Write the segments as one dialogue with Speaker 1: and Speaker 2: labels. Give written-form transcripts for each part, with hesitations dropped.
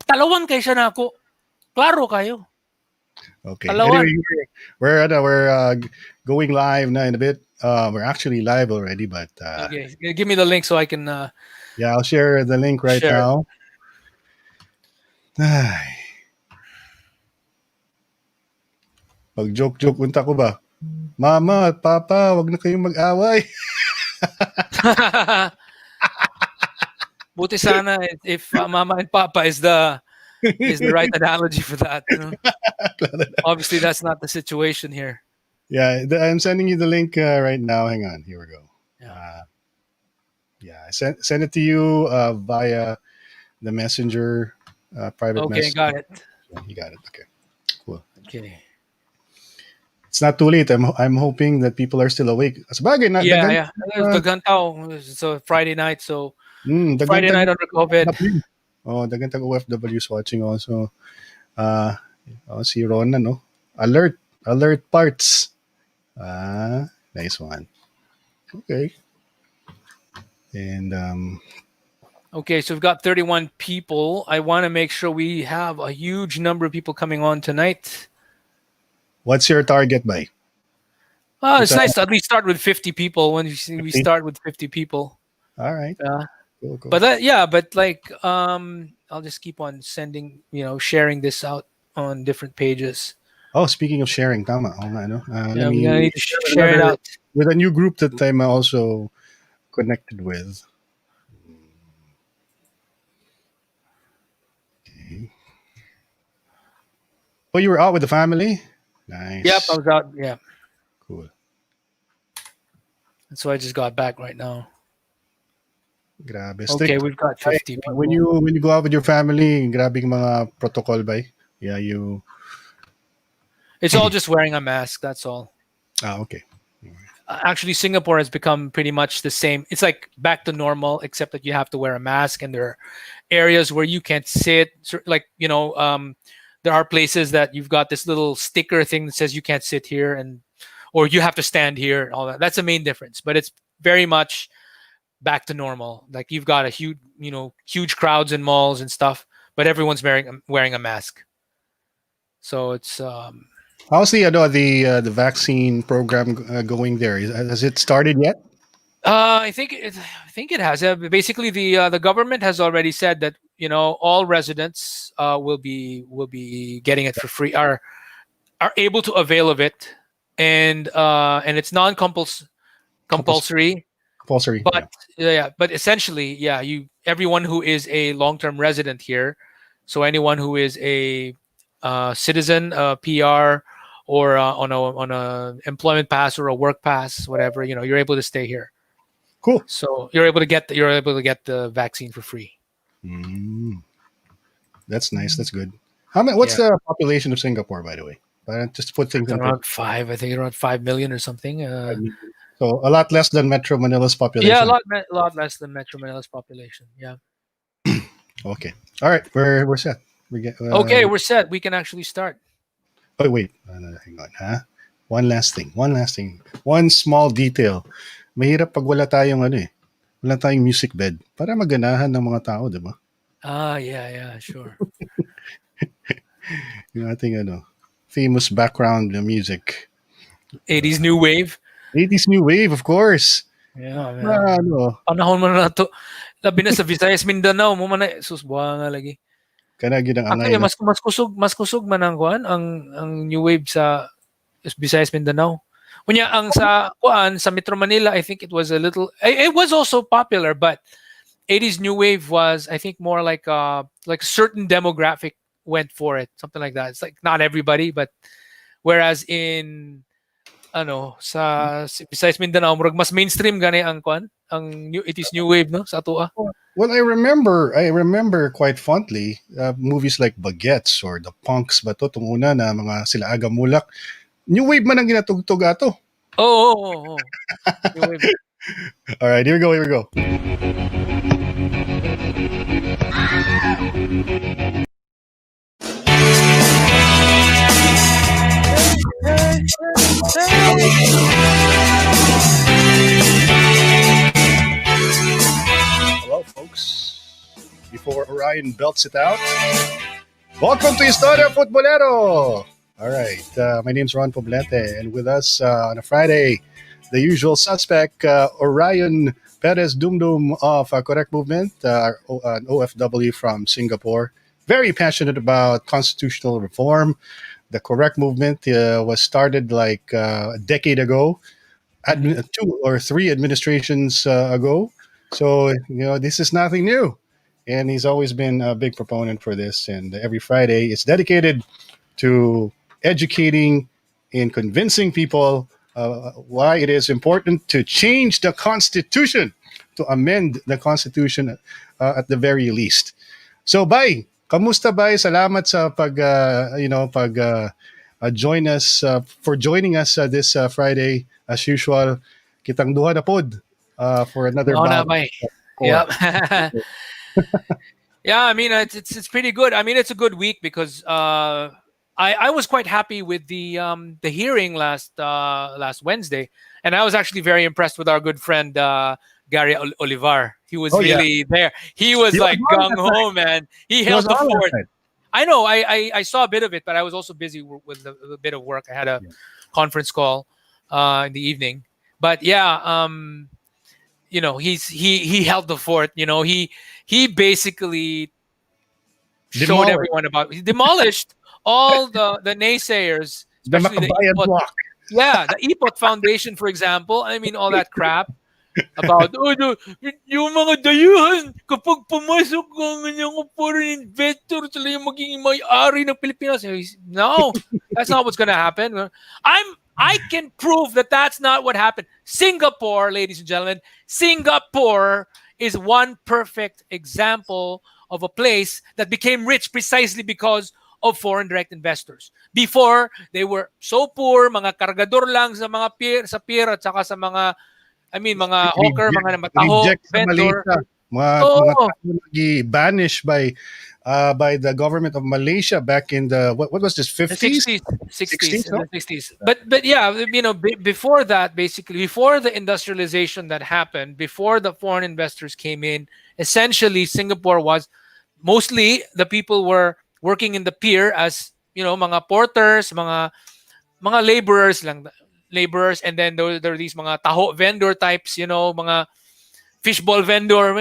Speaker 1: Talawan kay siya na ako. Klaro kayo.
Speaker 2: Okay.
Speaker 1: Talawan.
Speaker 2: Anyway, we're going live now in a bit. We're actually live already, but
Speaker 1: Okay, give me the link so I can
Speaker 2: yeah, I'll share the link right
Speaker 1: share.
Speaker 2: now. Ay. Pag joke-joke unta ko ba? Mama at Papa, wag na kayong mag-away.
Speaker 1: Buti sana if Mama and Papa is the right analogy for that. You know? Obviously, that's not the situation here.
Speaker 2: Yeah, I'm sending you the link right now. Hang on, here we go.
Speaker 1: Yeah.
Speaker 2: Yeah, I send it to you via the messenger, private
Speaker 1: Okay,
Speaker 2: message.
Speaker 1: got it.
Speaker 2: You got it. Okay, cool.
Speaker 1: Okay.
Speaker 2: It's not too late. I'm hoping that people are still awake. Sabagay,
Speaker 1: Yeah. Daghan tao. So Friday night. So
Speaker 2: daghan
Speaker 1: Friday night under COVID.
Speaker 2: Oh, daghan tag OFWs watching also. Si Rona, no? Alert parts. Nice one. Okay. And
Speaker 1: Okay, so we've got 31 people. I want to make sure we have a huge number of people coming on tonight.
Speaker 2: what's your target by?
Speaker 1: It's nice to at least start with 50 people when we start with 50 people.
Speaker 2: All right.
Speaker 1: Cool. But like I'll just keep on sending, sharing this out on different pages.
Speaker 2: Oh, speaking of sharing, tama. Let
Speaker 1: we
Speaker 2: me
Speaker 1: need to share it out
Speaker 2: with a new group that I'm also connected with. Okay. Oh, you were out with the family? Nice.
Speaker 1: Yep, I was out. Yeah.
Speaker 2: Cool.
Speaker 1: And so I just got back right now.
Speaker 2: Grabe.
Speaker 1: Okay, we've got 50 people.
Speaker 2: When you go out with your family, grabe mga protocol ba? Yeah, you.
Speaker 1: It's all just wearing a mask. That's all.
Speaker 2: Okay.
Speaker 1: Actually, Singapore has become pretty much the same. It's like back to normal, except that you have to wear a mask, and there are areas where you can't sit. Like there are places that you've got this little sticker thing that says you can't sit here, or you have to stand here. And all that. That's the main difference. But it's very much back to normal. Like you've got a huge crowds in malls and stuff, but everyone's wearing a mask. So it's.
Speaker 2: How's the vaccine program going there? Has it started yet?
Speaker 1: I think it has. Basically, the government has already said that all residents will be getting it for free. Are able to avail of it, and it's compulsory.
Speaker 2: Compulsory.
Speaker 1: But essentially, everyone who is a long-term resident here, so anyone who is a citizen, PR, or on a employment pass or a work pass, whatever, you're able to stay here.
Speaker 2: Cool.
Speaker 1: So you're able to get the vaccine for free.
Speaker 2: That's nice. That's good. What's the population of Singapore, by the way? Just put things
Speaker 1: around 5. I think around 5 million or something.
Speaker 2: So a lot less than Metro Manila's population.
Speaker 1: Yeah, a lot less than Metro Manila's population. Yeah.
Speaker 2: Okay. All right. We're set.
Speaker 1: Okay, we're set. We can actually start.
Speaker 2: Oh wait, hang on, ha? One last thing. One small detail. Mahirap pag wala tayong wala tayong music bed para maganahan ng mga tao, 'di ba?
Speaker 1: Yeah, sure.
Speaker 2: Yung ating famous background music.
Speaker 1: 80s new wave.
Speaker 2: 80s new wave, of course.
Speaker 1: Yeah, man. Panahon mo na to. Labi na sa Visayas, Mindanao mo man susbuha nga lagi.
Speaker 2: Kana gid ang angay.
Speaker 1: Mas kusog man ang ang new wave sa Visayas, Mindanao. Kunya ang sa Metro Manila, I think it was it was also popular, but 80s new wave was, I think, more like a certain demographic went for it, something like that. It's like not everybody, but whereas in sa Visayas, Mindanao, mas mainstream gani ang 80s new wave, no, sa atua.
Speaker 2: Well, I remember quite fondly movies like Baguettes or The Punks ba to, itong una na mga sila Aga Mulak. New wave man ang ginatugtog ato.
Speaker 1: Oh. New wave.
Speaker 2: All right, here we go. Hello, folks. Before Orion belts it out. Welcome to Istoryang futBOLERO! All right, my name's Ron Poblete, and with us on a Friday, the usual suspect, Orion Perez Dumdum of Correct Movement, an OFW from Singapore. Very passionate about constitutional reform. The Correct Movement was started like a decade ago,
Speaker 1: Mhm.
Speaker 2: 2 or 3 administrations ago. So, this is nothing new. And he's always been a big proponent for this. And every Friday, it's dedicated to educating and convincing people why it is important to change the Constitution, to amend the Constitution at the very least. So, Bay, kamusta Bay? Salamat sa join us for joining us this Friday as usual. Kitang duha na pod for another
Speaker 1: Oo na,
Speaker 2: bout
Speaker 1: bay.
Speaker 2: of core.
Speaker 1: Yep. Yeah, I mean it's pretty good. I mean it's a good week because I was quite happy with the hearing last Wednesday, and I was actually very impressed with our good friend Gary Olivar. He was
Speaker 2: Oh yeah,
Speaker 1: really there. He was
Speaker 2: he was
Speaker 1: like
Speaker 2: on
Speaker 1: gung
Speaker 2: last night.
Speaker 1: ho, man. He
Speaker 2: He was
Speaker 1: held the
Speaker 2: on last
Speaker 1: fort.
Speaker 2: night.
Speaker 1: I know. I saw a bit of it, but I was also busy with a bit of work. I had a
Speaker 2: Yeah.
Speaker 1: conference call in the evening. But yeah, he held the fort. He basically showed
Speaker 2: Demolished
Speaker 1: everyone about. He demolished all the naysayers,
Speaker 2: the
Speaker 1: especially the
Speaker 2: Makabayan
Speaker 1: EPOT.
Speaker 2: block.
Speaker 1: Yeah, the EPOT Foundation, for example. I mean, all that crap about yung mga dayuhan kapag pumasok ang yung foreign investor sila yung magiging may-ari ng Pilipinas. No, that's not what's going to happen. I can prove that that's not what happened. Singapore, ladies and gentlemen, Singapore is one perfect example of a place that became rich precisely because of foreign direct investors. Before, they were so poor, mga kargador lang sa mga pier at saka sa mga mga hawker, mga mataho,
Speaker 2: Reject sa
Speaker 1: vendor.
Speaker 2: Malaysia. Mga
Speaker 1: Oo.
Speaker 2: tao nag-banish by the government of Malaysia back in the what was this,
Speaker 1: The
Speaker 2: 50s?
Speaker 1: 60s, 60s,
Speaker 2: 60s,
Speaker 1: in
Speaker 2: no?
Speaker 1: the 60s. But yeah, before that, basically, before the industrialization that happened, before the foreign investors came in, essentially Singapore was mostly the people were working in the pier as mga porters, mga laborers lang, laborers, and then there were these mga taho vendor types, mga fishball vendor,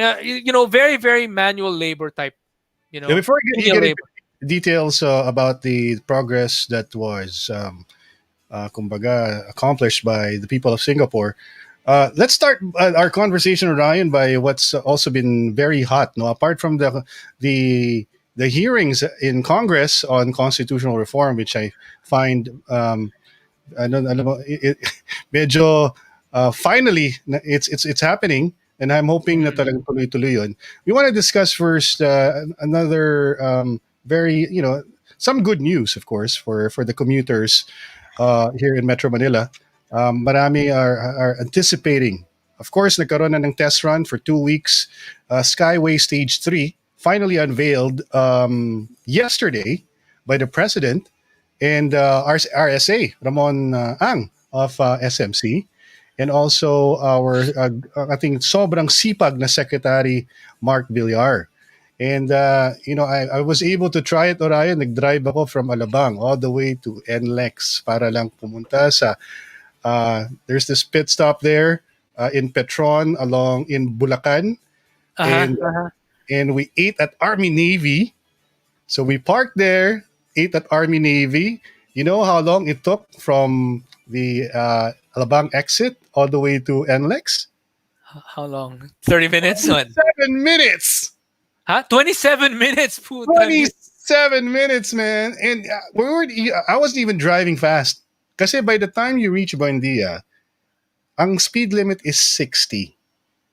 Speaker 1: very very manual labor type,
Speaker 2: Yeah, before you
Speaker 1: menial
Speaker 2: get into
Speaker 1: labor.
Speaker 2: details about the progress that was kumbaga accomplished by the people of Singapore, let's start our conversation, Ryan, by what's also been very hot. No, apart from the the hearings in Congress on constitutional reform, which I find alam mo, medyo finally it's happening, and I'm hoping na
Speaker 1: Mhm.
Speaker 2: talagang tuloy-tuloy yun. We want to discuss first another very some good news, of course, for the commuters here in Metro Manila. Marami are anticipating. Of course, nagkaroon na ng test run for 2 weeks. Skyway Stage 3 finally unveiled yesterday by the president and RSA, Ramon Ang of SMC, and also our ating sobrang sipag na Secretary Mark Villar. And I was able to try it, Orion. Nag-drive ako from Alabang all the way to NLEX para lang pumunta sa there's this pit stop there in Petron along in Bulacan,
Speaker 1: Uh-huh,
Speaker 2: and
Speaker 1: uh-huh.
Speaker 2: and we ate at Army Navy. So we parked there, ate at Army Navy. You know how long it took from the Alabang exit all the way to NLEX?
Speaker 1: How long? 30 minutes? What?
Speaker 2: 7 minutes.
Speaker 1: Huh? 27 minutes, putang.
Speaker 2: 27 minutes, man. And I wasn't even driving fast. Kasi by the time you reach Buendia, ang speed limit is 60.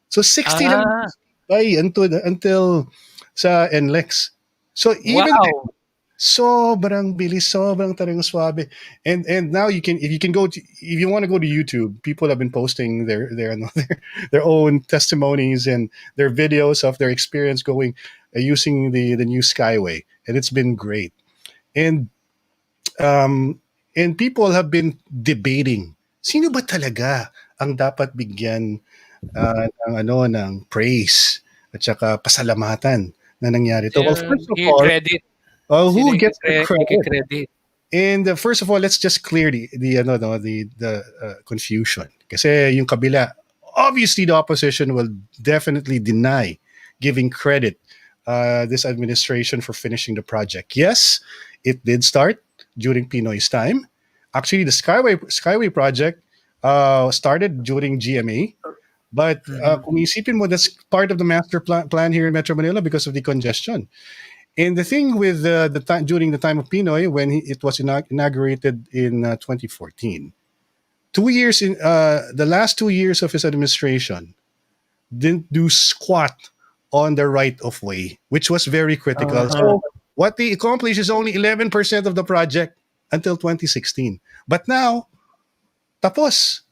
Speaker 2: So 60 lang
Speaker 1: Ah,
Speaker 2: by until sa NLEX. So even
Speaker 1: wow.
Speaker 2: sobrang bilis, sobrang talagang swabe. And now you can, if you can go to, if you want to go to YouTube, people have been posting their own testimonies and their videos of their experience going using the new Skyway, and it's been great. And um and people have been debating, sino ba talaga ang dapat bigyan ng praise at saka pasalamatan na nangyari to? Well,
Speaker 1: Sino
Speaker 2: first of
Speaker 1: yung
Speaker 2: all,
Speaker 1: credit?
Speaker 2: who
Speaker 1: Sino yung
Speaker 2: gets the credit?
Speaker 1: ikikredit?
Speaker 2: And first of all, let's just clear the ano no, the confusion. Kasi yung kabila, obviously the opposition will definitely deny giving credit this administration for finishing the project. Yes, it did start during Pinoy's time. Actually, the Skyway project started during GMA. But
Speaker 1: Mhm.
Speaker 2: kung isipin mo, that's part of the master plan here in Metro Manila because of the congestion. And the thing with the time during the time of Pinoy, when it was inaugurated in 2014, 2 years in the last 2 years of his administration didn't do squat on the right of way, which was very critical.
Speaker 1: Uh-huh.
Speaker 2: So what they accomplished is only 11% of the project until 2016. But now, tapos,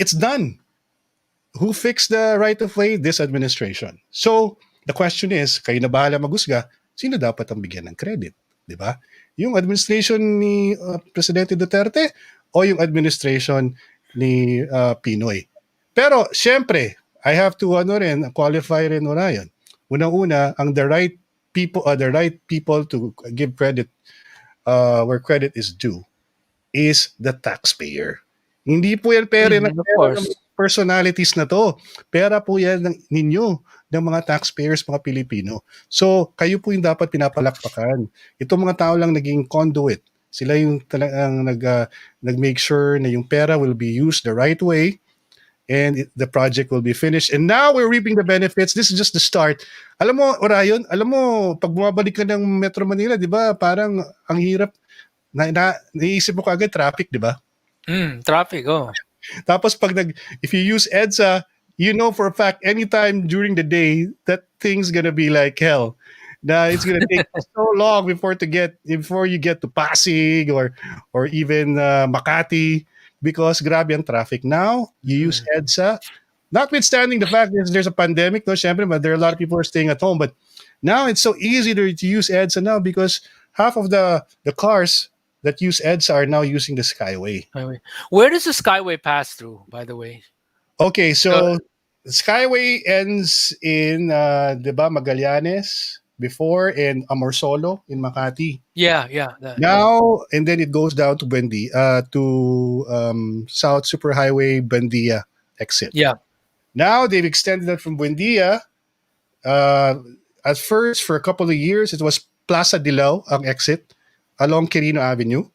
Speaker 2: it's done. Who fixed the right of way? This administration. So, the question is, kayo na bahala magusga, sino dapat ang bigyan ng credit? Di ba? Yung administration ni Presidente Duterte o yung administration ni Pinoy? Pero, syempre, I have to qualify rin Orion. Unang-una, ang the right people to give credit where credit is due is the taxpayer. Hindi po yan
Speaker 1: Of
Speaker 2: pera ng
Speaker 1: course.
Speaker 2: personalities na to. Pera po yan ninyo, ng mga taxpayers, mga Pilipino. So, kayo po yung dapat pinapalakpakan. Itong mga tao lang naging conduit. Sila yung talagang nag-make sure na yung pera will be used the right way and the project will be finished. And now we're reaping the benefits. This is just the start. Alam mo, Orion, pag bumabalik ka ng Metro Manila, di ba, parang ang hirap naisip mo kagad traffic, di ba?
Speaker 1: Traffic, oh.
Speaker 2: Tapos if you use EDSA, you know for a fact anytime during the day that thing's gonna be like hell. Na it's gonna take so long before you get to Pasig or even Makati because grabe ang traffic. Now you use EDSA, notwithstanding the fact that there's a pandemic, no, syempre, but there are a lot of people who are staying at home. But now it's so easy to use EDSA now because half of the cars that use EDSA are now using the Skyway.
Speaker 1: Where does the Skyway pass through, by the way?
Speaker 2: Okay,
Speaker 1: So,
Speaker 2: so Skyway ends in diba, Magallanes before and Amorsolo in Makati.
Speaker 1: yeah.
Speaker 2: Now and then it goes down to South Superhighway Buendia exit.
Speaker 1: Yeah.
Speaker 2: Now they've extended that from Buendia. At first, for a couple of years, it was Plaza Dilao ang exit along Quirino Avenue.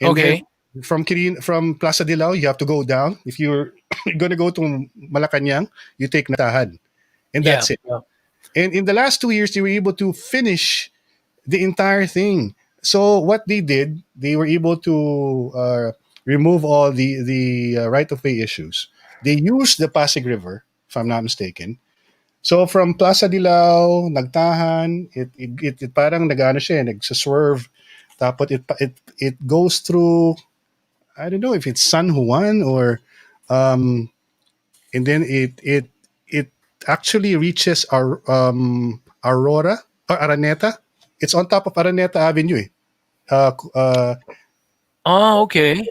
Speaker 2: And
Speaker 1: Okay.
Speaker 2: then from Plaza Dilao, you have to go down. If you're going to go to Malacanang, you take Natahan. And that's it.
Speaker 1: Yeah.
Speaker 2: And in the last 2 years, they were able to finish the entire thing. So what they did, they were able to remove all the right of way issues. They used the Pasig River, if I'm not mistaken. So from Plaza Dilao, Nagtahan, it parang nagano siya, nagsaswerve. Tapos it goes through, I don't know if it's San Juan or and then it actually reaches our Aurora or Araneta. It's on top of Araneta Avenue.
Speaker 1: Okay.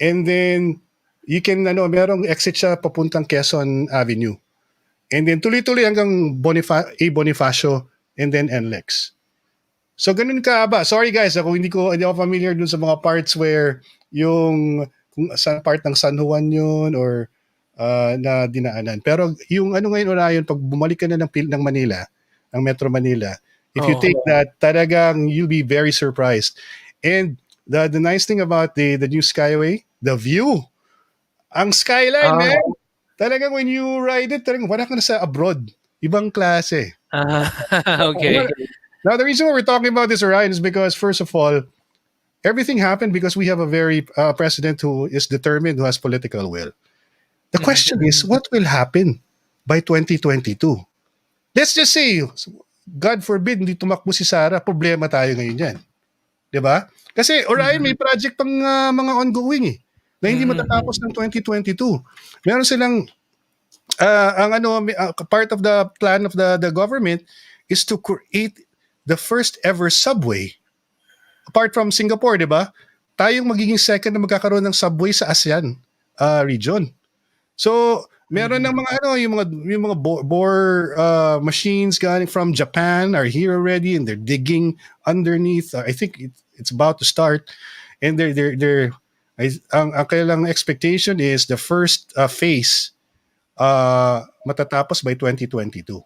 Speaker 2: And then you can merong exit siya papuntang Quezon Avenue. And then tuloy-tuloy hanggang Bonifacio and then NLEX. So ganun kaaba. Sorry guys, hindi ako familiar dun sa mga parts where yung kung sa part ng San Juan yun or na dinaanan. Pero yung ngayon Orion, pag bumalik ka na ng Manila, ng Metro Manila, if you take that, talagang you'll be very surprised. And the nice thing about the new Skyway, the view, ang skyline, man. Talagang when you ride it, talagang wala ka na sa abroad. Ibang klase.
Speaker 1: Okay.
Speaker 2: Now, the reason why we're talking about this, Orion, is because, first of all, everything happened because we have a very president who is determined, who has political will. The question is, what will happen by 2022? Let's just say, God forbid, hindi tumakbo si Sara, problema tayo ngayon yan. Diba? Kasi, Orion, may project pang mga ongoing na hindi matatapos ng 2022. Meron silang part of the plan of the government is to create the first ever subway. Apart from Singapore, di ba? Tayong magiging second na magkakaroon ng subway sa ASEAN region. So, Meron ng
Speaker 1: Mhm.
Speaker 2: mga ano, yung mga bore machines galing from Japan are here already, and they're digging underneath. I think it's about to start, and they're ang kailang expectation is the first phase matatapos by 2022.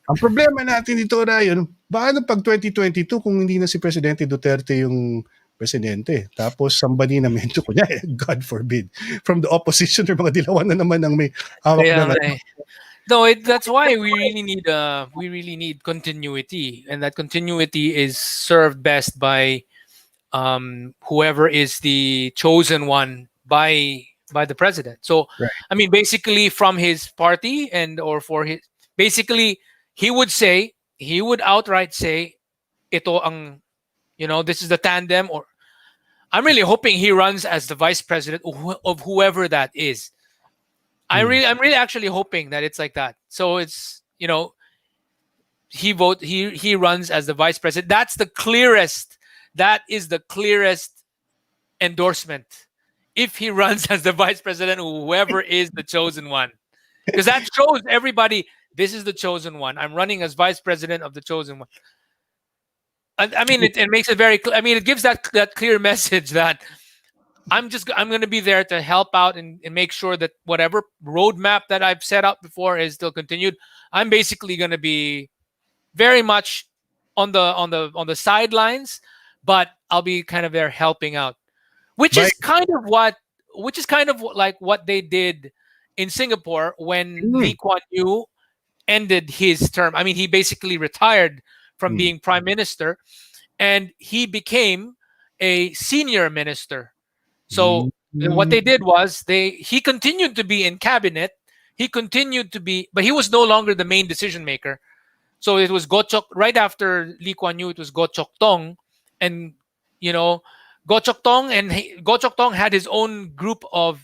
Speaker 2: Ang problema natin dito, Ryan, paano pag 2022 kung hindi na si Presidente Duterte yung presidente? Tapos somebody na medyo, kunya, God forbid, from the opposition or mga dilawan na naman ang may hawak
Speaker 1: Kaya
Speaker 2: ng
Speaker 1: nga
Speaker 2: ano.
Speaker 1: eh. No, that's why we really need continuity, and that continuity is served best by whoever is the chosen one by the president. So,
Speaker 2: Right.
Speaker 1: I mean, basically from his party and or for his basically he would outright say ito ang this is the tandem, or I'm really hoping he runs as the vice president of whoever that is.
Speaker 2: Mm.
Speaker 1: I'm really actually hoping that it's like that. So it's he runs as the vice president. That is the clearest endorsement if he runs as the vice president, whoever is the chosen one, because that shows everybody this is the chosen one. I'm running as vice president of the chosen one. I mean, it makes it very. I mean, it gives that clear message that I'm going to be there to help out and make sure that whatever roadmap that I've set up before is still continued. I'm basically going to be very much on the sidelines, but I'll be kind of there helping out, which
Speaker 2: By
Speaker 1: is kind of like what they did in Singapore when
Speaker 2: mm,
Speaker 1: Lee Kuan Yew ended his term. I mean, he basically retired from
Speaker 2: mm,
Speaker 1: being prime minister and he became a senior minister.
Speaker 2: mm,
Speaker 1: So what they did was he continued to be in cabinet. He continued to be, but he was no longer the main decision maker. So it was Gochok right after Lee Kuan Yew. It was Gochok Tong, and you know, Gochok Tong had his own group of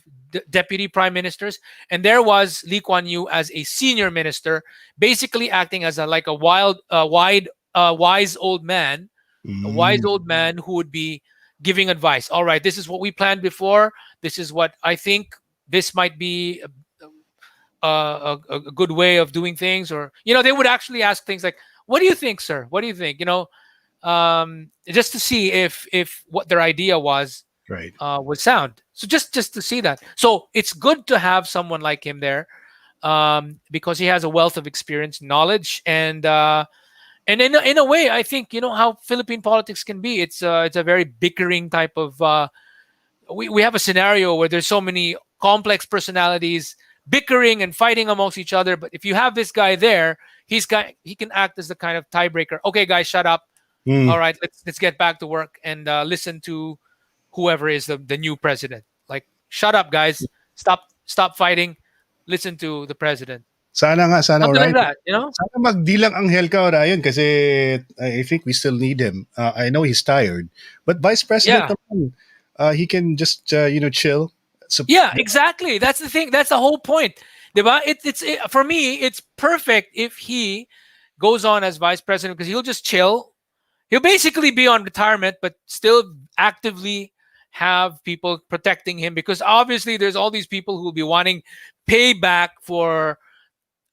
Speaker 1: deputy prime ministers, and there was Lee Kuan Yew as a senior minister, basically acting as a wise old man, a wise
Speaker 2: mm.
Speaker 1: old man who would be giving advice. All right, this is what we planned before. This is what I think. This might be a good way of doing things, or they would actually ask things like, "What do you think, sir? What do you think?" Just to see if what their idea
Speaker 2: Right.
Speaker 1: was sound. So just to see that. So it's good to have someone like him there, because he has a wealth of experience, knowledge, and in a way, I think how Philippine politics can be. It's a very bickering type of. We have a scenario where there's so many complex personalities bickering and fighting amongst each other. But if you have this guy there, he can act as the kind of tiebreaker. Okay, guys, shut up.
Speaker 2: Mm.
Speaker 1: All right, let's get back to work and listen to whoever is the new president. Like, shut up, guys. Stop fighting. Listen to the president.
Speaker 2: Sana
Speaker 1: Something like
Speaker 2: Orion.
Speaker 1: that.
Speaker 2: Sana magdilang anghel ka, Orion, kasi I think we still need him. I know he's tired, but Vice President
Speaker 1: Yeah.
Speaker 2: naman, he can just chill. So,
Speaker 1: Yeah, exactly. That's the thing. That's the whole point. Diba? For me, it's perfect if he goes on as vice president because he'll just chill. He'll basically be on retirement, but still actively have people protecting him because obviously there's all these people who will be wanting payback for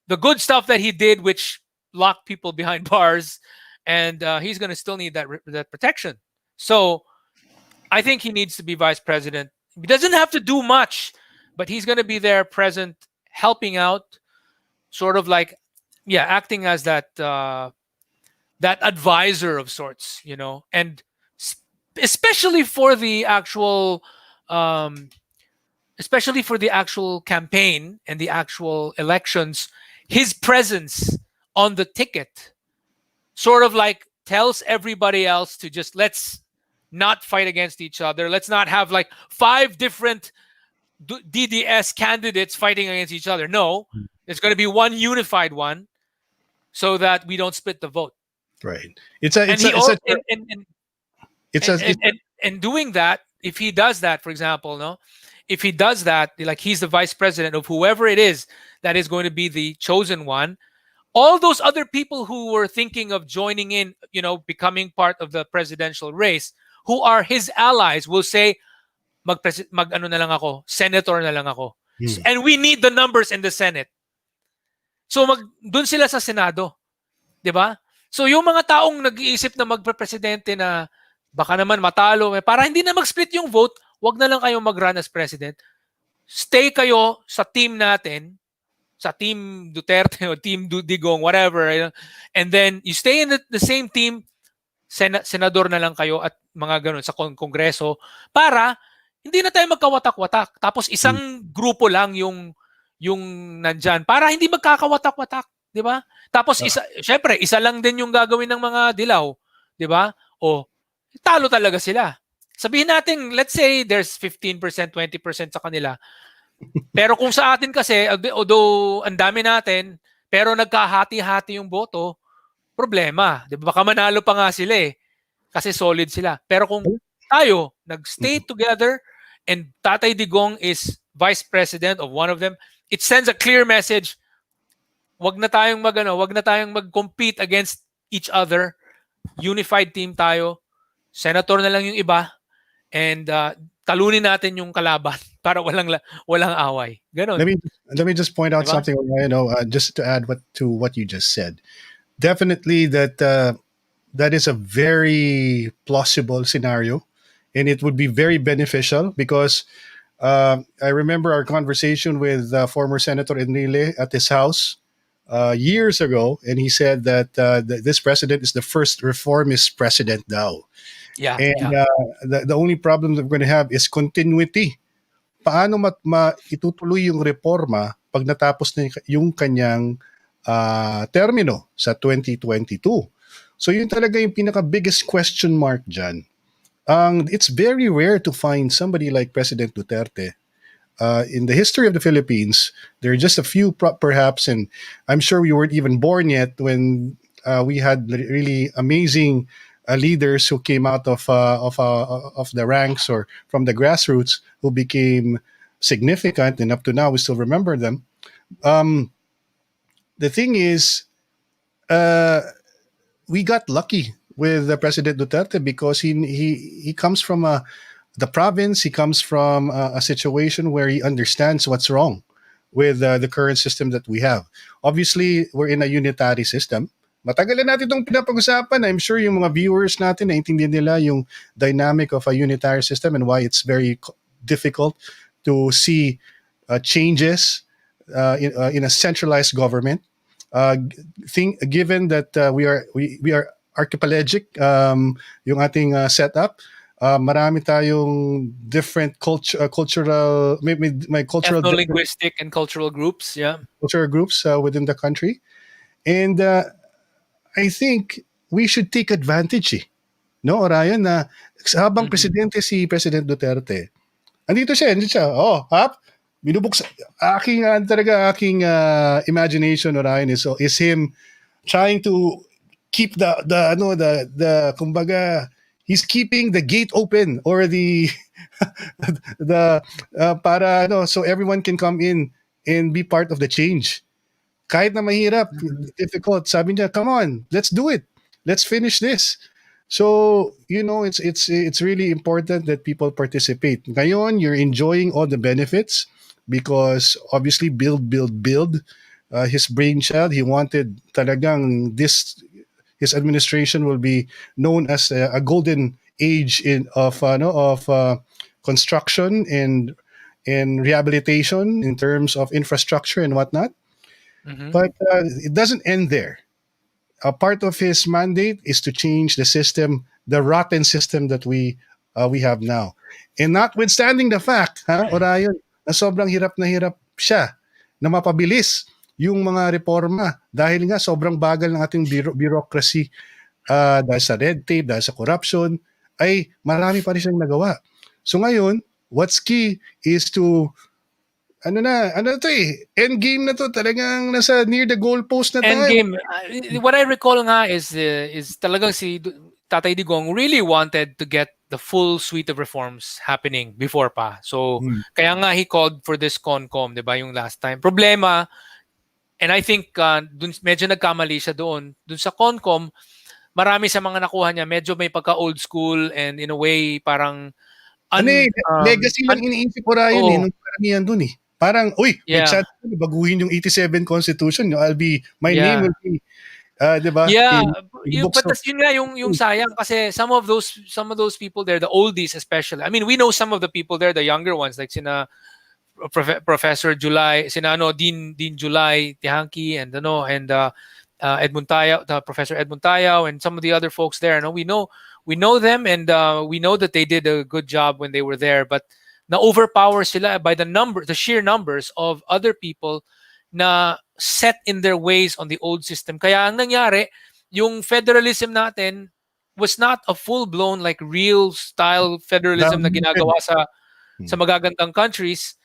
Speaker 1: the good stuff that he did, which locked people behind bars, and he's going to still need that protection. So I think he needs to be vice president. He doesn't have to do much, but he's going to be there, present, helping out, sort of like, yeah, acting as that advisor of sorts, and especially for the actual, um, especially for the actual campaign and the actual elections, his presence on the ticket sort of like tells everybody else to just let's not fight against each other. Let's not have like five different DDS candidates fighting against each other. No, there's going to be one unified one so that we don't split the vote.
Speaker 2: right. It's a
Speaker 1: And
Speaker 2: it's
Speaker 1: he
Speaker 2: a it's
Speaker 1: all
Speaker 2: a it's a it's,
Speaker 1: and doing that, if he does that, for example, no, if he does that, like he's the vice president of whoever it is that is going to be the chosen one, all those other people who were thinking of joining in, becoming part of the presidential race, who are his allies, will say, mag ano na lang ako, senator na lang ako. And we need the numbers in the Senate. So doon sila sa Senado, 'di ba? So yung mga taong nag-iisip na magpresidente na baka naman matalo, para hindi na mag-split yung vote, wag na lang kayo mag-run as president. Stay kayo sa team natin, sa team Duterte o team Digong, whatever. And then you stay in the same team, senador na lang kayo at mga ganun sa kongreso para hindi na tayo magkawatak-watak. Tapos isang grupo lang yung nandyan para hindi magkakawatak-watak, di ba? Tapos syempre, isa lang din yung gagawin ng mga dilaw, di ba? O talo talaga sila. Sabihin natin, let's say there's 15%, 20% sa kanila. Pero kung sa atin kasi, although ang dami natin, pero nagkahati-hati yung boto, problema. Di ba? Baka manalo pa nga sila eh. Kasi solid sila. Pero kung tayo, nag-stay together and Tatay Digong is vice president of one of them, it sends a clear message. Wag na tayong mag-compete against each other. Unified team tayo. Senator na lang yung iba. And talunin natin yung kalaban para walang away. Ganon.
Speaker 2: Let me just point out something, just to add to what you just said. Definitely that is a very plausible scenario, and it would be very beneficial because I remember our conversation with former Senator Enrile at his house years ago, and he said that this president is the first reformist president now.
Speaker 1: Yeah,
Speaker 2: and the only problem that we're going to have is continuity. Paano itutuloy yung reforma pag natapos na yung kanyang termino sa 2022. So yun talaga yung pinaka-biggest question mark dyan. It's very rare to find somebody like President Duterte. In the history of the Philippines, there are just a few perhaps, and I'm sure we weren't even born yet when we had really amazing leaders who came out of the ranks or from the grassroots who became significant, and up to now we still remember them. The thing is, we got lucky with President Duterte because he comes from the province. He comes from a situation where he understands what's wrong with the current system that we have. Obviously, we're in a unitary system. Matagal na natin itong pinapag-usapan. I'm sure yung mga viewers natin naintindihan nila yung dynamic of a unitary system and why it's very difficult to see changes in a centralized government. Given that we are archipelagic, yung ating setup, marami tayong different cultural, may cultural,
Speaker 1: ethno-linguistic and cultural groups,
Speaker 2: cultural groups within the country, and I think we should take advantage. No, Orion, na habang presidente si President Duterte, andito siya. Oh, binubuksan. Aking imagination, Orion, is him trying to keep the kumbaga, he's keeping the gate open or the para so everyone can come in and be part of the change. Kahit na mahirap, difficult, sabi niya, come on, let's do it. Let's finish this. So, it's really important that people participate. Ngayon, you're enjoying all the benefits because obviously build. His brainchild, he wanted talagang his administration will be known as a golden age of construction and rehabilitation in terms of infrastructure and whatnot. But it doesn't end there. A part of his mandate is to change the system, the rotten system that we have now. And notwithstanding the fact, Orion, na sobrang hirap na hirap siya na mapabilis yung mga reforma dahil nga sobrang bagal ng ating bureaucracy, dahil sa red tape, dahil sa corruption, ay marami pa rin siyang nagawa. So ngayon, what's key is to end game na to, talagang nasa near the goalpost na tayo.
Speaker 1: End game. What I recall nga is talagang si Tatay Digong really wanted to get the full suite of reforms happening before pa. So kaya nga he called for this CONCOM, 'di ba, yung last time. Problema, and I think dun medyo nagkamali siya doon sa CONCOM, marami sa mga nakuha niya medyo may pagka old school and in a way parang
Speaker 2: legacy lang iniisip ko Ryan nung karamihan dun Parang, uy, may
Speaker 1: Yeah.
Speaker 2: chance na baguhin yung 87 Constitution. My name
Speaker 1: Yeah.
Speaker 2: will be, di ba,
Speaker 1: Yeah,
Speaker 2: in books
Speaker 1: but
Speaker 2: of...
Speaker 1: that's yun nga yung sayang kasi some of those people there, the oldies especially. I mean, we know some of the people there, the younger ones like sina Professor July, sina Dean July Tihanki, and Edmund Tayaw, Professor Edmund Tayaw, and some of the other folks there. No, we know them, and we know that they did a good job when they were there. But na overpower sila by the sheer numbers of other people na set in their ways on the old system. Kaya ang nangyari, yung federalism natin was not a full-blown like real style federalism na
Speaker 2: Diluted.
Speaker 1: ginagawa sa magagandang countries.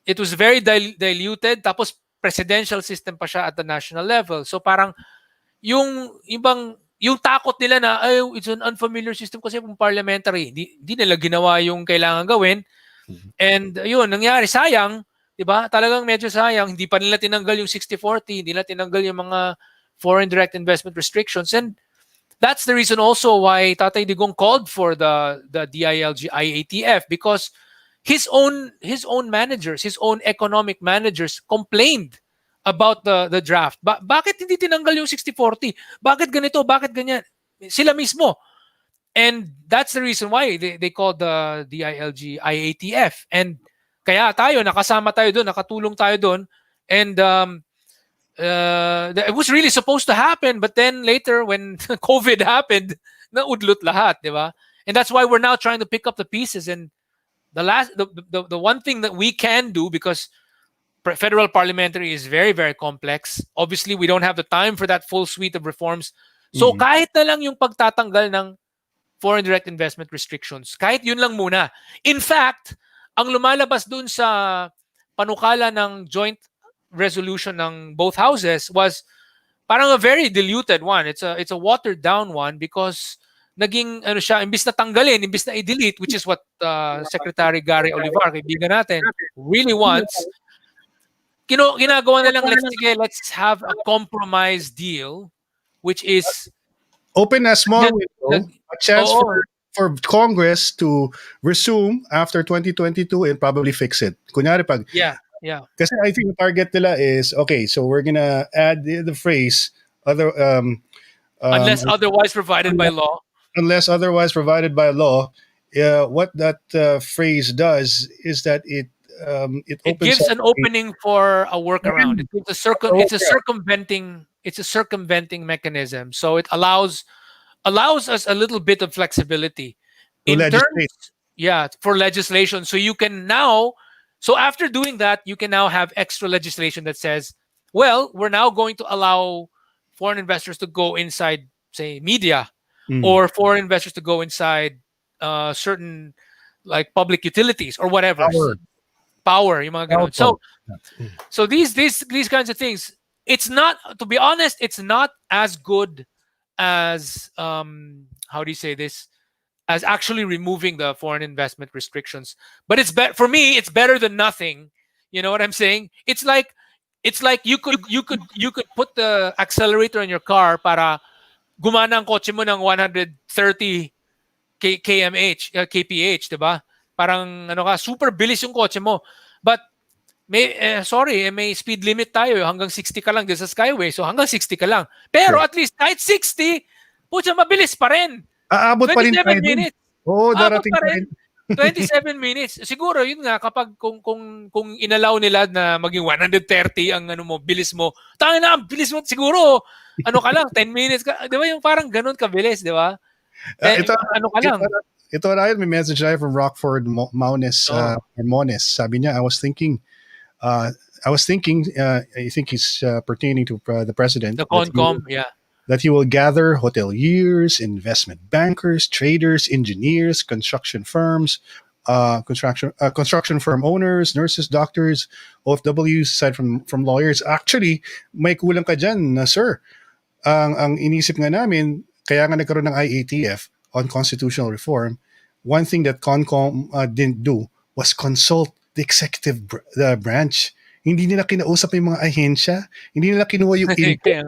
Speaker 1: It was very diluted, tapos presidential system pa siya at the national level. So parang yung takot nila na it's an unfamiliar system kasi kung parliamentary, di nila ginawa yung kailangan gawin. And yun, nangyari, sayang, 'di ba? Talagang medyo sayang, hindi pa nila tinanggal yung 60-40, hindi nila tinanggal yung mga foreign direct investment restrictions. And that's the reason also why Tatay Digong called for the DILG IATF, because his own managers, his own economic managers complained about the draft. Bakit hindi tinanggal yung 60-40? Bakit ganito? Bakit ganyan? Sila mismo. And that's the reason why they called the DILG IATF. And kaya nakasama tayo doon, nakatulong tayo doon. And it was really supposed to happen, but then later when COVID happened, naudlot lahat, di ba? And that's why we're now trying to pick up the pieces. And the one thing that we can do, because federal parliamentary is very, very complex. Obviously, we don't have the time for that full suite of reforms. So kahit na lang yung pagtatanggal ng foreign direct investment restrictions, kahit yun lang muna. In fact, ang lumalabas dun sa panukala ng joint resolution ng both houses was parang a very diluted one. It's a watered down one, because naging siya, imbis na tanggalin, imbis na i-delete, which is what Secretary Gary Olivar, kaibigan natin, really wants. Ginagawa na lang, let's have a compromise deal, which is
Speaker 2: Open a small window, a chance for Congress to resume after 2022 and probably fix it. Kunyari pag...
Speaker 1: Yeah.
Speaker 2: Kasi I think the target nila is, okay, so we're gonna add the phrase,
Speaker 1: unless otherwise provided by law.
Speaker 2: Unless otherwise provided by law. What that phrase does is that it opens
Speaker 1: gives an opening for a workaround. It's a circumventing mechanism. So it allows us a little bit of flexibility
Speaker 2: to legislate.
Speaker 1: For legislation. So you can now, after doing that, you can now have extra legislation that says, well, we're now going to allow foreign investors to go inside, say, media, or foreign investors to go inside certain like public utilities or whatever. Power, yung mga ganun. So these kinds of things, it's not, to be honest, it's not as good as how do you say this, as actually removing the foreign investment restrictions. But it's for me, it's better than nothing. You know what I'm saying? It's like you could put the accelerator in your car para gumana ang kotse mo ng 130 kph, 'di ba? Parang super bilis yung kotse mo. But may speed limit tayo, hanggang 60 ka lang din sa Skyway. So hanggang 60 ka lang. Pero at least kahit 60, pucha, mabilis pa rin.
Speaker 2: Aabot pa rin tayo.
Speaker 1: 27 minutes.
Speaker 2: Oo, darating pa rin.
Speaker 1: 27 minutes. Siguro yun nga, kapag kung inalaw nila na maging 130 ang bilis mo. Tangina na, bilis mo siguro. Ka lang, 10 minutes ka. 'Di ba yung parang ganun kabilis, 'di ba?
Speaker 2: Ito rin, may message tayo from Rockford Mones. Sabi niya, I think he's pertaining to the president.
Speaker 1: The Concom,
Speaker 2: that he will gather hoteliers, investment bankers, traders, engineers, construction firm owners, nurses, doctors, OFWs, aside from lawyers. Actually, may kulang ka dyan, sir. Ang inisip nga namin, kaya nga nagkaroon ng IATF on constitutional reform, one thing that Concom didn't do was consult the executive branch. Hindi nila kinausap yung mga ahensya, hindi nila kinuha yung input.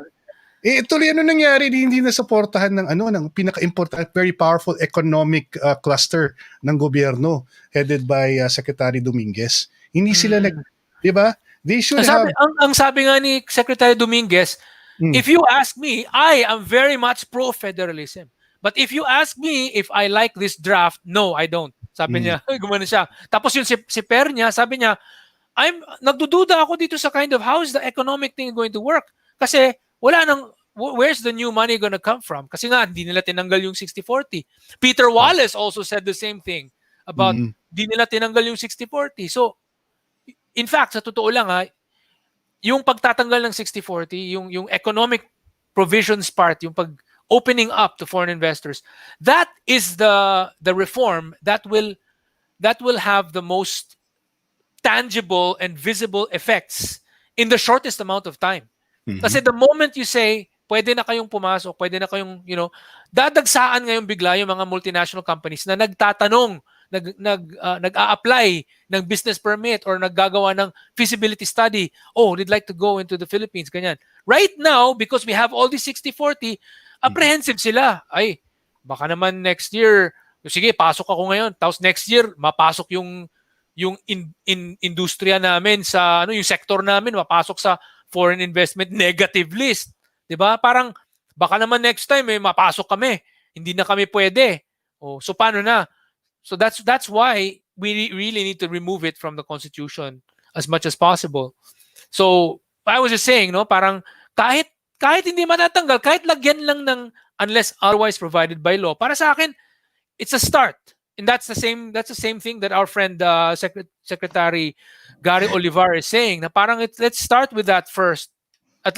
Speaker 2: Tuloy nangyari, hindi na suportahan ng pinaka-important, very powerful economic cluster ng gobyerno headed by Secretary Dominguez. Hindi sila Di ba? They should have...
Speaker 1: Ang sabi nga ni Secretary Dominguez,
Speaker 2: Mm,
Speaker 1: if you ask me, I am very much pro-federalism. But if you ask me if I like this draft, no, I don't. Sabi
Speaker 2: mm,
Speaker 1: niya, gumano siya. Tapos yung si Per niya, sabi niya, nagdududa ako dito sa kind of how is the economic thing going to work? Kasi wala nang, where's the new money gonna come from? Kasi nga, hindi nila tinanggal yung 60-40. Peter Wallace also said the same thing about
Speaker 2: mm,
Speaker 1: hindi nila tinanggal yung 60-40. So, in fact, sa totoo lang yung pagtatanggal ng 60-40, yung economic provisions part, yung pag opening up to foreign investors, that is the reform that will have the most tangible and visible effects in the shortest amount of time. Kasi the moment you say, pwede na kayong pumasok, pwede na kayong, dadagsaan ngayon bigla yung mga multinational companies na nagtatanong, nag-a-apply ng business permit or naggagawa ng feasibility study. Oh, they'd like to go into the Philippines, ganyan. Right now, because we have all these 60-40, apprehensive sila. Ay, baka naman next year, sige, pasok ako ngayon. Tapos next year, mapasok yung industriya namin sa yung sector namin mapasok sa foreign investment negative list, 'di ba? Parang baka naman next time mapasok kami, hindi na kami pwede. Oh, so paano na? So that's why we really need to remove it from the constitution as much as possible. So I was just saying, parang kahit hindi matatanggal, kahit lagyan lang ng unless otherwise provided by law, para sa akin it's a start. And that's the same thing that our friend Secretary Gary Olivar is saying. Na parang let's start with that first. At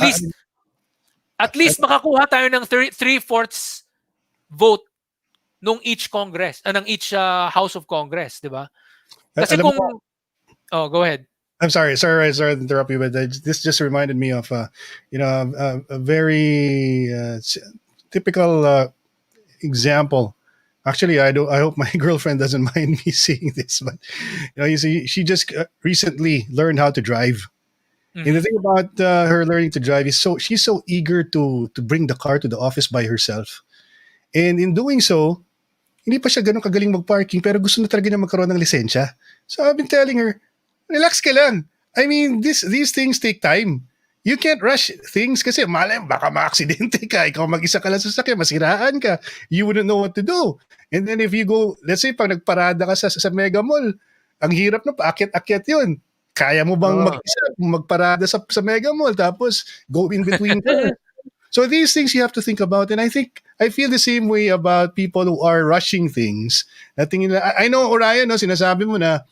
Speaker 1: least makakuha tayo ng 3/4 vote nung each Congress, ng each House of Congress, 'di ba? Kasi kung go ahead.
Speaker 2: I'm sorry to interrupt you, but this just reminded me of a very typical example. Actually, I hope my girlfriend doesn't mind me saying this, but you see, she just recently learned how to drive. And the thing about her learning to drive is she's so eager to bring the car to the office by herself. And in doing so, hindi pa siya ganun kagaling mag-parking, pero gusto na talaga niya magkaroon ng lisensya. So I've been telling her, relax ka lang. I mean, these things take time. You can't rush things kasi malay baka ma-aksidente ka, ikaw mag-isa ka lang sa sasakyan, masiraan ka, you wouldn't know what to do. And then if you go, let's say pag nagparada ka sa Mega Mall, ang hirap na paakyat-akyat yun. Kaya mo bang mag-isa magparada sa Mega Mall tapos go in between cars? So these things you have to think about, and I feel the same way about people who are rushing things. I know, Orion, sinasabi mo na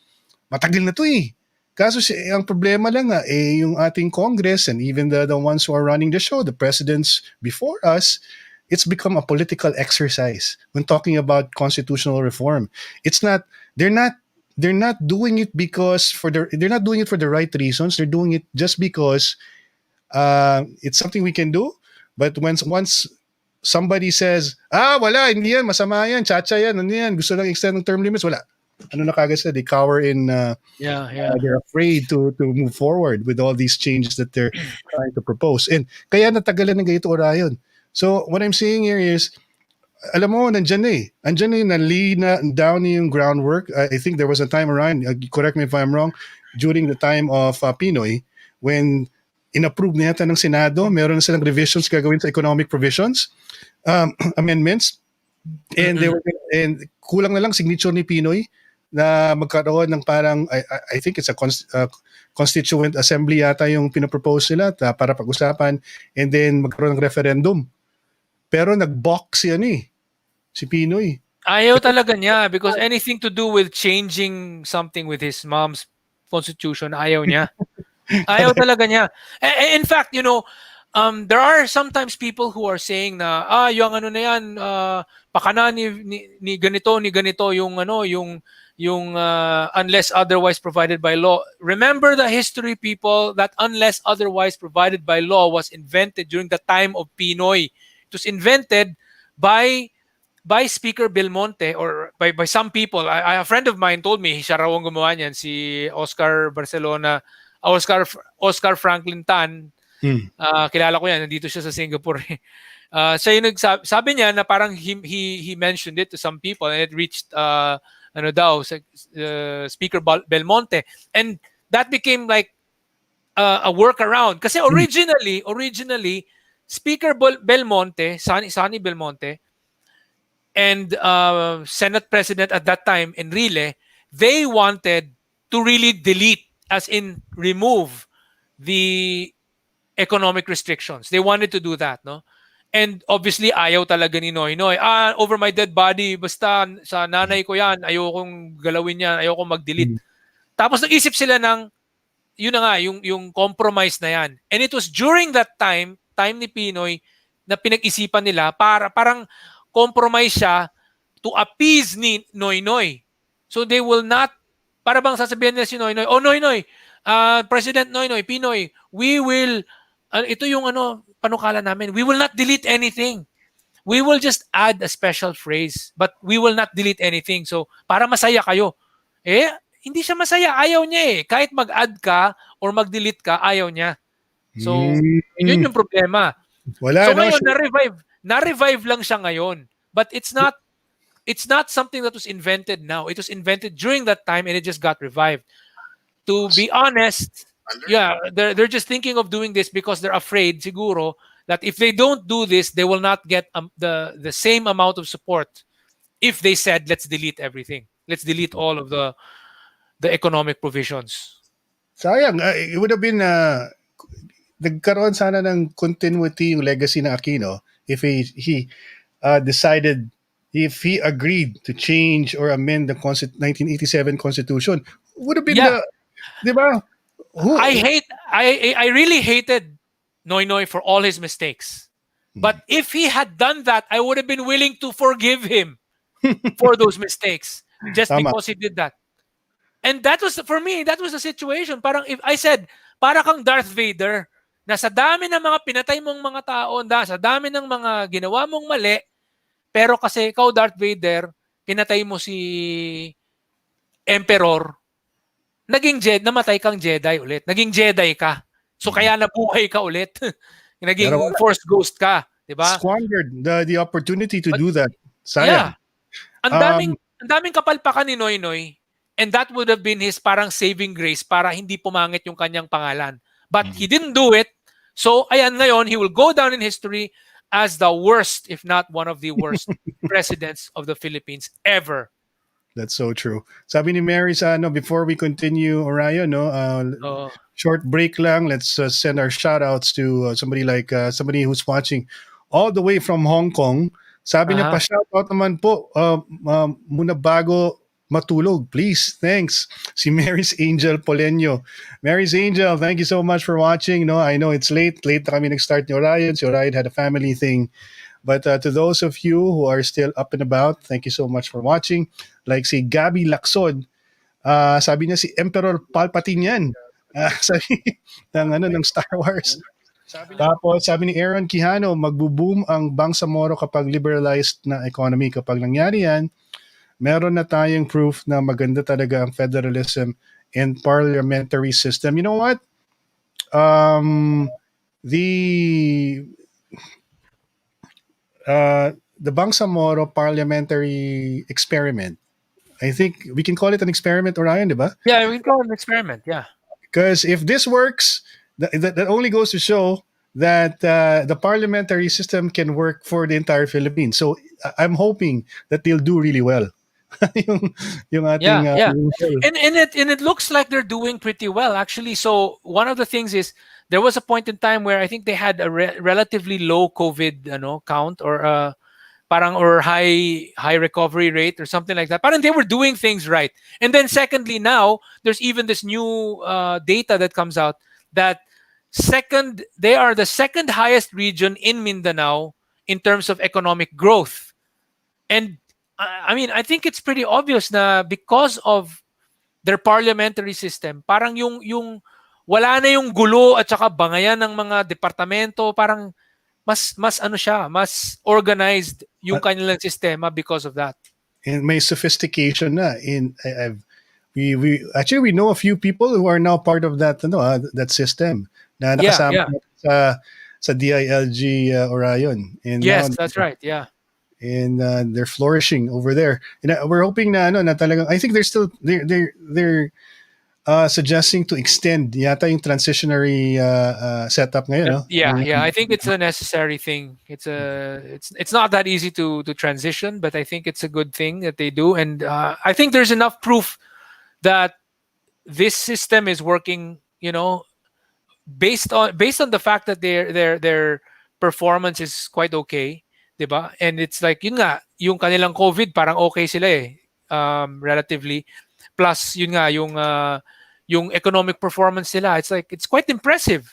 Speaker 2: matagal na to eh. Kaso ang problema lang yung ating Congress and even the ones who are running the show, the presidents before us, it's become a political exercise when talking about constitutional reform. It's not, they're not doing it they're not doing it for the right reasons. They're doing it just because it's something we can do. But once somebody says, wala, hindi yan, masama yan, chacha yan, ano yan, gusto lang extend ng term limits, wala. Ano na kagad sila, they cower in they're afraid to move forward with all these changes that they're trying to propose. And kaya natagalan ng ganito, Orion. So what I'm saying here is, alam mo, nandyan na nalina down yung groundwork. I think there was a time around, correct me if I'm wrong, during the time of Pinoy, when in-approve na yata ng Senado, meron na silang revisions gagawin sa economic provisions, amendments, and and kulang na lang signature ni Pinoy na magkaroon ng parang, I think it's a constituent assembly yata yung pinapropose nila para pag-usapan, and then magkaroon ng referendum. Pero nag-balk si Pinoy.
Speaker 1: Ayaw talaga niya because anything to do with changing something with his mom's constitution, ayaw niya. Ayaw talaga niya. In fact, there are sometimes people who are saying na yung ano na yan, pakana ni ganito yung unless otherwise provided by law. Remember the history, people, that unless otherwise provided by law was invented during the time of Pinoy. It was invented by Speaker Belmonte or by some people. A friend of mine told me siya raw ang gumawa niyan, si Oscar Franklin Tan. Kilala ko yan, nandito siya sa Singapore. Siya yung sabi niya na parang he mentioned it to some people and it reached Speaker Belmonte, and that became like a workaround. Kasi originally, Speaker Belmonte, Sonny Belmonte, and Senate President at that time, Enrile, they wanted to really delete, as in remove, the economic restrictions. They wanted to do that, no? And obviously, ayaw talaga ni Noynoy. Over my dead body, basta sa nanay ko yan, ayokong galawin yan, ayokong mag-delete. Tapos nag-isip sila ng, yun na nga, yung compromise na yan. And it was during that time ni Pinoy, na pinag-isipan nila, parang compromise siya to appease ni Noynoy. So they will not, para bang sasabihin nila si Noynoy, oh Noynoy, President Noynoy, Pinoy, we will, ito yung panukala namin, we will not delete anything. We will just add a special phrase, but we will not delete anything. So, para masaya kayo. Hindi siya masaya. Ayaw niya eh. Kahit mag-add ka or mag-delete ka, ayaw niya. So, yun yung problema.
Speaker 2: Wala,
Speaker 1: so
Speaker 2: no?
Speaker 1: ngayon, na-revive lang siya ngayon. But it's not something that was invented now. It was invented during that time and it just got revived. To be honest, yeah, they're just thinking of doing this because they're afraid, siguro, that if they don't do this, they will not get the same amount of support if they said, let's delete everything. Let's delete all of the economic provisions.
Speaker 2: Sayang, it would have been, nagkaroon sana ng continuity yung legacy ng Aquino if he decided, if he agreed to change or amend the 1987 Constitution. Would have been di ba?
Speaker 1: I really hated Noynoy for all his mistakes. But if he had done that, I would have been willing to forgive him for those mistakes just
Speaker 2: Tama.
Speaker 1: because he did that. And that was, for me, that was the situation. Parang if I said, para kang Darth Vader, na sa dami ng mga pinatay mong mga tao, sa dami ng mga ginawa mong mali, pero kasi ikaw, Darth Vader, pinatay mo si Emperor, namatay kang Jedi ulit. Naging Jedi ka. So kaya nabuhay ka ulit. Naging Force Ghost ka, 'di ba?
Speaker 2: Squandered the opportunity to do that. Sayang.
Speaker 1: Yeah. Ang daming kapalpakan ni Noynoy, and that would have been his parang saving grace para hindi pumangit yung kanyang pangalan. But he didn't do it. So ayan, ngayon he will go down in history as the worst, if not one of the worst presidents of the Philippines ever.
Speaker 2: That's so true. Sabi ni Mary sa before we continue, Orion, short break lang. Let's send our shout outs to somebody who's watching all the way from Hong Kong. Sabi niya pa shout out naman po muna bago matulog, please. Thanks. Si Mary's Angel Polenyo. Mary's Angel, thank you so much for watching. No, I know it's late. Late na kami nag-start ni Orion. Si Orion had a family thing. But to those of you who are still up and about, thank you so much for watching. Like si Gabby Laksod, sabi niya si Emperor Palpatine yan. Sabi ng Star Wars. Tapos sabi ni Aaron Quijano, magbo-boom ang Bangsamoro kapag liberalized na economy. Kapag nangyari yan, meron na tayong proof na maganda talaga ang federalism and parliamentary system. You know what? The Bangsamoro parliamentary experiment. I think we can call it an experiment, Orion, di ba?
Speaker 1: Yeah, we can call it an experiment, yeah.
Speaker 2: Because if this works, that only goes to show that the parliamentary system can work for the entire Philippines. So I'm hoping that they'll do really well. yung ating,
Speaker 1: and it looks like they're doing pretty well, actually. So one of the things is, there was a point in time where I think they had a relatively low COVID count or high recovery rate or something like that. Parang they were doing things right. And then secondly, now there's even this new data that comes out that they are the second highest region in Mindanao in terms of economic growth. And I mean, I think it's pretty obvious na because of their parliamentary system, parang yung wala na yung gulo at saka bangayan ng mga departamento, parang mas organized yung kanilang sistema because of that.
Speaker 2: And may sophistication na we know a few people who are now part of that that system na nakasama sa DILG Orion. And
Speaker 1: yes, that's right. Yeah.
Speaker 2: And they're flourishing over there. And we're hoping na talagang, I think they're suggesting to extend yata yung transitionary setup ngayon, no?
Speaker 1: Yeah, yeah. I think it's a necessary thing. It's not that easy to transition, but I think it's a good thing that they do, and I think there's enough proof that this system is working. Based on the fact that their performance is quite okay, 'di ba? And it's like yun nga, yung kanilang COVID parang okay sila relatively. Plus yun nga yung economic performance nila, it's quite impressive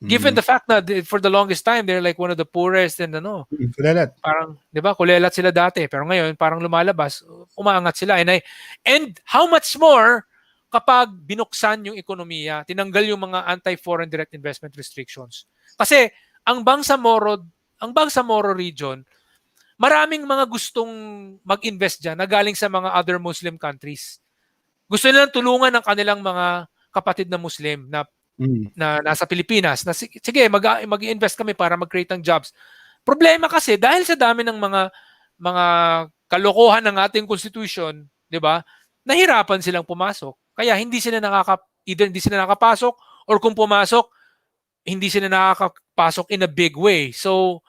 Speaker 1: given
Speaker 2: Mm.
Speaker 1: the fact that for the longest time they're like one of the poorest and
Speaker 2: Kulelat.
Speaker 1: parang 'di ba kulelat sila dati pero ngayon parang lumalabas, umaangat sila, and how much more kapag binuksan yung ekonomiya, tinanggal yung mga anti-foreign direct investment restrictions. Kasi ang Bangsamoro, ang Bangsamoro region, maraming mga gustong mag-invest diyan na galing sa mga other Muslim countries. Gusto nilang tulungan ng kanilang mga kapatid na Muslim na
Speaker 2: Mm.
Speaker 1: nasa Pilipinas na sige mag-invest kami para mag-create ng jobs. Problema kasi dahil sa dami ng mga kalokohan ng ating constitution, 'di ba? Nahirapan silang pumasok. Kaya either hindi sila nakapasok or kung pumasok, hindi sila nakakapasok in a big way. So,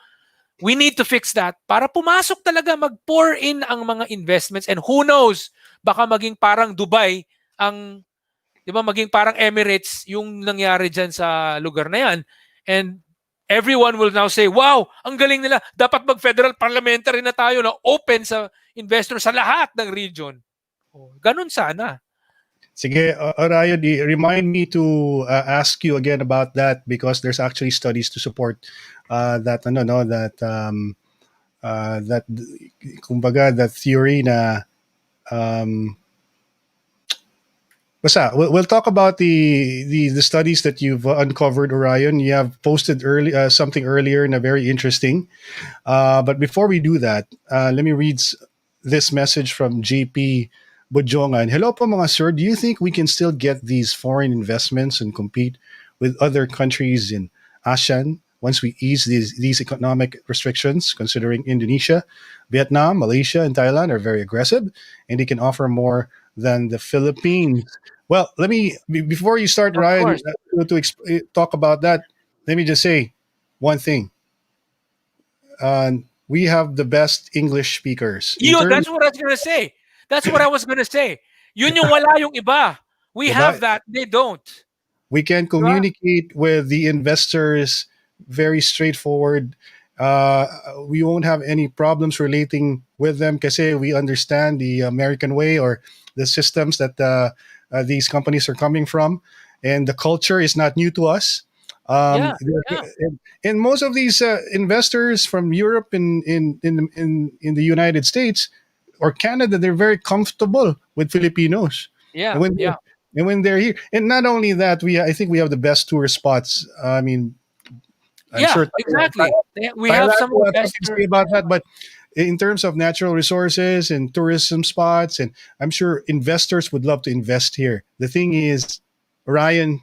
Speaker 1: we need to fix that para pumasok talaga, mag-pour in ang mga investments, and who knows, baka maging parang Dubai ang 'di ba, maging parang Emirates yung nangyari diyan sa lugar na 'yan. And everyone will now say, wow, ang galing nila. Dapat mag-federal parliamentary na tayo na open sa investor sa lahat ng region. Ganun sana.
Speaker 2: Sige, Orion, remind me to ask you again about that because there's actually studies to support that that kumbaga that theory na basta we'll talk about the studies that you've uncovered, Orion. You have posted something earlier and a very interesting. But before we do that, let me read this message from JP Bojongan. Hello po mga sir, do you think we can still get these foreign investments and compete with other countries in ASEAN once we ease these economic restrictions, considering Indonesia, Vietnam, Malaysia, and Thailand are very aggressive and they can offer more than the Philippines? Well, let me, before you start,
Speaker 1: Of
Speaker 2: Ryan,
Speaker 1: course.
Speaker 2: talk about that, let me just say one thing. We have the best English speakers.
Speaker 1: That's what I was gonna say. That's what I was gonna say. Yun yung wala yung iba. We
Speaker 2: Diba?
Speaker 1: have that, they don't.
Speaker 2: We can
Speaker 1: Diba?
Speaker 2: communicate with the investors very straightforward. We won't have any problems relating with them because we understand the American way or the systems that these companies are coming from, and the culture is not new to us.
Speaker 1: Yeah, yeah.
Speaker 2: And most of these investors from Europe in the United States or Canada, they're very comfortable with Filipinos. And
Speaker 1: Yeah,
Speaker 2: when
Speaker 1: yeah.
Speaker 2: and when they're here, and not only that, I think we have the best tourist spots. I mean, I'm
Speaker 1: Yeah,
Speaker 2: sure
Speaker 1: exactly. We have
Speaker 2: Thailand
Speaker 1: some of
Speaker 2: will
Speaker 1: the
Speaker 2: have
Speaker 1: best.
Speaker 2: something to say about that, but in terms of natural resources and tourism spots, and I'm sure investors would love to invest here. The thing is, Ryan,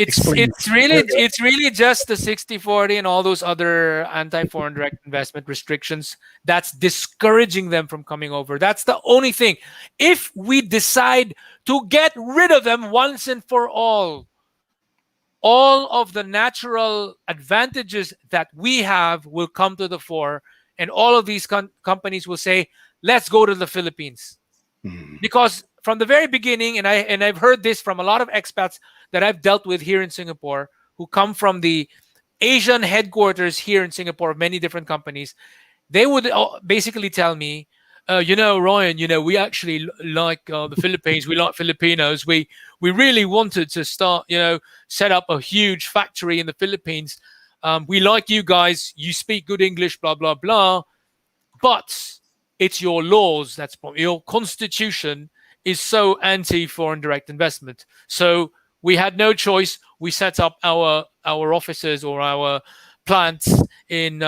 Speaker 1: It's
Speaker 2: explain.
Speaker 1: it's really it's really just the 60/40 and all those other anti-foreign direct investment restrictions that's discouraging them from coming over. That's the only thing. If we decide to get rid of them once and for all of the natural advantages that we have will come to the fore, and all of these companies will say, let's go to the Philippines.
Speaker 2: Hmm.
Speaker 1: Because from the very beginning, I've heard this from a lot of expats that I've dealt with here in Singapore, who come from the Asian headquarters here in Singapore of many different companies. They would basically tell me, Ryan, we actually like the Philippines. We like Filipinos. We really wanted to start, set up a huge factory in the Philippines. We like you guys. You speak good English, blah blah blah. But it's your laws, your constitution is so anti-foreign direct investment. So we had no choice. We set up our offices or our plants in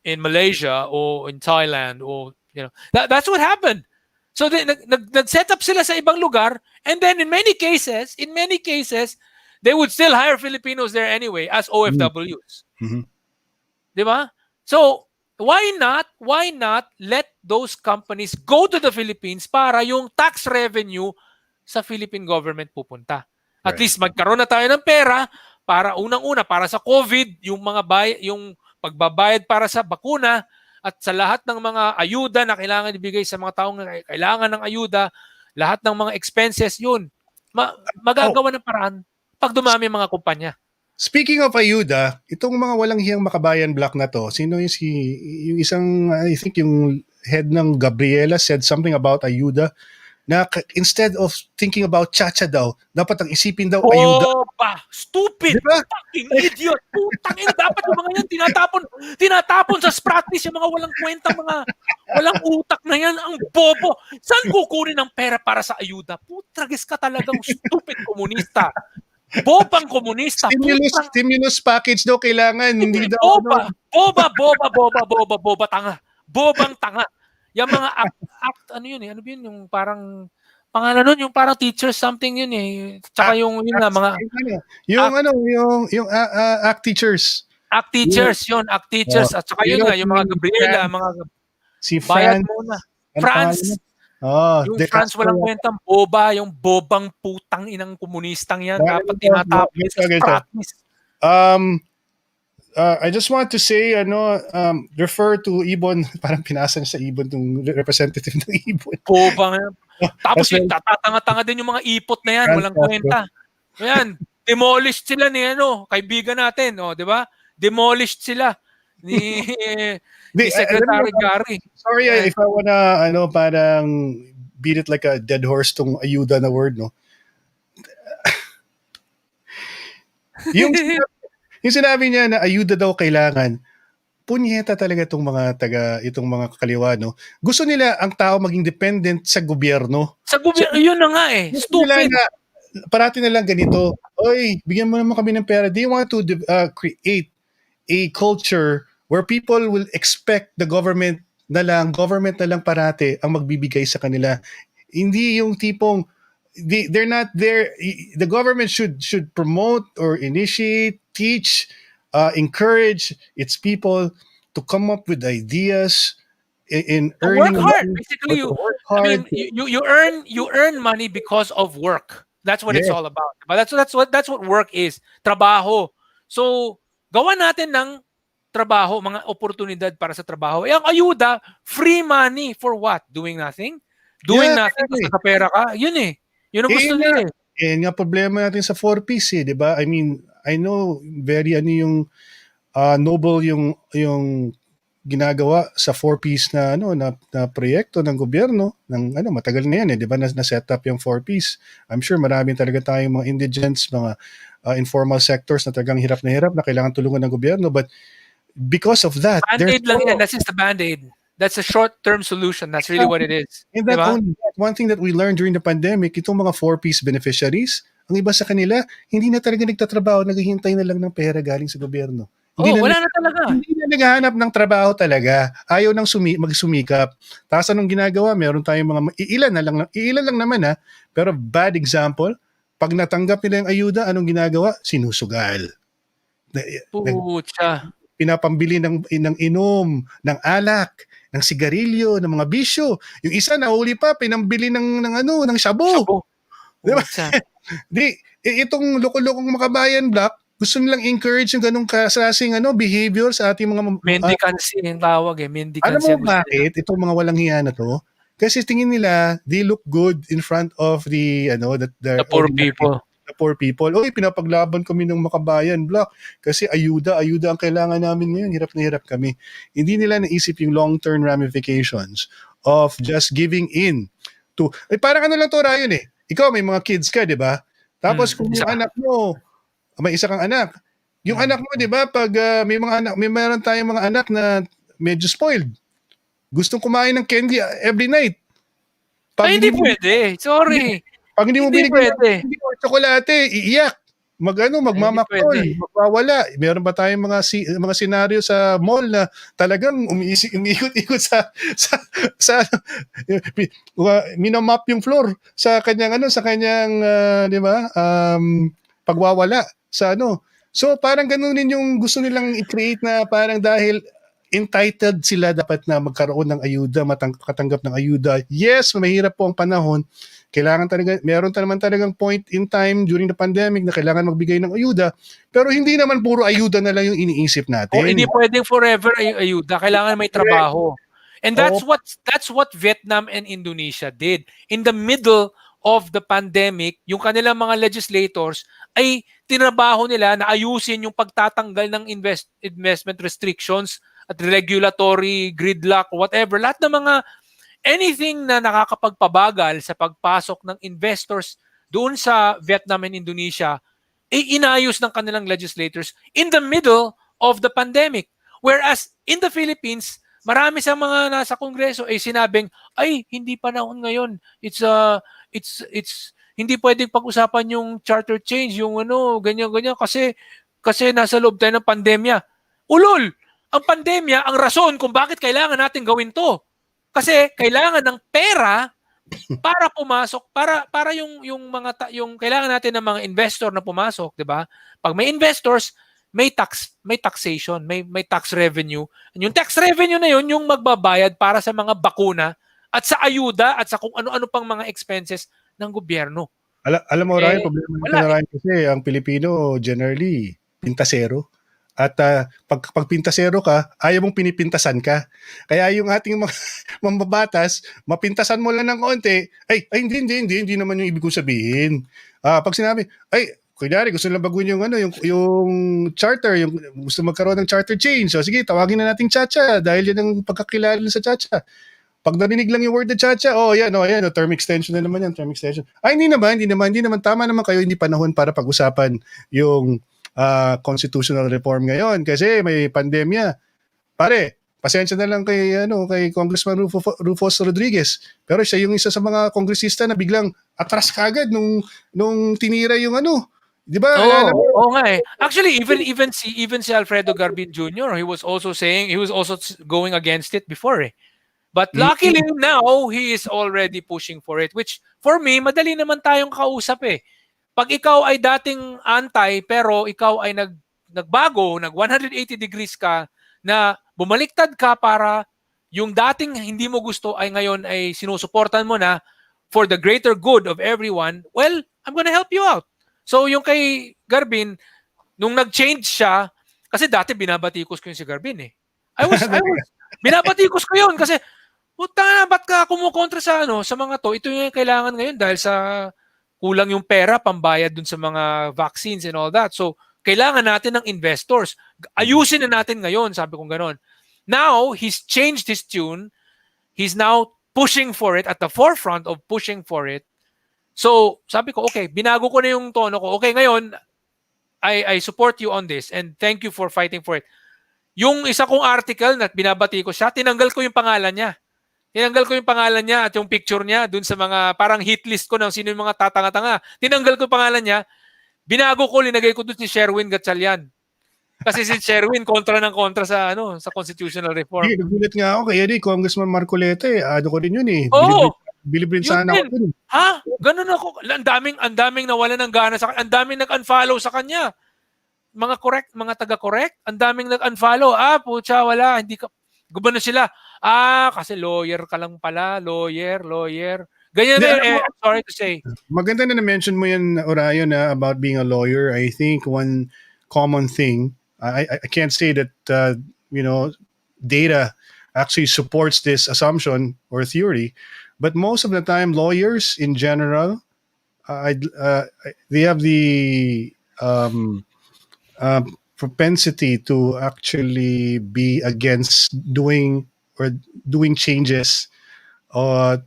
Speaker 1: Malaysia or in Thailand, or that's what happened. So they nag-set up sila sa ibang lugar, and then in many cases, they would still hire Filipinos there anyway as OFWs.
Speaker 2: Mm-hmm.
Speaker 1: Di ba? So, why not let those companies go to the Philippines para yung tax revenue sa Philippine government pupunta. At
Speaker 2: Right.
Speaker 1: least magkaroon na tayo ng pera para unang-una para sa COVID, yung pagbabayad para sa bakuna at sa lahat ng mga ayuda na kailangan ibigay sa mga taong kailangan ng ayuda, lahat ng mga expenses yun.
Speaker 2: Oh,
Speaker 1: Magagawa ng paraan pag dumami mga kumpanya.
Speaker 2: speaking of ayuda, itong mga walang hiyang makabayan block na to, sino yung isang, I think yung head ng Gabriela said something about ayuda na instead of thinking about chacha daw, dapat ang isipin daw ayuda.
Speaker 1: Boba!
Speaker 2: Di
Speaker 1: Stupid!
Speaker 2: ba?
Speaker 1: Fucking idiot! Putang ina, dapat yung mga yan tinatapon sa practice yung mga walang kwenta, mga walang utak na yan, ang bobo. Saan kukunin ang pera para sa ayuda? Putragis ka talagang stupid komunista. Bobang komunista. Putang
Speaker 2: Stimulus package daw kailangan, hindi daw
Speaker 1: boba. Boba, tanga. Bobang tanga. Yung mga act, ano yun eh? Ano yun? Yung parang, pangalan nun, yung parang teacher something yun eh. Tsaka yung, yun nga, mga
Speaker 2: act teachers.
Speaker 1: act teachers, yun, act teachers. At saka yun nga, yung mga Gabriela, mga
Speaker 2: si
Speaker 1: bayad
Speaker 2: France.
Speaker 1: muna.
Speaker 2: Ano
Speaker 1: France.
Speaker 2: pangalan?
Speaker 1: Yung France walang kwentang boba, yung bobang putang inang komunistang yan. Dapat tinatapos sa practice.
Speaker 2: I just want to say, refer to Ibon, parang pinasa sa Ibon, yung representative ng Ibon.
Speaker 1: Bobang yan. Tapos yung tatanga-tanga din yung mga ipot na yan, walang kwenta. Ayan, demolished sila ni kaibigan natin, di ba? Demolished sila ni Secretary Gary.
Speaker 2: Sorry if I wanna parang beat it like a dead horse tong ayuda na word, no. yung sinabi niya na ayuda daw kailangan, punyeta talaga itong mga kakaliwa, no. Gusto nila ang tao maging dependent sa gobyerno.
Speaker 1: Sa gobyerno, yun na nga eh. Stupid.
Speaker 2: Parati na lang ganito, oy, bigyan mo naman kami ng pera. They want to create a culture where people will expect the government na lang parati ang magbibigay sa kanila. Hindi yung tipong they're not there. The government should promote or initiate, teach, encourage its people to come up with ideas in earning
Speaker 1: work hard.
Speaker 2: money,
Speaker 1: Basically,
Speaker 2: work hard.
Speaker 1: I mean, you earn money because of work. That's what it's all about. But that's what work is. Trabaho. So, gawa natin ng trabaho, mga oportunidad para sa trabaho. Ang ayuda, free money for what? Doing nothing? Doing nothing kasi sa pera ka? Yun eh. Yun ang gusto nila eh.
Speaker 2: Nga problema natin sa 4Ps di ba? I mean, I know very yung noble yung ginagawa sa 4Ps na proyekto ng gobyerno ng matagal na yan di ba na set up yung 4Ps. I'm sure maraming talaga tayong mga indigents, mga informal sectors na talagang hirap na kailangan tulungan ng gobyerno, but because of that,
Speaker 1: Band-aid lang yan. That's just a band-aid. That's a short-term solution. That's really what it is.
Speaker 2: And that only one thing that we learned during the pandemic, itong mga 4Ps beneficiaries, ang iba sa kanila, hindi na talaga nagtatrabaho, naghihintay na lang ng pera galing sa gobyerno.
Speaker 1: Wala na talaga.
Speaker 2: Hindi na naghahanap ng trabaho talaga. Ayaw nang magsumikap. Tapos anong ginagawa? Meron tayong mga iilan lang naman pero bad example, pag natanggap nila yung ayuda, anong ginagawa? Sinusugal.
Speaker 1: Pucha.
Speaker 2: Pinapambili ng inom, ng alak, ng sigarilyo, ng mga bisyo. Yung isa nahuli pa, pinambili ng shabu. Diba? Itong loko-lokong makabayan block, gusto nilang encourage yung ganung kasasing behavior sa ating mga
Speaker 1: mendicancy yung tawag eh. Mendicancy.
Speaker 2: Alam mo bakit itong mga walang hiya na to? Kasi tingin nila they look good in front of the
Speaker 1: poor people.
Speaker 2: The poor people. Oy, pinapaglaban kami ng makabayan block kasi ayuda ang kailangan namin ngayon. Hirap na hirap kami. Hindi nila naisip yung long-term ramifications of just giving in to parang lang to Ryan eh. Ikaw may mga kids ka, 'di ba? Tapos kung yung anak mo may isa kang anak. Yung anak mo, 'di ba, pag meron tayong mga anak na medyo spoiled. Gustong kumain ng candy every night.
Speaker 1: Hindi pwede. Sorry.
Speaker 2: Pag hindi mo binigyan ng candy o tsokolate, iiyak. Magmamakol, magwawala. Meron ba tayong mga senaryo sa mall na talagang umiikot-ikot sa minamap yung floor sa kanyang di ba? Pagwawala sa So parang ganunin yung gusto nilang i-create na parang dahil entitled sila dapat na magkaroon ng ayuda, katanggap ng ayuda. Yes, mahirap po ang panahon, kailangan talaga, meron naman talagang point in time during the pandemic na kailangan magbigay ng ayuda, pero hindi naman puro ayuda na lang yung iniisip
Speaker 1: O hindi
Speaker 2: natin.
Speaker 1: pwedeng forever ayuda, kailangan may
Speaker 2: Correct.
Speaker 1: trabaho. And
Speaker 2: Oo.
Speaker 1: that's what Vietnam and Indonesia did. In the middle of the pandemic, yung kanilang mga legislators ay tinabaho nila na ayusin yung pagtatanggal ng investment restrictions at regulatory gridlock, whatever. Lahat ng mga anything na nakakapagpabagal sa pagpasok ng investors doon sa Vietnam and Indonesia, inayos ng kanilang legislators in the middle of the pandemic. Whereas in the Philippines, marami sa mga nasa kongreso ay sinabing, ay, hindi panahon ngayon. It's hindi pwedeng pag-usapan yung charter change, yung ano, ganyan-ganyan kasi nasa loob tayo ng pandemya. Ulol! Ang pandemya, ang rason kung bakit kailangan natin gawin to. Kasi kailangan ng pera para pumasok, para yung kailangan natin ng mga investor na pumasok, 'di ba? Pag may investors, may taxation, may tax revenue. And yung tax revenue na yun yung magbabayad para sa mga bakuna at sa ayuda at sa kung ano-ano pang mga expenses ng gobyerno.
Speaker 2: Alam mo, Ryan, problema
Speaker 1: Wala
Speaker 2: natin na Ryan kasi ang Pilipino generally pintasero. At pag pintasero ka, ayaw mong pinipintasan ka. Kaya yung ating mga mambabatas, mapintasan mo lang ng konti, ay hindi naman yung ibig kong sabihin. Pag sinabi, kunyari gusto lang baguhin yung yung charter, yung gusto magkaroon ng charter change. So sige, tawagin na nating Chacha dahil yan ang pagkakilala sa Chacha. Pag narinig lang yung word na Chacha, term extension na naman yan, term extension. Hindi naman, tama naman kayo, hindi panahon para pag-usapan yung constitutional reform ngayon kasi may pandemya. Pare, pasensya na lang kay Congressman Rufus Rodriguez. Pero siya yung isa sa mga kongresista na biglang atras kagad nung tinira yung 'di ba?
Speaker 1: Oo nga eh. Actually, even si Alfredo Garbin Jr., he was also going against it before eh. But luckily now, he is already pushing for it, which for me, madali naman tayong kausap eh. Pag ikaw ay dating anti, pero ikaw ay nagbago, nag 180 degrees ka, na bumaliktad ka para yung dating hindi mo gusto ay ngayon ay sinusuportan mo na for the greater good of everyone, well, I'm gonna help you out. So yung kay Garbin, nung nag-change siya, kasi dati binabatikos ko yung si Garbin eh. Binabatikos ko yun kasi puta na, ba't ka kumukontra sa mga to? Ito yung kailangan ngayon dahil sa kulang yung pera pambayad dun sa mga vaccines and all that. So, kailangan natin ng investors. Ayusin na natin ngayon, sabi kong ganon. Now, he's changed his tune. He's now pushing for it, at the forefront of pushing for it. So, sabi ko, okay, binago ko na yung tono ko. Okay, ngayon, I support you on this and thank you for fighting for it. Yung isa kong article na binabati ko siya, tinanggal ko yung pangalan niya. Tinanggal ko yung pangalan niya at yung picture niya dun sa mga parang hit list ko ng sino yung mga tatanga-tanga. Tinanggal ko yung pangalan niya. Binago ko, linagay ko dun si Sherwin Gatchalian. Kasi si Sherwin kontra sa constitutional reform.
Speaker 2: Nagulat nga ako kaya Congressman Marcoleta ko rin yun eh. Bilib rin sana ako dun.
Speaker 1: Ha? Ganun ako. Ang daming nawalan ng gana sa kanya. Ang daming nag-unfollow sa kanya. Mga taga-correct, ang daming nag-unfollow. Pucha, wala. Hindi ka... Gumano sila. Kasi lawyer ka lang pala. Lawyer. Ganyan na I'm sorry to say.
Speaker 2: Maganda na na-mention mo yan, Orion, about being a lawyer. I think one common thing, I can't say that, data actually supports this assumption or theory, but most of the time, lawyers in general, they have the propensity to actually be against doing changes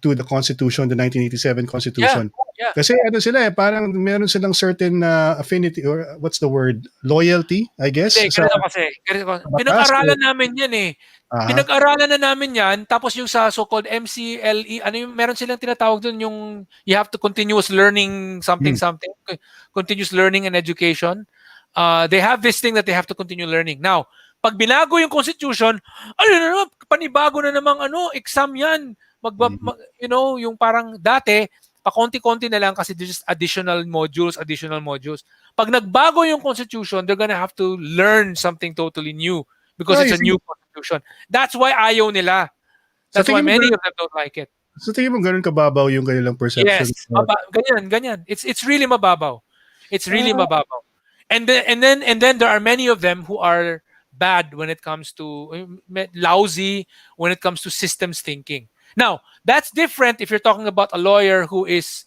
Speaker 2: to the Constitution, the 1987 Constitution.
Speaker 1: Yeah.
Speaker 2: Kasi sila parang meron silang certain affinity or what's the word? Loyalty, I guess.
Speaker 1: Pinag-aralan namin yan eh. Pinag-aralan na namin yan, tapos yung sa so-called MCLE, meron silang tinatawag dun yung you have to continuous learning something, continuous learning and education. They have this thing that they have to continue learning. Now, pag binago yung Constitution, panibago na namang exam yan. Yung parang dati, pakonti-konti na lang kasi there's just additional modules. Pag nagbago yung Constitution, they're gonna have to learn something totally new because it's a new Constitution. That's why ayaw nila. That's why many of them don't like it.
Speaker 2: So tingin mo ganun kababaw yung kanilang perception?
Speaker 1: Yes, ganyan, ganyan. It's really mababaw. It's really
Speaker 2: Ah,
Speaker 1: mababaw. And then there are many of them who are bad when it comes to lousy when it comes to systems thinking. Now, that's different if you're talking about a lawyer who is,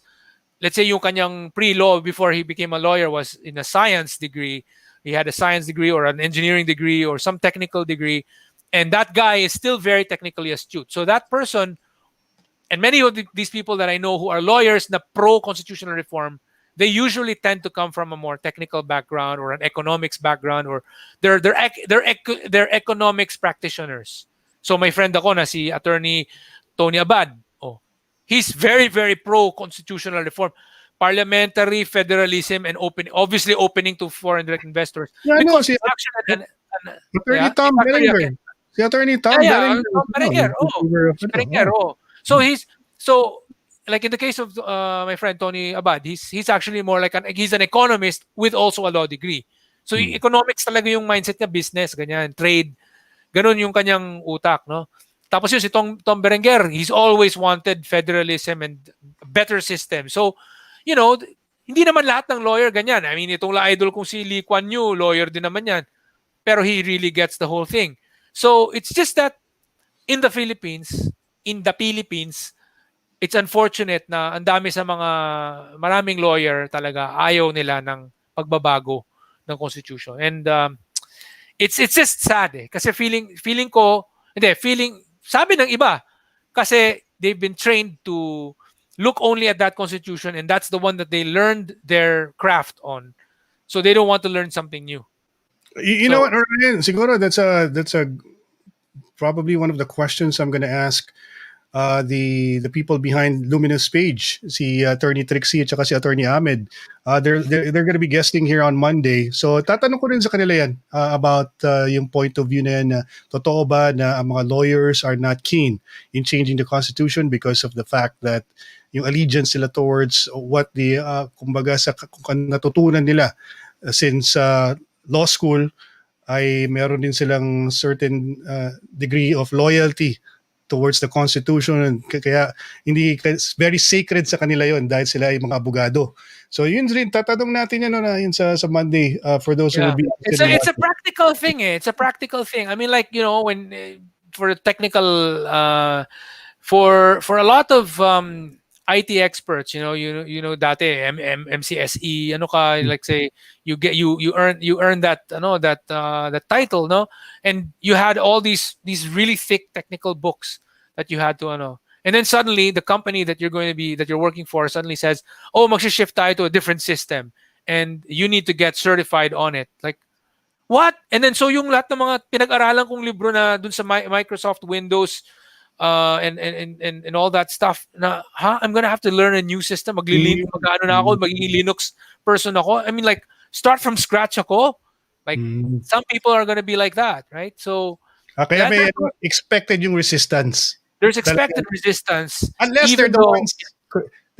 Speaker 1: let's say yung kanyang pre-law before he became a lawyer was in a science degree. He had a science degree or an engineering degree or some technical degree, and that guy is still very technically astute. So that person, and many of these people that I know who are lawyers na pro constitutional reform, they usually tend to come from a more technical background or an economics background, or they're economics practitioners. So my friend ako na si attorney Tony Abad, oh, he's very pro constitutional reform, parliamentary federalism, and obviously opening to foreign direct investors
Speaker 2: yeah, no,
Speaker 1: because
Speaker 2: si
Speaker 1: he's actually
Speaker 2: Attorney
Speaker 1: he's
Speaker 2: Tom
Speaker 1: actually
Speaker 2: Berenger. Si Attorney
Speaker 1: yeah,
Speaker 2: Tom
Speaker 1: yeah,
Speaker 2: Berenger.
Speaker 1: Tom Berenguer. Oh, si Berenguer.
Speaker 2: Oh.
Speaker 1: Oh, so he's so like in the case of my friend Tony Abad, he's actually more like he's an economist with also a law degree. So
Speaker 2: Hmm.
Speaker 1: economics talaga yung mindset niya, business, ganyan, trade, ganun yung kanyang utak, no? Tapos yun si Tom Berenguer, he's always wanted federalism and better system. So, you know, hindi naman lahat ng lawyer ganyan. I mean, itong idol kong si Lee Kuan Yew, lawyer din naman yan. Pero he really gets the whole thing. So, it's just that in the Philippines, it's unfortunate na ang dami sa maraming lawyer talaga ayaw nila ng pagbabago ng constitution. And it's just sad kasi feeling ko, hindi, feeling sabi ng iba kasi they've been trained to look only at that constitution, and that's the one that they learned their craft on. So they don't want to learn something new.
Speaker 2: You know
Speaker 1: So
Speaker 2: what, Ryan? Siguro that's a probably one of the questions I'm going to ask the people behind Luminous Page, si Attorney Trixie at saka si Attorney Ahmed. They're going to be guesting here on Monday. So tatanong ko rin sa kanila yan about yung point of view na yan na totoo ba na ang mga lawyers are not keen in changing the Constitution because of the fact that yung allegiance nila towards what the kumbaga sa kung natutunan nila since law school ay meron din silang certain degree of loyalty towards the Constitution, and kaya hindi very sacred sa kanila yon dahil sila ay mga abogado. So yun rin, tatanong natin yan, na yun sa Monday for those who
Speaker 1: yeah,
Speaker 2: will be
Speaker 1: it's
Speaker 2: interested in
Speaker 1: a
Speaker 2: watching.
Speaker 1: practical thing. It's a practical thing. I mean, like, when for technical for a lot of IT experts, dati MCSE, ano ka, like say you earn that, that title, no, and you had all these really thick technical books that you had to, and then suddenly the company that you're working for suddenly says, oh, mag-shift tayo to a different system, and you need to get certified on it. Like, what? And then so yung lahat ng mga pinag-aralan kong libro na dun sa Microsoft Windows and all that stuff na, I'm gonna have to learn a new system. Mag-ano na ako, magiging Linux person ako. I mean, like, start from scratch ako. Like,
Speaker 2: Mm.
Speaker 1: some people are gonna be like that, right? So
Speaker 2: Kaya may expected yung resistance.
Speaker 1: there's expected resistance,
Speaker 2: Unless
Speaker 1: even though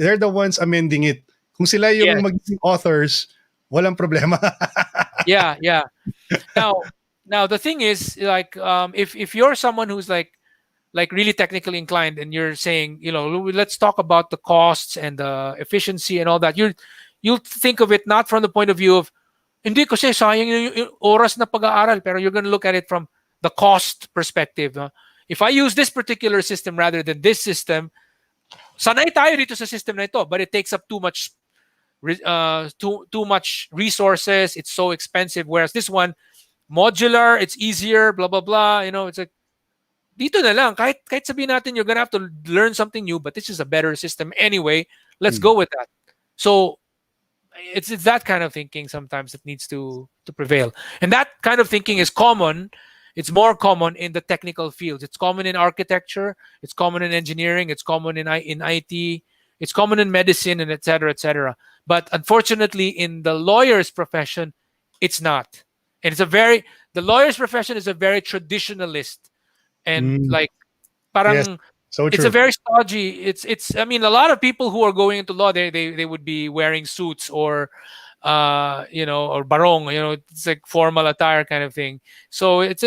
Speaker 2: they're the ones amending it. Kung sila yung
Speaker 1: yes,
Speaker 2: magiging authors, walang problema.
Speaker 1: yeah. Now the thing is, like, if you're someone who's like really technically inclined, and you're saying, let's talk about the costs and the efficiency and all that, you'll think of it not from the point of view of, hindi kasi sayang yung oras na pag-aaral, pero you're going to look at it from the cost perspective. If I use this particular system rather than this system, sanay tayo dito sa system na ito, but it takes up too much resources, it's so expensive, whereas this one, modular, it's easier, blah blah blah, it's like, dito na lang, kahit sabihin natin you're gonna have to learn something new, but this is a better system anyway, let's go with that. So it's that kind of thinking sometimes that needs to prevail, and that kind of thinking is common. It's more common in the technical fields. It's common in architecture, it's common in engineering, it's common in IT, it's common in medicine, and etc etc. But unfortunately in the lawyer's profession, it's not. And the lawyer's profession is a very traditionalist, and
Speaker 2: Mm.
Speaker 1: like,
Speaker 2: Yes,
Speaker 1: parang
Speaker 2: so
Speaker 1: it's a
Speaker 2: true.
Speaker 1: very stodgy. It's I mean, a lot of people who are going into law, they would be wearing suits or or barong, it's like formal attire kind of thing. So it's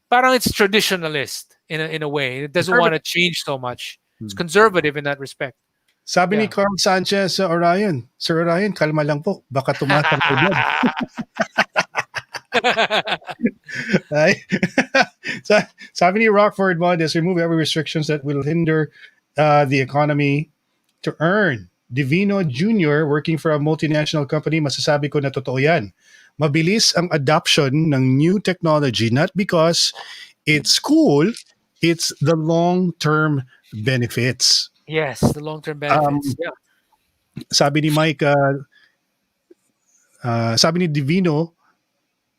Speaker 1: parang it's traditionalist in a way. It doesn't want to change so much. It's conservative in that respect.
Speaker 2: Sabi ni
Speaker 1: Yeah.
Speaker 2: Carl Sanchez sa Orion, Sir Orion, kalma lang po. Baka tumatang ulan. Ay. Sabi ni Rockford Mondes, remove every restrictions that will hinder the economy to earn. Divino Jr., working for a multinational company, masasabi ko na totoo yan. Mabilis ang adoption ng new technology, not because it's cool, it's the long-term benefits.
Speaker 1: Yes, the long-term benefits.
Speaker 2: Um,
Speaker 1: Yeah.
Speaker 2: sabi ni Mike, sabi ni Divino,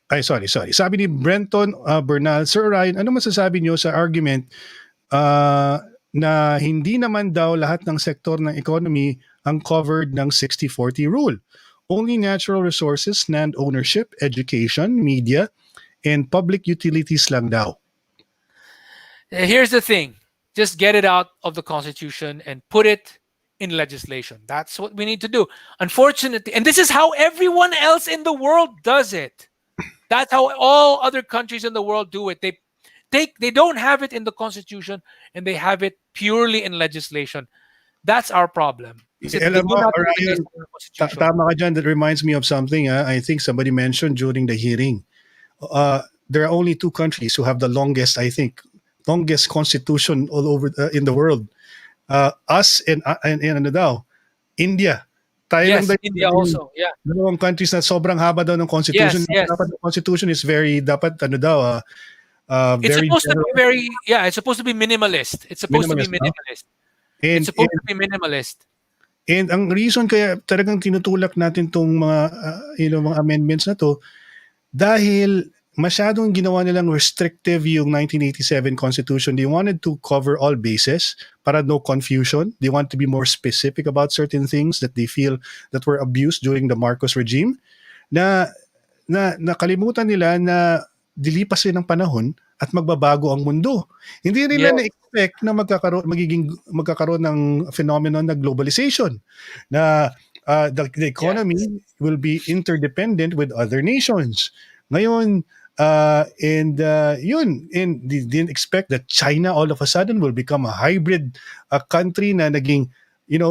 Speaker 2: ay sorry. Sabi ni Brenton Bernal, Sir Ryan, ano masasabi niyo sa argument na hindi naman daw lahat ng sektor ng economy ang covered ng 60-40 rule? Only natural resources, land ownership, education, media, and public utilities lang daw.
Speaker 1: Here's the thing. Just get it out of the Constitution and put it in legislation. That's what we need to do. Unfortunately, and this is how everyone else in the world does it. That's how all other countries in the world do it. They don't have it in the Constitution, and they have it purely in legislation. That's our problem. Kasi they
Speaker 2: Alam
Speaker 1: do
Speaker 2: mo,
Speaker 1: not
Speaker 2: Ryan,
Speaker 1: release the Constitution.
Speaker 2: tama ka dyan. That reminds me of something. I think somebody mentioned during the hearing. There are only two countries who have the longest, I think, longest constitution all over in the world. Us and ano daw, India. Tayo lang
Speaker 1: Yes,
Speaker 2: daw
Speaker 1: India
Speaker 2: yung
Speaker 1: also. Yeah.
Speaker 2: dalawang countries na sobrang haba daw ng constitution.
Speaker 1: Yes.
Speaker 2: Dapat the constitution is very, dapat ano daw,
Speaker 1: It's
Speaker 2: very
Speaker 1: supposed to be
Speaker 2: general,
Speaker 1: very, yeah, it's supposed to be minimalist. It's supposed to be
Speaker 2: minimalist. No?
Speaker 1: minimalist.
Speaker 2: And,
Speaker 1: It's supposed
Speaker 2: and
Speaker 1: to be minimalist.
Speaker 2: And ang reason kaya talagang tinutulak natin tong mga mga amendments na to dahil masyadong ginawa nilang restrictive yung 1987 Constitution. They wanted to cover all bases para no confusion. They want to be more specific about certain things that they feel that were abused during the Marcos regime na nakalimutan nila na dilipas din ng panahon at magbabago ang mundo. Hindi nila
Speaker 1: Yes.
Speaker 2: na-expect na magkakaroon ng phenomenon na globalization na the economy will be interdependent with other nations. Ngayon, and they didn't expect that China all of a sudden will become a hybrid country na naging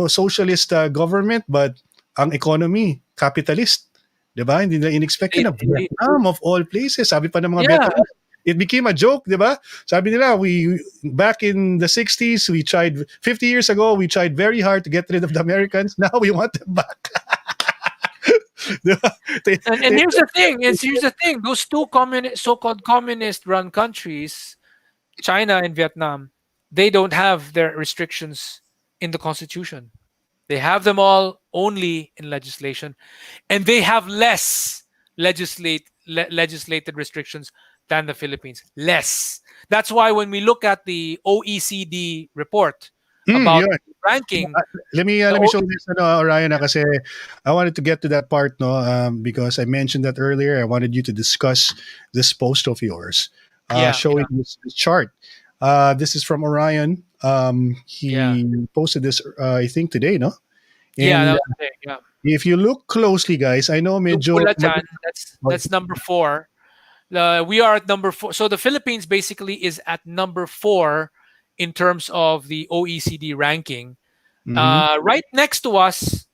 Speaker 2: socialist government but ang economy capitalist. Diba? Hindi nila in-expect na Vietnam of all places. Sabi pa ng mga veterans, it became a joke, diba? Sabi nila, we back in the 60s, we tried 50 years ago, we tried very hard to get rid of the Americans. Now we want them back.
Speaker 1: And here's the thing. Those two so-called communist-run countries, China and Vietnam, they don't have their restrictions in the Constitution. They have them all only in legislation, and they have less legislated restrictions than the Philippines. Less. That's why when we look at the OECD report about ranking,
Speaker 2: let me show this Ryan kasi I wanted to get to that part because I mentioned that earlier. I wanted you to discuss this post of yours showing this chart. This is from Orion. He posted this I think today, no? And,
Speaker 1: that was today. Yeah.
Speaker 2: If you look closely, guys, I know medyo
Speaker 1: that's number 4. We are at number 4. So the Philippines basically is at number 4 in terms of the OECD ranking. Right next to us,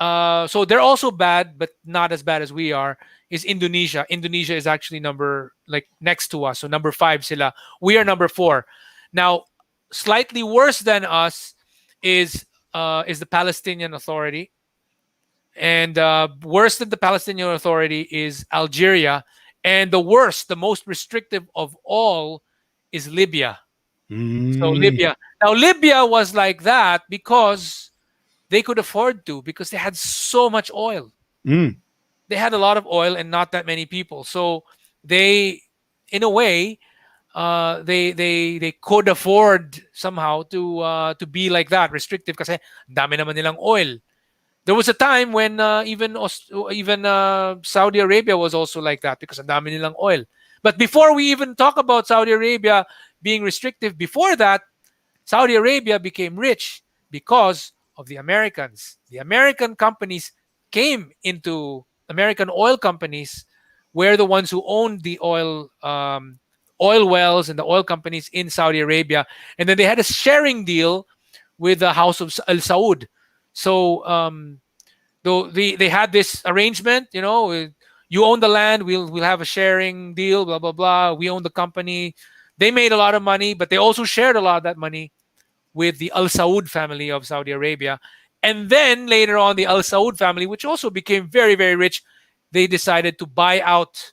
Speaker 1: so they're also bad, but not as bad as we are, is Indonesia. Indonesia is actually next to us. So number 5 sila. We are number 4. Now, slightly worse than us is the Palestinian Authority. And worse than the Palestinian Authority is Algeria. And the most restrictive of all is Libya. So Libya. Now, Libya was like that because they could afford to, because they had so much oil. They had a lot of oil and not that many people. So they, in a way, they could afford somehow to be like that, restrictive, kasi dami naman nilang oil. There was a time when even Saudi Arabia was also like that because ang dami nilang oil. But before we even talk about Saudi Arabia being restrictive, before that, Saudi Arabia became rich because of the Americans. The American companies came into American oil companies, were the ones who owned the oil wells and the oil companies in Saudi Arabia. And then they had a sharing deal with the House of Al Saud. So though they had this arrangement, you own the land, we'll have a sharing deal, blah blah blah. We own the company. They made a lot of money, but they also shared a lot of that money with the Al Saud family of Saudi Arabia. And then later on, the Al Saud family, which also became very, very rich, they decided to buy out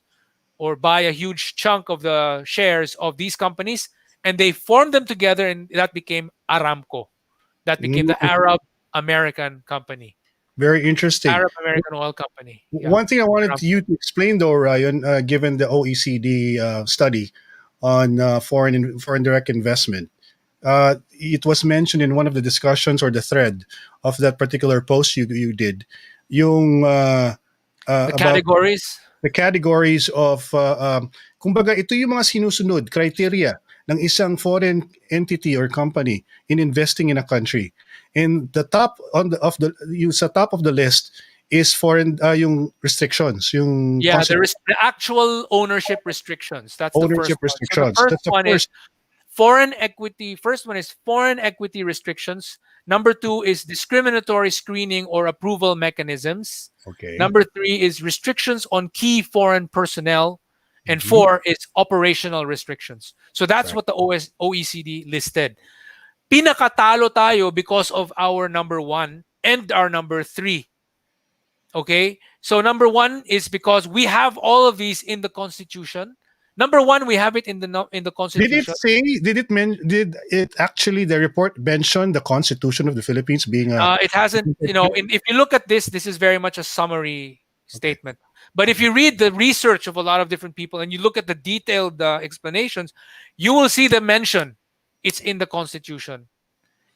Speaker 1: or buy a huge chunk of the shares of these companies, and they formed them together, and that became Aramco. That became
Speaker 2: Mm,
Speaker 1: the Arab American company,
Speaker 2: very interesting.
Speaker 1: Arab American Oil Company. Yeah.
Speaker 2: One thing I wanted
Speaker 1: Aramco.
Speaker 2: you to explain, though, Ryan, given the OECD study on foreign direct investment, it was mentioned in one of the discussions or the thread of that particular post you did, yung
Speaker 1: The
Speaker 2: about
Speaker 1: categories.
Speaker 2: the categories of kumbaga ito yung mga sinusunod criteria ng isang foreign entity or company in investing in a country. And the top on the of the yung sa top of the list is foreign yung restrictions, yung
Speaker 1: Yeah, the actual ownership restrictions. That's the first
Speaker 2: ownership
Speaker 1: one. So the
Speaker 2: restrictions.
Speaker 1: first
Speaker 2: That's the
Speaker 1: one is
Speaker 2: first.
Speaker 1: foreign equity. First one is foreign equity restrictions. Number two is discriminatory screening or approval mechanisms.
Speaker 2: Okay.
Speaker 1: Number three is restrictions on key foreign personnel. And
Speaker 2: Mhm.
Speaker 1: four is operational restrictions. So that's
Speaker 2: Right.
Speaker 1: what the OECD listed. Pinakatalo tayo because of our number one and our number three. Okay? So number one is because we have all of these in the Constitution. Number one, we have it in the
Speaker 2: Did it
Speaker 1: Constitution.
Speaker 2: say? Did it actually the report mention the Constitution of the Philippines being a?
Speaker 1: It hasn't, if you look at this is very much a summary
Speaker 2: Okay.
Speaker 1: statement. But if you read the research of a lot of different people and you look at the detailed explanations, you will see them mention it's in the Constitution.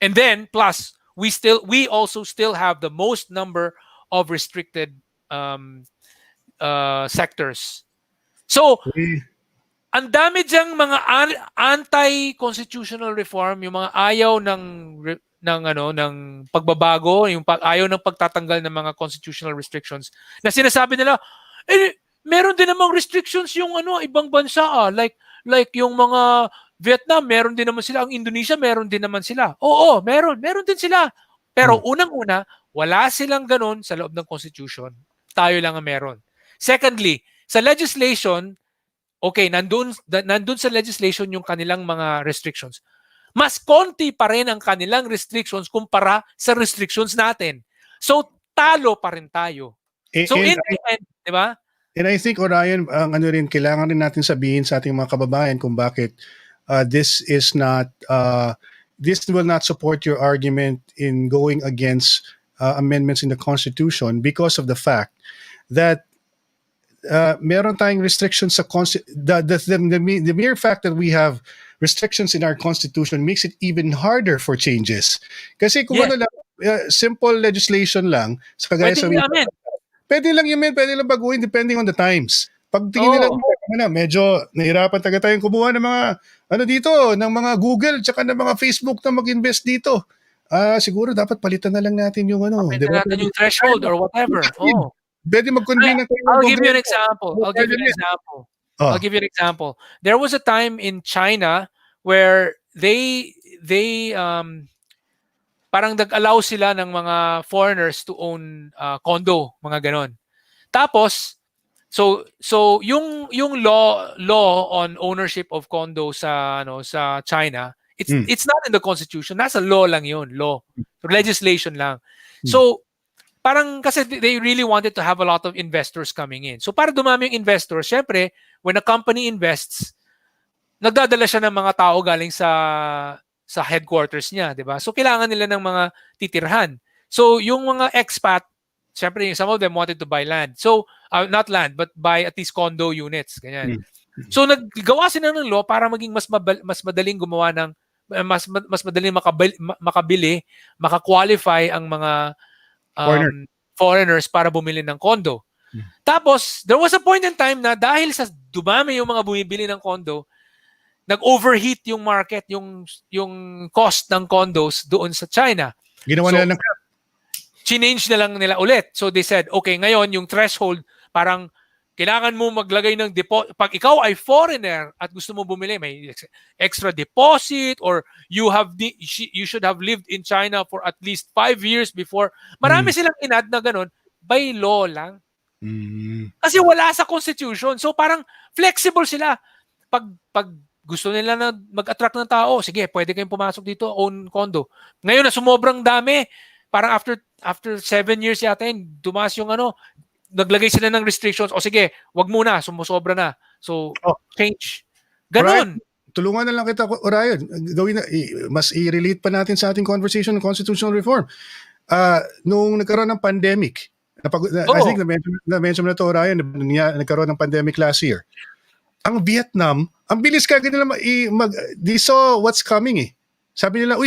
Speaker 1: And then plus we also still have the most number of restricted sectors. So
Speaker 2: We-
Speaker 1: ang dami diyang mga anti-constitutional reform, yung mga ayaw ng pagbabago, yung ayaw ng pagtatanggal ng mga constitutional restrictions na sinasabi nila, meron din namang restrictions yung ibang bansa like yung mga Vietnam, meron din naman sila, ang Indonesia meron din naman sila. Oo, meron din sila. Pero unang-una, wala silang ganun sa loob ng constitution. Tayo lang ang meron. Secondly, sa legislation, okay, nandun sa legislation yung kanilang mga restrictions. Mas konti pa rin ang kanilang restrictions kumpara sa restrictions natin. So, talo pa rin tayo. So, in the end, di ba?
Speaker 2: And I think, Orion, ang ano rin, kailangan rin natin sabihin sa ating mga kababayan kung bakit this will not support your argument in going against amendments in the Constitution because of the fact that meron tayong restrictions sa the mere fact that we have restrictions in our constitution makes it even harder for changes. Kasi kung ano lang, simple legislation lang, sa kagaya sa pwede lang baguhin depending on the times. Pag tingin nila, medyo nahirapan taga tayong kumuha ng mga, ng mga Google, tsaka ng mga Facebook na mag-invest dito. Siguro dapat palitan na lang natin yung
Speaker 1: Palitan natin yung threshold or whatever. Oh.
Speaker 2: Pwede mag-convene na tayo.
Speaker 1: I'll give you an example. There was a time in China where they parang nag-allow sila ng mga foreigners to own condo, mga ganon. Tapos so yung law on ownership of condo sa China, it's not in the constitution. Nasa law lang yun, law. Legislation lang. So parang kasi they really wanted to have a lot of investors coming in. So para dumami yung investors, syempre, when a company invests, nagdadala siya ng mga tao galing sa headquarters niya, di ba? So kailangan nila ng mga titirhan. So yung mga expat, syempre, some of them wanted to buy land. So not land, but buy at least condo units, ganyan. So naggawa sila ng law para maging mas madaling gumawa ng mas madaling makabili, maka-qualify ang mga foreigners para bumili ng condo. Tapos, there was a point in time na dahil sa dumami yung mga bumibili ng condo, nag-overheat yung market, yung cost ng condos doon sa China.
Speaker 2: Ginawa nila ng
Speaker 1: change na lang nila ulit. So they said, okay, ngayon yung threshold parang kailangan mo maglagay ng deposit. Pag ikaw ay foreigner at gusto mo bumili, may extra deposit or you should have lived in China for at least 5 years before. Marami silang inad na ganun by law lang. Kasi wala sa constitution. So parang flexible sila. Pag gusto nila na mag-attract ng tao, sige, pwede kayong pumasok dito, own condo. Ngayon na sumobrang dami, parang after 7 years yata yun, dumaas yung naglagay sila ng restrictions. O sige, wag muna, sumusobra na. So, change. Ganon.
Speaker 2: Right. Tulungan na lang kita, Orion. Gawin na, mas i-relate pa natin sa ating conversation ng constitutional reform. Nung nagkaroon ng pandemic, I think na-mention na to, Orion, nagkaroon ng pandemic last year. Ang Vietnam, ang bilis kagad nila they saw what's coming eh. Sabi nila,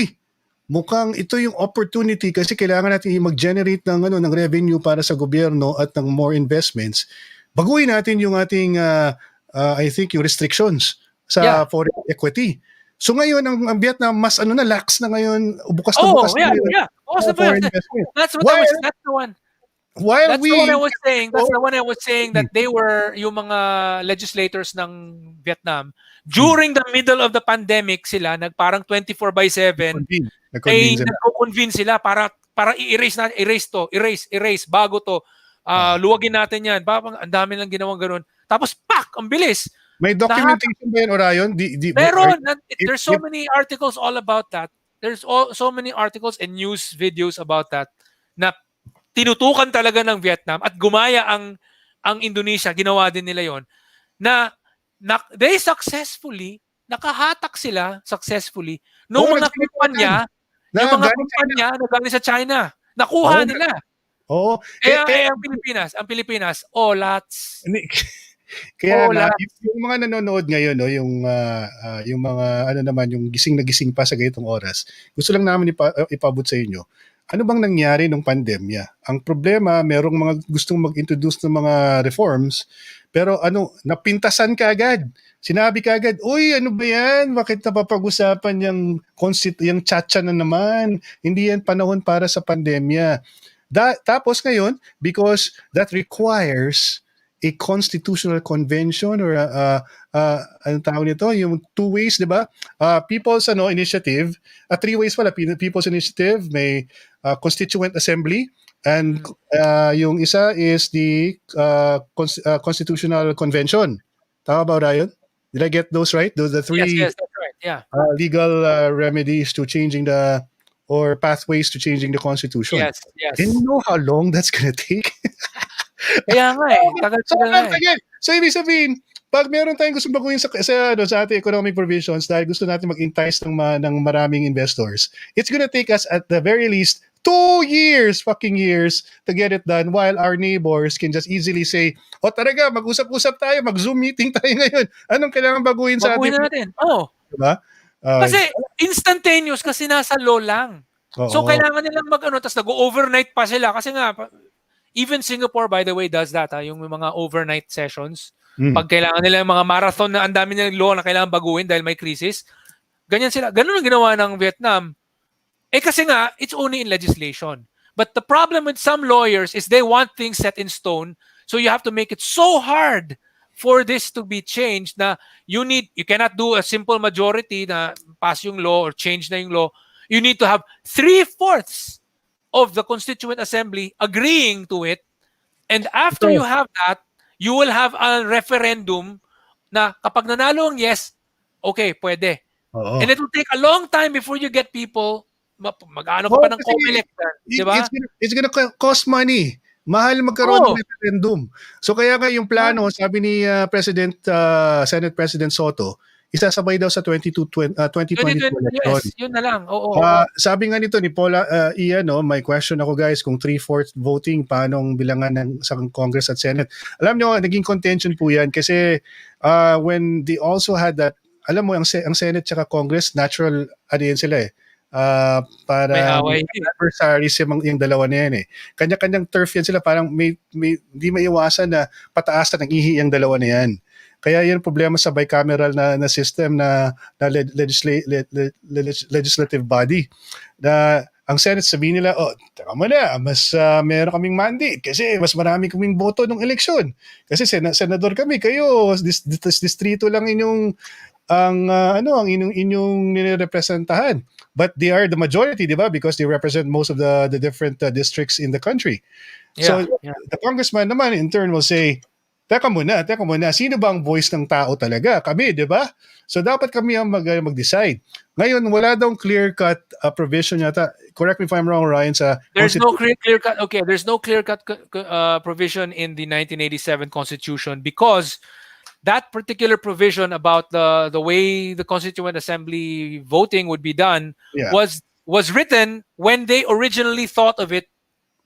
Speaker 2: mukhang ito yung opportunity kasi kailangan natin mag-generate ng revenue para sa gobyerno at ng more investments. Baguhin natin yung ating I think yung restrictions sa foreign equity. So ngayon ang Vietnam mas lax na ngayon, bukas na bukas na ngayon.
Speaker 1: Foreign investment. That's the one. That's the one I was saying that they were yung mga legislators ng Vietnam during the middle of the pandemic sila nagparang 24/7 ay nagko-convince sila para erase bago to luwagin natin yan. Ang dami lang ginawang ganoon. Tapos ang bilis.
Speaker 2: May documentation ba yan, Orion?
Speaker 1: Meron. There's so many articles all about that. There's so many articles and news videos about that na tinutukan talaga ng Vietnam at gumaya ang Indonesia, ginawa din nila yon na they nakahatak sila successfully nung mga kumpanya na galing sa China. Nakuha nila. Ang Pilipinas, lots.
Speaker 2: Kaya yung mga nanonood ngayon, yung mga yung gising na gising pa sa ganitong oras, gusto lang namin ipabot sa inyo. Ano bang nangyari nung pandemya? Ang problema, merong mga gustong mag-introduce ng mga reforms, pero napintasan ka agad. Sinabi ka agad, ano ba yan? Bakit napapag-usapan yung chacha na naman? Hindi yan panahon para sa pandemya. Tapos ngayon, because that requires a constitutional convention or anong tawag nito? Yung 2 ways, di ba? People's initiative, 3 ways pala. People's initiative, may constituent assembly, and yung isa is the constitutional convention. Tama ba, Ryan? Did I get those right? Those the 3
Speaker 1: yes, that's right. Yeah.
Speaker 2: Legal remedies to changing or pathways to changing the constitution.
Speaker 1: Yes.
Speaker 2: And you know how long that's gonna take?
Speaker 1: Kaya nga tagal.
Speaker 2: So ibig sabihin, pag meron tayong gusto baguhin sa ating economic provisions dahil gusto natin mag-entice ng maraming investors, it's gonna take us at the very least 2 years to get it done, while our neighbors can just easily say, talaga, mag-usap-usap tayo, mag-Zoom meeting tayo ngayon. Anong kailangan baguhin sa atin?
Speaker 1: Baguhin natin.
Speaker 2: Diba?
Speaker 1: Kasi instantaneous kasi nasa law lang. So kailangan nilang tapos nag-overnight pa sila kasi nga even Singapore, by the way, does that, yung mga overnight sessions. Pag kailangan nila yung mga marathon na ang dami nilang law na kailangan baguhin dahil may crisis, ganyan sila. Ganun ang ginawa ng Vietnam. Kasi nga, it's only in legislation. But the problem with some lawyers is they want things set in stone, so you have to make it so hard for this to be changed na you cannot do a simple majority na pass yung law or change na yung law. You need to have 3/4 of the Constituent Assembly agreeing to it. And after you have that, you will have a referendum na kapag nanalo ang yes, okay, pwede. And it will take a long time before you get people mag-ano ka pa ng COMELEC. Diba?
Speaker 2: It's gonna cost money. Mahal magkaroon ng referendum. So kaya nga yung plano, sabi ni Senate President Soto, isasabay daw sa 2022 election.
Speaker 1: Yes, yun na lang.
Speaker 2: Sabi nga nito ni Paula, may question ako guys, kung 3/4 voting, paano bilangan sa Congress at Senate? Alam nyo, naging contention po yan kasi when they also had that, alam mo, ang Senate tsaka Congress, natural, yan sila para adversaries yung dalawa na yan Kanya-kanyang turf yan sila, parang hindi maiwasan na pataasan ng ihi yung dalawa na yan. Kaya yun problema sa bicameral na system na legislative body. ang Senate sabihin nila, oh, teka mo na, mas meron kaming mandate kasi mas marami kaming boto ng eleksyon. Kasi senador kami, kayo, distrito lang inyong ang inyong nirepresentahan. But they are the majority, di ba? Because they represent most of the different districts in the country. So
Speaker 1: Yeah, yeah.
Speaker 2: the congressman naman in turn will say, teka muna, sino ba ang voice ng tao talaga? Kami, di ba? So dapat kami ang mag-decide. Ngayon, wala daw clear-cut provision yata. Correct me if I'm wrong, Ryan, sa
Speaker 1: There's no
Speaker 2: Constitution.
Speaker 1: clear cut. Okay, there's no clear cut provision in the 1987 Constitution because that particular provision about the way the Constituent Assembly voting would be done
Speaker 2: Yeah.
Speaker 1: was written when they originally thought of it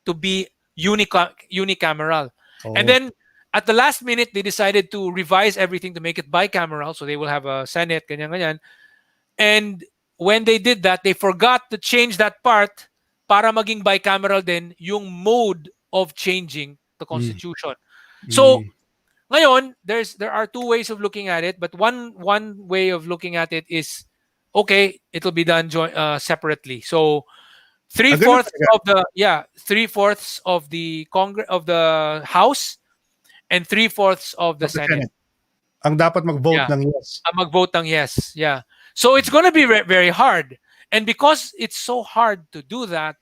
Speaker 1: to be unicameral, and
Speaker 2: Oh.
Speaker 1: then at the last minute they decided to revise everything to make it bicameral, so they will have a Senate, ganyan ganyan. And when they did that, they forgot to change that part para maging bicameral din yung mode of changing the
Speaker 2: Mm.
Speaker 1: constitution. So
Speaker 2: Mm.
Speaker 1: ngayon, there are two ways of looking at it, but one way of looking at it is okay, it'll be done separately. So three
Speaker 2: Ganun
Speaker 1: fourths
Speaker 2: talaga.
Speaker 1: of the yeah 3/4 of the Congress of the House and 3/4 of the
Speaker 2: Of the
Speaker 1: Senate.
Speaker 2: Senate. Ang dapat mag-vote
Speaker 1: Yeah,
Speaker 2: ng yes.
Speaker 1: mag-vote ng yes. Yeah, so it's going to be very hard, and because it's so hard to do that,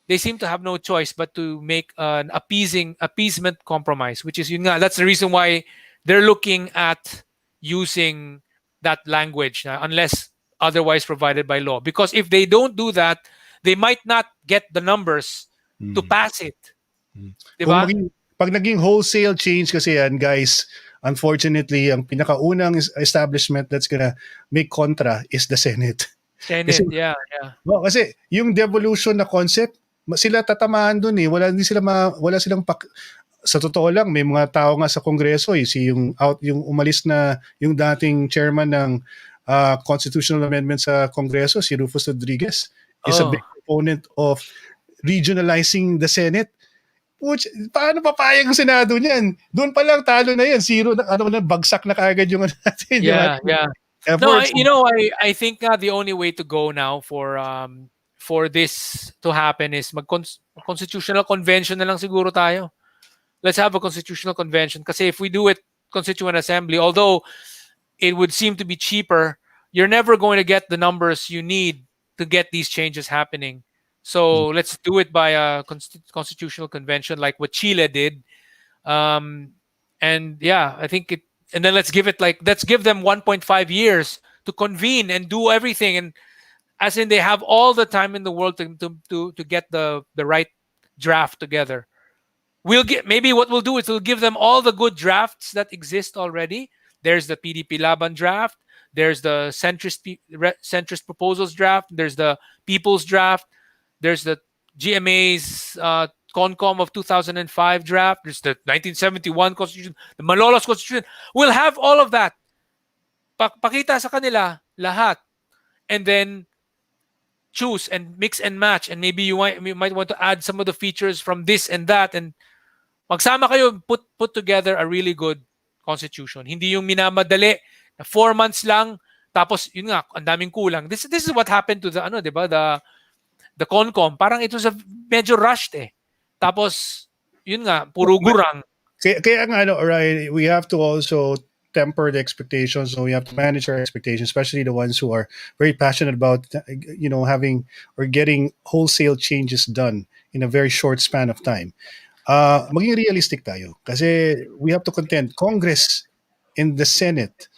Speaker 1: they seem to have no choice but to make an appeasement compromise, which is yun nga, that's the reason why they're looking at using that language unless otherwise provided by law, because if they don't do that, they might not get the numbers to
Speaker 2: Mm.
Speaker 1: pass it.
Speaker 2: Kung
Speaker 1: Diba?
Speaker 2: pag naging wholesale change kasi yan, guys, unfortunately, ang pinakaunang establishment that's gonna make contra is the Senate. Kasi,
Speaker 1: Senate, yeah, yeah.
Speaker 2: kasi yung devolution na concept, sila tatamaan dun eh. Wala silang sa totoo lang, may mga tao nga sa Kongreso yung umalis na yung dating chairman ng constitutional amendment sa Kongreso, si Rufus Rodriguez, is a
Speaker 1: Oh,
Speaker 2: big proponent of regionalizing the Senate. Paano papayag ang Senado niyan? Doon pa lang talo na yan. Zero na, bagsak na kaagad yung natin, yung
Speaker 1: yeah,
Speaker 2: ating
Speaker 1: yeah. No,
Speaker 2: efforts.
Speaker 1: I think the only way to go now for this to happen is constitutional convention na lang siguro tayo. Let's have a constitutional convention, kasi if we do it constituent assembly, although it would seem to be cheaper, you're never going to get the numbers you need to get these changes happening. So let's do it by a constitutional convention like what Chile did. And yeah, I think it, and then let's give them 1.5 years to convene and do everything, and as in they have all the time in the world to get the right draft together. We'll get, maybe what we'll do is we'll give them all the good drafts that exist already. There's the PDP Laban draft, there's the centrist proposals draft, there's the People's draft, there's the GMA's Concom of 2005 draft, there's the 1971 Constitution, the Malolos Constitution. We'll have all of that. Pakita sa kanila lahat, and then choose and mix and match, and maybe you might want to add some of the features from this and that, and magsama kayo, put together a really good constitution. Hindi yung minamadali na 4 months lang, tapos yun nga, ang daming kulang. This is what happened to the di ba, the Concom. Parang it was a medyo rushed eh. Tapos yun nga, puro gurang.
Speaker 2: Kaya nga, Ryan, we have to also temper the expectations. So we have to manage our expectations, especially the ones who are very passionate about, having or getting wholesale changes done in a very short span of time. Maging realistic tayo kasi we have to contend Congress and the Senate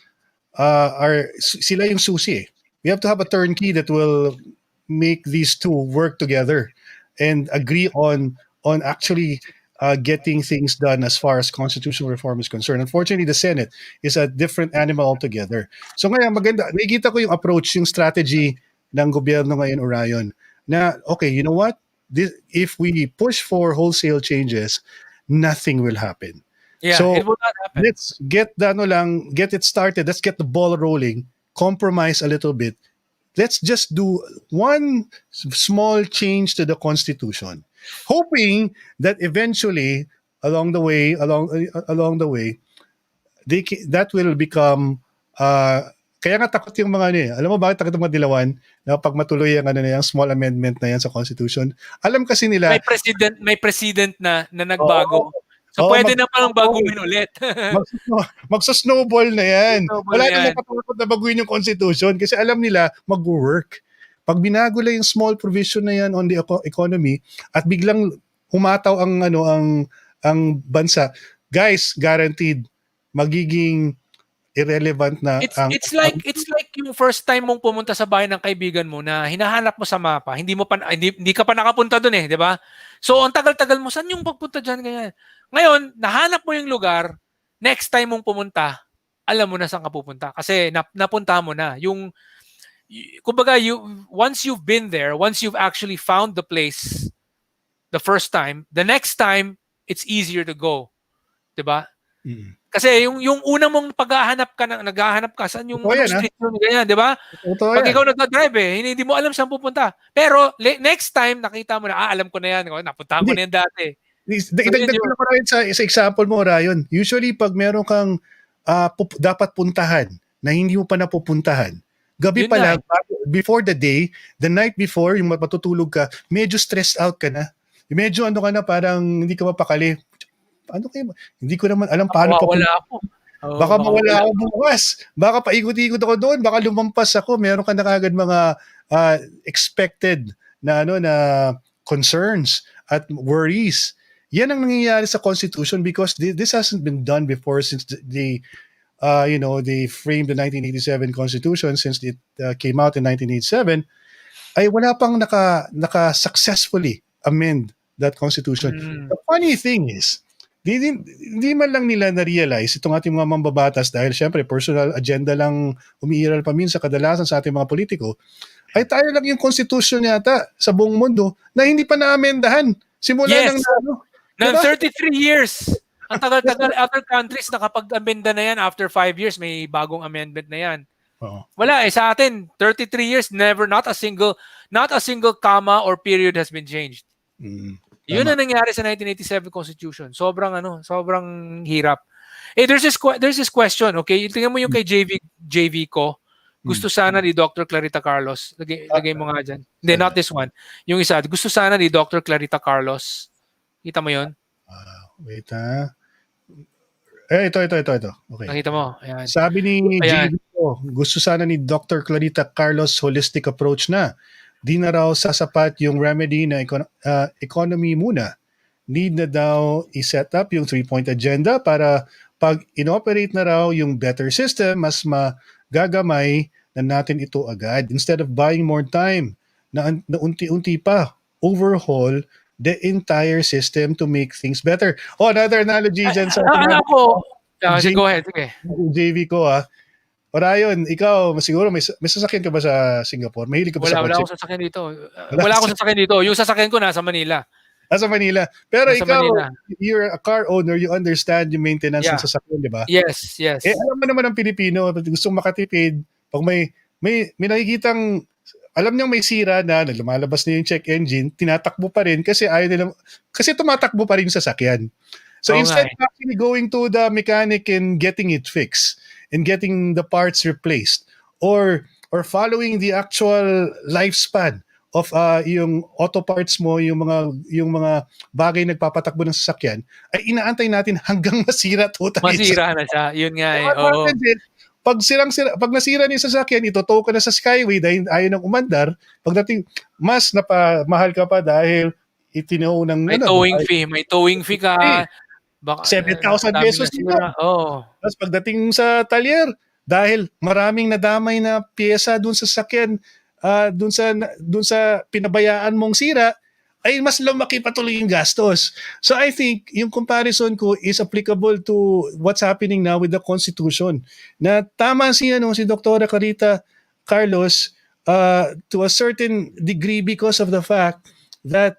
Speaker 2: sila yung susi eh. We have to have a turnkey that will make these two work together and agree on actually getting things done as far as constitutional reform is concerned. Unfortunately, the Senate is a different animal altogether. So ngayon, maganda, nakikita ko yung approach, yung strategy ng gobyerno ngayon, Orion, na, okay, you know what? If we push for wholesale changes, nothing will happen.
Speaker 1: Yeah,
Speaker 2: so
Speaker 1: it will not happen.
Speaker 2: Let's get it started. Let's get the ball rolling. Compromise a little bit. Let's just do one small change to the Constitution, hoping that eventually, along the way, that will become Kaya nga takot yung mga ano eh. Alam mo bakit takot yung mga dilawan na pag matuloy ang ano na yung small amendment na yan sa Constitution? Alam kasi nila,
Speaker 1: May president na
Speaker 2: oo,
Speaker 1: nagbago. So
Speaker 2: oo,
Speaker 1: pwede na palang baguhin ulit.
Speaker 2: magsa-snowball na yan.
Speaker 1: Double
Speaker 2: Wala
Speaker 1: na
Speaker 2: nang
Speaker 1: yan.
Speaker 2: nakatakot na baguhin yung Constitution kasi alam nila mag-work. Pag binago lang yung small provision na yan on the economy at biglang humataw ang bansa, guys, guaranteed magiging irrelevant na
Speaker 1: It's like yung first time mong pumunta sa bahay ng kaibigan mo na hinahanap mo sa mapa, hindi ka pa nakapunta doon eh, di ba? So ang tagal-tagal mo, saan yung pagpunta diyan ganyan? Ngayon, nahanap mo yung lugar, next time mong pumunta, alam mo na saan ka pupunta kasi napunta mo na. Kumbaga, once you've been there, once you've actually found the place the first time, the next time it's easier to go, 'di ba?
Speaker 2: Mm.
Speaker 1: Kasi yung unang mong naghahanap ka saan yung
Speaker 2: Totoo
Speaker 1: anong
Speaker 2: yan, ha?
Speaker 1: street yun ganyan, 'di ba?
Speaker 2: Totoo
Speaker 1: Pag
Speaker 2: yan.
Speaker 1: ikaw nagda-drive hindi mo alam saan pupunta. Pero next time nakita mo na alam ko na yan, napuntahan ko
Speaker 2: Hindi,
Speaker 1: na yan dati. So yun
Speaker 2: idagdag ko
Speaker 1: yun.
Speaker 2: lang rin sa example mo, Ryan. Usually, pag meron kang dapat puntahan na hindi mo pa napupuntahan, gabi
Speaker 1: Yun
Speaker 2: pa
Speaker 1: nga
Speaker 2: lang, before the day, the night before, yung matutulog ka, medyo stressed out ka na. Medyo ano ka na, parang hindi ka mapakali. Ano kayo? Hindi ko naman alam paano pa.
Speaker 1: Wala ako.
Speaker 2: Baka mawala ako bukas. Baka paikot-ikot ako doon. Baka lumampas ako. Meron ka na kagad mga expected na concerns at worries. Yan ang nangyayari sa Constitution because this hasn't been done before since they framed the 1987 Constitution, since it came out in 1987. Ay wala pang naka successfully amend that Constitution. The funny thing is, Di man lang nila na-realize itong ating mga mambabatas dahil syempre personal agenda lang umiiral paminsan kadalasan sa ating mga politiko, ay tayo lang yung constitution yata sa buong mundo na hindi pa na-amendahan. Simula
Speaker 1: Yes.
Speaker 2: ng
Speaker 1: 33 years. Ang tagal-tagal. Other countries nakapag-amenda na yan after 5 years, may bagong amendment na yan.
Speaker 2: Oo.
Speaker 1: Wala sa atin 33 years never not a single comma or period has been changed. Yun ang nangyari sa 1987 Constitution. Sobrang hirap. There's this question, okay? Tingnan mo yung kay JV ko. Gusto sana ni Dr. Clarita Carlos. Lagay mo nga dyan. Hindi, not this one. Yung isa, gusto sana ni Dr. Clarita Carlos. Kita mo yun?
Speaker 2: Wait ha. Ito. Okay.
Speaker 1: Nakita mo? Ayan.
Speaker 2: Sabi ni JV ko, gusto sana ni Dr. Clarita Carlos holistic approach na. Di na raw sasapat yung remedy na economy muna. Need na daw i-set up yung 3-point agenda para pag inoperate na raw yung better system, mas magagamay na natin ito agad. Instead of buying more time na unti-unti pa overhaul the entire system to make things better. Another analogy dyan sa
Speaker 1: go ahead. Okay.
Speaker 2: JV ko Ryan, ikaw, siguro may sasakyan ka ba sa Singapore? Mahilig ka ba sa kotse?
Speaker 1: Wala akong sasakyan dito. Wala akong sasakyan dito. Yung sasakyan ko nasa Manila.
Speaker 2: Sa Manila. Pero
Speaker 1: nasa
Speaker 2: ikaw,
Speaker 1: Manila.
Speaker 2: You're a car owner, you understand yung maintenance ng sasakyan, di ba?
Speaker 1: Yes.
Speaker 2: Alam mo naman ng Pilipino, gustong makatipid, pag may nakikitang, alam niyang may sira na lumalabas na yung check engine, tinatakbo pa rin kasi kasi tumatakbo pa rin yung sasakyan. So instead of actually going to the mechanic and getting it fixed, and getting the parts replaced, or following the actual lifespan of yung auto parts mo, yung mga bagay nagpapatakbo ng sasakyan, ay inaantay natin hanggang masira totally.
Speaker 1: Masira na siya. Yun nga Oo.
Speaker 2: Pag nasira niya yung sasakyan, itotow ka na sa Skyway dahil ayaw nang umandar, pagdating, mas napamahal ka pa dahil itinow ng...
Speaker 1: May towing fee ka.
Speaker 2: Baka 7,000 pesos dito. Tapos pagdating sa talyer, dahil maraming nadamay na pyesa dun sa sasakyan, dun sa pinabayaan mong sira, ay mas lumaki patuloy yung gastos. So I think yung comparison ko is applicable to what's happening now with the Constitution. Na tama si Dr. Clarita Carlos to a certain degree because of the fact that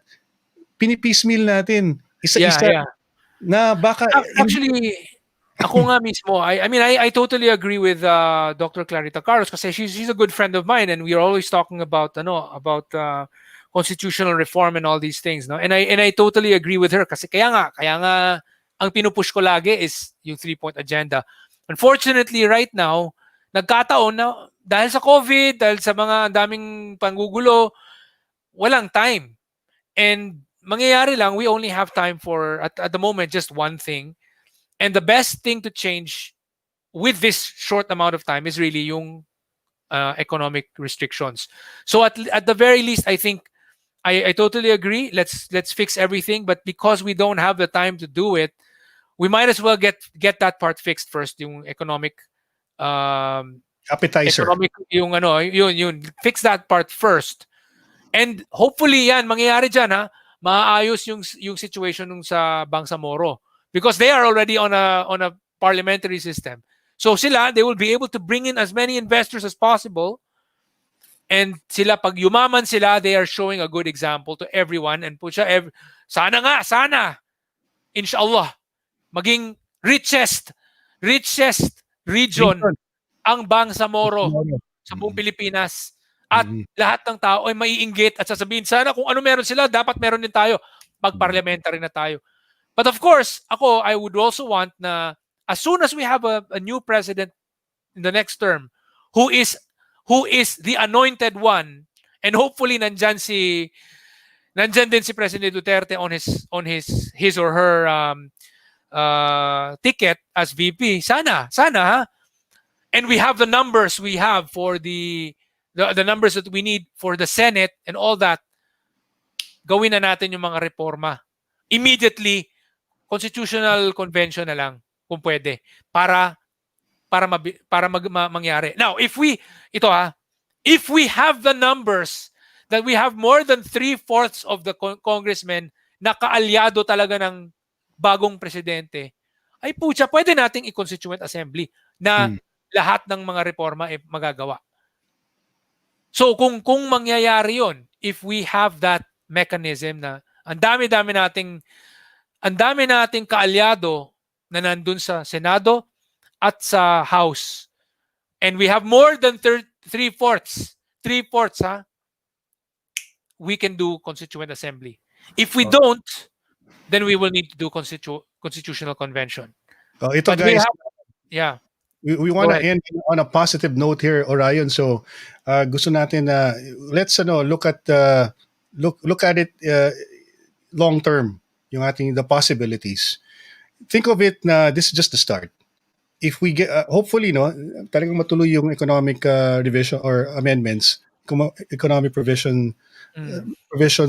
Speaker 2: pinipiecemeal natin isa-isa. Na baka
Speaker 1: actually ako nga mismo I totally agree with Dr. Clarita Carlos kasi she's a good friend of mine and we are always talking about constitutional reform and all these things, no? And I totally agree with her kasi kaya nga ang pinupush ko lagi is yung 3-point agenda. Unfortunately right now nagkataon na dahil sa COVID, dahil sa mga daming panggugulo, walang time. And mangyayari lang, we only have time for, at the moment, just one thing. And the best thing to change with this short amount of time is really yung economic restrictions. So at the very least, I think I totally agree. Let's fix everything. But because we don't have the time to do it, we might as well get that part fixed first. Yung um,
Speaker 2: Appetizer.
Speaker 1: yung ano, yun, fix that part first. And hopefully yan, mangyayari dyan ha, maayos yung situation nung sa Bangsamoro. Because they are already on a parliamentary system. So sila, they will be able to bring in as many investors as possible. And sila, pag yumaman sila, they are showing a good example to everyone. And sana, inshallah, maging richest region
Speaker 2: Region.
Speaker 1: ang Bangsamoro
Speaker 2: Tomorrow.
Speaker 1: sa buong Pilipinas. At lahat ng tao ay maiinggit at sasabihin, sana kung ano meron sila, dapat meron din tayo. Pag-parliamentary na tayo. But of course, I would also want na as soon as we have a new president in the next term who is the anointed one, and hopefully nandyan din si President Duterte on his or her ticket as VP. Sana ha. And we have the numbers we have for the numbers that we need for the Senate and all that. Gawin na natin yung mga reforma. Immediately, constitutional convention na lang kung pwede para mangyari. Now, if we have the numbers that we have more than 3/4 of the congressmen na kaalyado talaga ng bagong presidente, ay pucha, pwede nating i-constituent assembly na lahat ng mga reforma ay magagawa. So kung mangyayari yon, if we have that mechanism na ang dami nating kaalyado na nandun sa Senado at sa House, and we have more than 3/4 ha, we can do constituent assembly. If we don't, then we will need to do constitutional convention.
Speaker 2: Ito guys,
Speaker 1: yeah.
Speaker 2: we want to end on a positive note here, Orion. So gusto natin na let's look at it long term, yung the possibilities. Think of it na this is just the start. If we get hopefully talagang matuloy yung economic revision or amendments, economic provision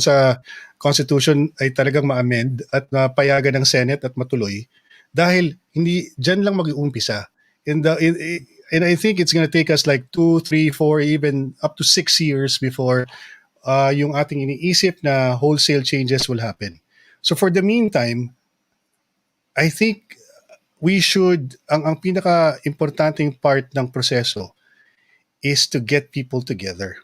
Speaker 2: sa constitution ay talagang ma-amend at payagan ng Senate at matuloy, dahil hindi diyan lang mag-uumpisa. And I think it's going to take us like 2, 3, 4, even up to 6 years before yung ating iniisip na wholesale changes will happen. So for the meantime, I think we should, ang pinaka-importanting part ng proseso is to get people together.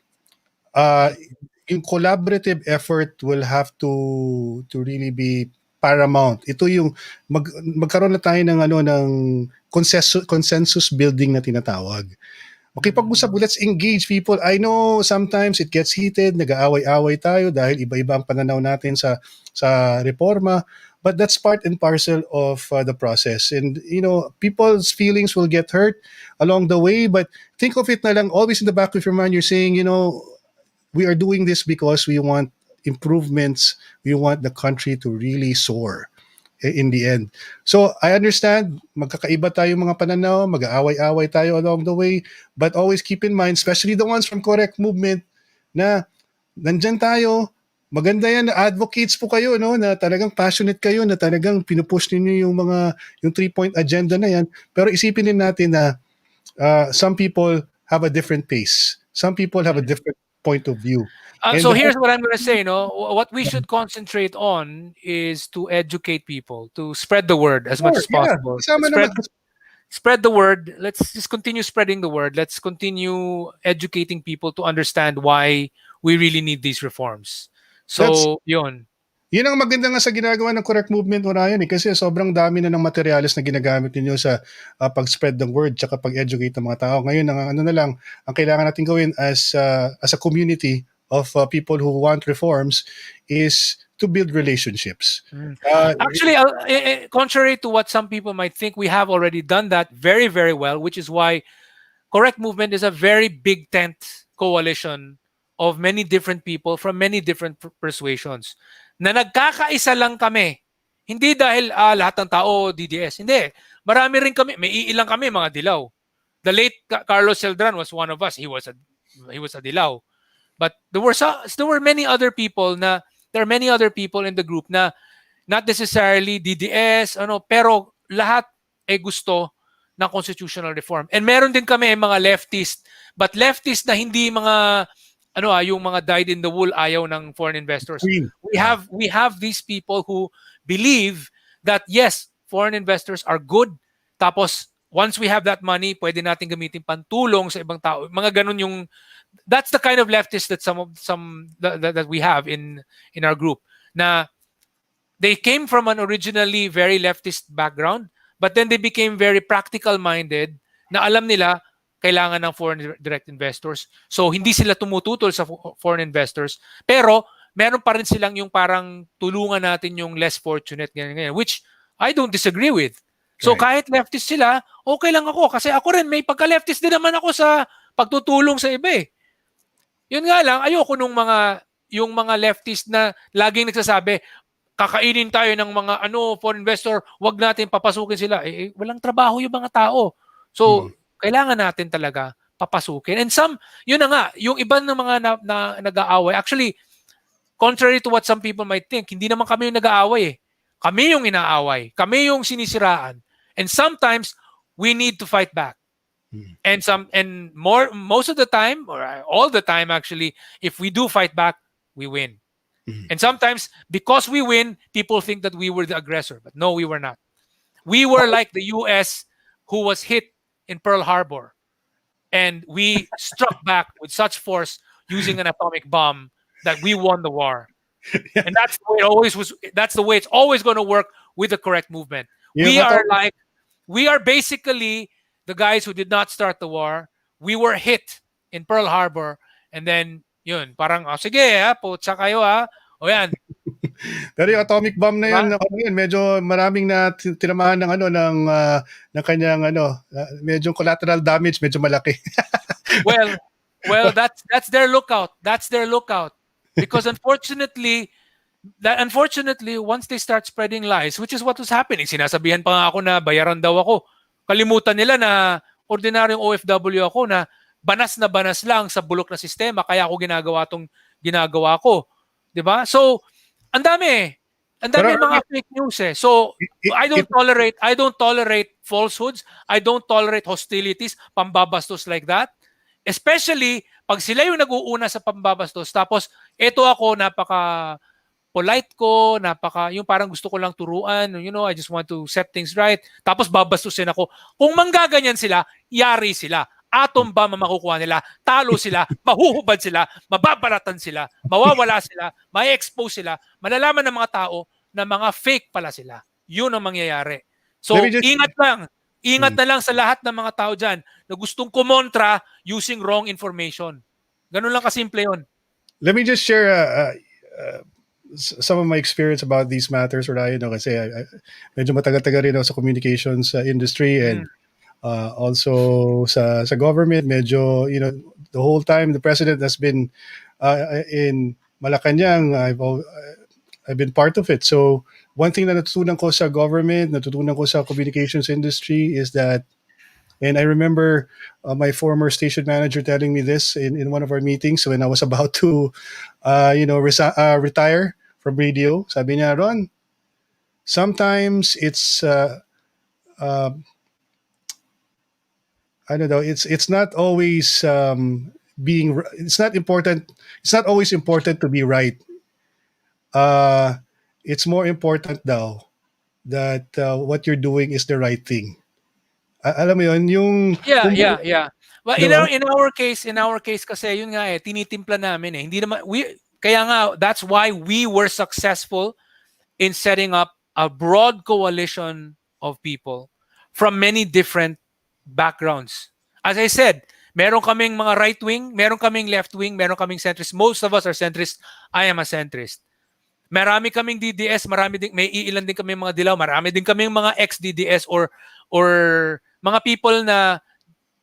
Speaker 2: Yung collaborative effort will have to really be paramount. Ito yung magkaroon na tayo ng consensus building na tinatawag. Okay, pag-usap, let's engage people. I know sometimes it gets heated, nag-aaway-away tayo dahil iba-iba ang pananaw natin sa reforma, but that's part and parcel of the process. And people's feelings will get hurt along the way, but think of it na lang, always in the back of your mind, you're saying, we are doing this because we want improvements. We want the country to really soar in the end. So I understand, magkakaiba tayo mga pananaw, mag-aaway-away tayo along the way, but always keep in mind, especially the ones from Correct Movement, na nandyan tayo, maganda yan, advocates po kayo, na talagang passionate kayo, na talagang pinupush ninyo yung 3-point agenda na yan. Pero isipin din natin na some people have a different pace. Some people have a different point of view.
Speaker 1: So here's what I'm going to say. What we should concentrate on is to educate people, to spread the word as much as possible. Spread the word. Let's just continue spreading the word. Let's continue educating people to understand why we really need these reforms. So, yun.
Speaker 2: Yun ang maganda nga sa ginagawa ng Correct Movement, Orion, kasi sobrang dami na ng materials na ginagamit ninyo sa pag-spread ng word tsaka pag-educate ng mga tao. Ngayon, ang kailangan natin gawin as a community of people who want reforms is to build relationships.
Speaker 1: Actually, contrary to what some people might think, we have already done that very, very well, which is why Correct Movement is a very big tent coalition of many different people from many different persuasions na nagkakaisa lang kami. Hindi dahil lahat ng tao DDS. Hindi. Marami rin kami. May iilang kami mga dilaw. The late Carlos Celdran was one of us. He was a dilaw. But there were many other people na there are many other people in the group na not necessarily DDS pero lahat ay gusto ng constitutional reform. And meron din kami mga leftist, but leftist na hindi mga yung mga dyed in the wool ayaw ng foreign investors. We have these people who believe that yes, foreign investors are good. Tapos once we have that money, pwede natin gamitin pantulong sa ibang tao. Mga ganun yung that's the kind of leftist that that we have in our group. Na they came from an originally very leftist background, but then they became very practical minded na alam nila kailangan ng foreign direct investors. So hindi sila tumututol sa foreign investors, pero meron pa rin silang yung parang tulungan natin yung less fortunate ganyan, which I don't disagree with. So kahit leftist sila, okay lang ako kasi ako rin may pagka-leftist din naman ako sa pagtutulong sa iba eh. Yun nga lang, ayoko nung yung mga leftist na laging nagsasabi, kakainin tayo ng mga foreign investor, wag natin papasukin sila. Walang trabaho yung mga tao. So, kailangan natin talaga papasukin. And yun na nga, yung iba ng mga nag-aaway, actually, contrary to what some people might think, hindi naman kami yung nag-aaway eh. Kami yung inaaway. Kami yung sinisiraan. And sometimes, we need to fight back. And most of the time, or all the time actually, if we do fight back, we win. And sometimes, because we win, people think that we were the aggressor. But no, we were not. We were like the US who was hit in Pearl Harbor. And we struck back with such force using an atomic bomb that we won the war. And that's the way it always was. That's the way it's always going to work with the correct movement. We are basically the guys who did not start the war. We were hit in Pearl Harbor. And then, yun, parang, sige, putsa kayo, o yan.
Speaker 2: Pero yung atomic bomb na yun, medyo maraming na tinamahan ng kanyang medyo collateral damage, medyo malaki.
Speaker 1: well, that's their lookout. That's their lookout. Because unfortunately, once they start spreading lies, which is what was happening, sinasabihan pa nga ako na bayaran daw ako. Kalimutan nila na ordinaryong OFW ako na banas lang sa bulok na sistema kaya ako ginagawa ko. 'Di ba? So, ang dami mga fake news eh. So, I don't tolerate falsehoods. I don't tolerate hostilities, pambabastos like that. Especially pag sila yung nag-uuna sa pambabastos tapos eto ako napaka polite ko, yung parang gusto ko lang turuan, I just want to set things right. Tapos babastusin ako. Kung manggaganyan sila, yari sila. Atom bomb ang makukuha nila, talo sila, mahuhubad sila, mababaratan sila, mawawala sila, ma-expose sila, malalaman ng mga tao na mga fake pala sila. Yun ang mangyayari. So, ingat na lang sa lahat ng mga tao dyan na gustong kumontra using wrong information. Ganun lang kasimple yun.
Speaker 2: Let me just share some of my experience about these matters. Kasi medyo matagal-tagal rin ako sa communications industry and also sa government, medyo, the whole time the president has been in Malacanang, I've been part of it. So one thing na natutunan ko sa government, natutunan ko sa communications industry is that, and I remember my former station manager telling me this in one of our meetings when I was about to, retire from radio. Sabi niya, Ron, sometimes it's I don't know. It's not always it's not important. It's not always important to be right. It's more important daw that what you're doing is the right thing. Alam mo yun, yung...
Speaker 1: Yeah. Well, in our case kasi, yun nga tinitimpla namin eh. Hindi naman, kaya nga, that's why we were successful in setting up a broad coalition of people from many different backgrounds. As I said, meron kaming mga right-wing, meron kaming left-wing, meron kaming centrist. Most of us are centrist. I am a centrist. Marami kaming DDS, may iilan din kaming mga dilaw, marami din kaming mga ex-DDS or mga people na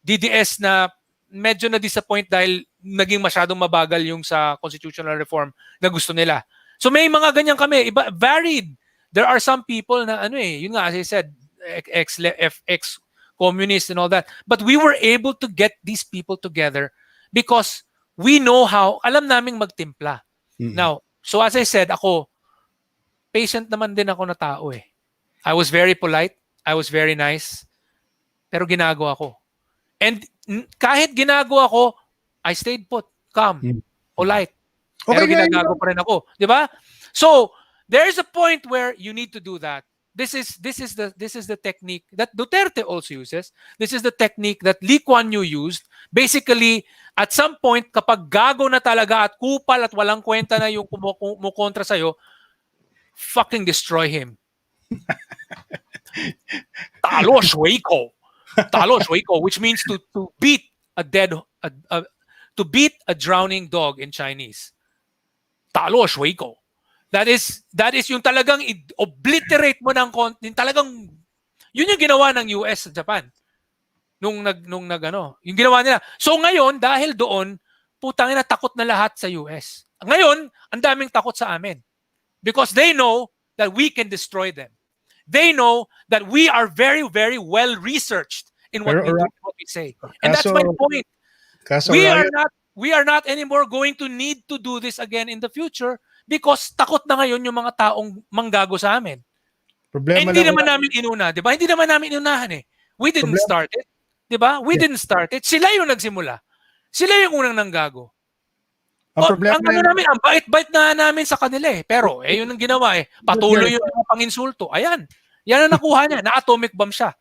Speaker 1: DDS na medyo na-disappoint dahil naging masyadong mabagal yung sa constitutional reform na gusto nila. So may mga ganyan kami, iba, varied. There are some people na yun nga, as I said, ex-communist and all that. But we were able to get these people together because we know how, alam naming magtimpla. Now, so as I said, ako, patient naman din ako na tao eh. I was very polite. I was very nice. Pero ginagawa ko. And kahit ginagawa ko, I stayed put, calm, polite. Pero ginagawa pa rin ako, 'di ba? So, there's a point where you need to do that. This is the technique that Duterte also uses. This is the technique that Lee Kuan Yew used. Basically, at some point kapag gago na talaga at kupal at walang kwenta na yung kumukontra sa'yo, fucking destroy him. Talo shui ko. Talo shui ko, which means to beat to beat a drowning dog in Chinese. Talo shui ko. That is yung talagang obliterate mo ng talagang yun yung ginawa ng US sa Japan. Nung yung ginawa nila. So ngayon dahil doon, putang ina takot na lahat sa US. Ngayon, ang daming takot sa amin. Because they know that we can destroy them. They know that we are very, very well researched in what we do, what we say. And that's my point. We are not anymore going to need to do this again in the future because takot na ngayon yung mga taong manggago sa amin. Hindi naman namin inuna, di ba? Hindi naman namin inunahan eh. We didn't start it. Di ba? We didn't start it. Sila yung nagsimula. Sila yung unang nanggago. Ang bait-bait na namin sa kanila eh. Pero yun ang ginawa eh. Patuloy yung mga panginsulto. Ayan. Yan ang nakuha niya. Na-atomic bomb siya.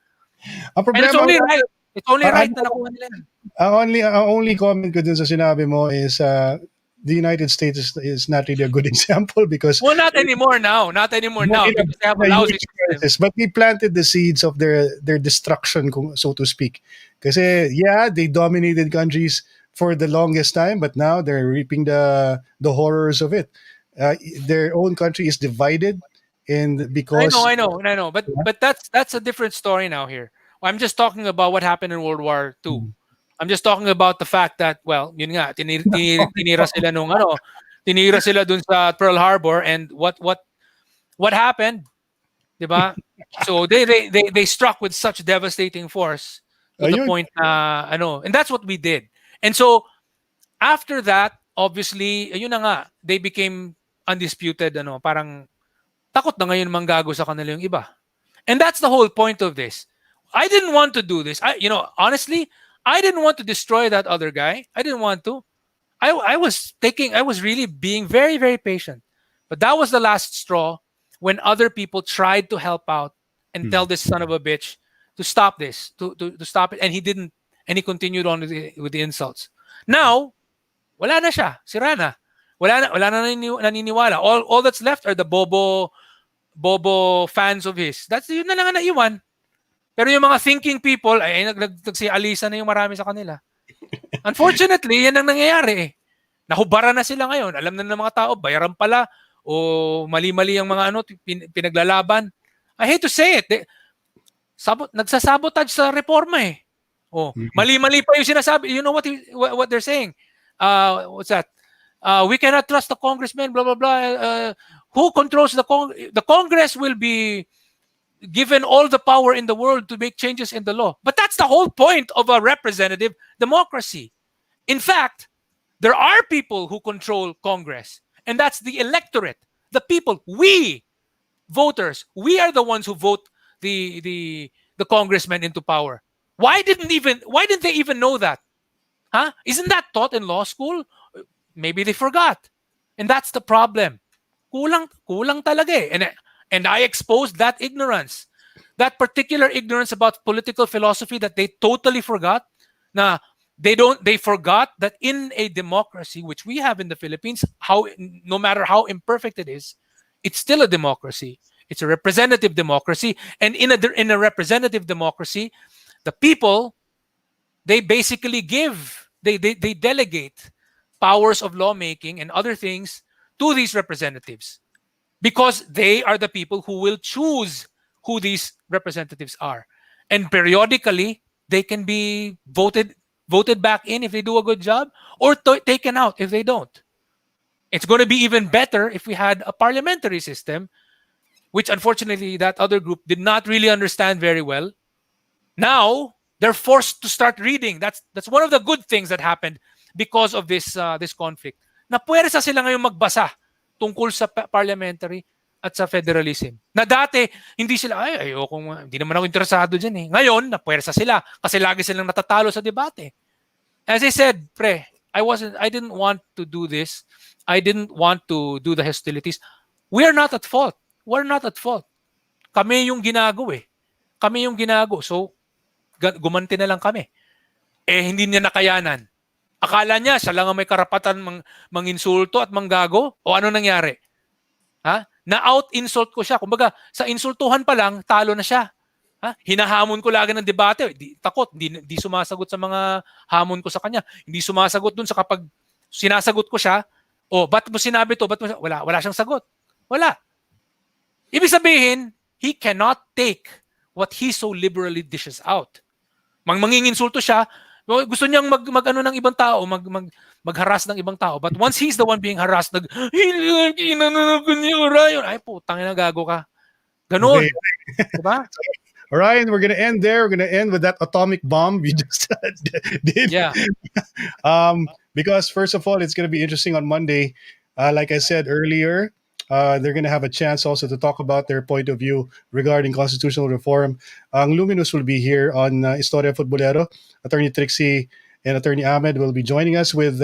Speaker 2: Ang problema,
Speaker 1: and it's only right. It's only right na nakuha nila.
Speaker 2: Ang only comment ko dun sa sinabi mo is the United States is not really a good example because
Speaker 1: not anymore now. Not anymore now because they have a lousy system.
Speaker 2: But we planted the seeds of their destruction, so to speak. Kasi they dominated countries for the longest time, but now they're reaping the horrors of it. Their own country is divided, and because
Speaker 1: I know. But that's a different story now. Here, I'm just talking about what happened in World War II. I'm just talking about the fact that, well, yun nga, tinira sila dun sa Pearl Harbor, and what happened, diba? So they struck with such devastating force to the point and that's what we did. And so after that, obviously, yun na nga, they became undisputed, parang takot na ngayon manggago sa kanila yung iba. And that's the whole point of this. I didn't want to do this. Honestly, I didn't want to destroy that other guy. I didn't want to. I was really being very, very patient. But that was the last straw when other people tried to help out and tell this son of a bitch to stop this, to stop it. And he didn't. And he continued on with the insults. Now, wala na siya. Sira na. Wala na naniniwala. All that's left are the bobo fans of his. That's yun na lang ang naiwan. Pero yung mga thinking people, ay nagsialisa na yung marami sa kanila. Unfortunately, yan ang nangyayari eh. Nahubara na sila ngayon. Alam na ng mga tao, bayaran pala o mali-mali ang mga pinaglalaban. I hate to say it. Nagsasabotage sa reforma eh. Mali-mali pa yung sinasabi. You know what they're saying? What's that? We cannot trust the congressman, blah, blah, blah. Who controls the Congress? The Congress will be given all the power in the world to make changes in the law. But that's the whole point of a representative democracy. In fact, there are people who control Congress, and that's the electorate, the people, we voters. We are the ones who vote the congressmen into power. Why didn't they even know that? Huh? Isn't that taught in law school? Maybe they forgot. And that's the problem. Kulang talaga eh. And I exposed that ignorance. That particular ignorance about political philosophy that they totally forgot. They forgot that in a democracy, which we have in the Philippines, no matter how imperfect it is, it's still a democracy. It's a representative democracy. And in a representative democracy, the people, they basically they delegate powers of lawmaking and other things to these representatives because they are the people who will choose who these representatives are. And periodically, they can be voted back in if they do a good job, or taken out if they don't. It's going to be even better if we had a parliamentary system, which unfortunately that other group did not really understand very well. Now they're forced to start reading. That's one of the good things that happened because of this conflict. Napuwersa sila ngayon magbasa tungkol sa parliamentary at sa federalism. Na dati, hindi sila, hindi naman ako interesado dyan eh. Ngayon, napuwersa sila kasi lagi silang natatalo sa debate. As I said, I didn't want to do this. I didn't want to do the hostilities. We are not at fault. We're not at fault. Kami yung ginago eh. Kami yung ginago. So, gumanti na lang kami. Hindi niya nakayanan. Akala niya, siya lang ang may karapatan manginsulto at manggago? O ano nangyari? Ha? Na-out-insult ko siya. Kumbaga, sa insultuhan pa lang, talo na siya. Ha? Hinahamon ko lagi ng debate. Takot, hindi sumasagot sa mga hamon ko sa kanya. Hindi sumasagot dun sa kapag sinasagot ko siya, ba't mo sinabi to? Wala siyang sagot. Wala. Ibig sabihin, he cannot take what he so liberally dishes out. Manginginsulto siya, gusto niyang mag-ano ng ibang tao, mag-harass ng ibang tao. But once he's the one being harassed, ay putang ina, gago ka. Ganun.
Speaker 2: Okay.
Speaker 1: Diba?
Speaker 2: Orion, we're gonna end there. We're gonna end with that atomic bomb you just did.
Speaker 1: Yeah.
Speaker 2: Because first of all, it's gonna be interesting on Monday. Like I said earlier, they're gonna have a chance also to talk about their point of view regarding constitutional reform. Ang Luminous will be here on Istoryang futBOLERO. Attorney Trixie and Attorney Ahmed will be joining us with.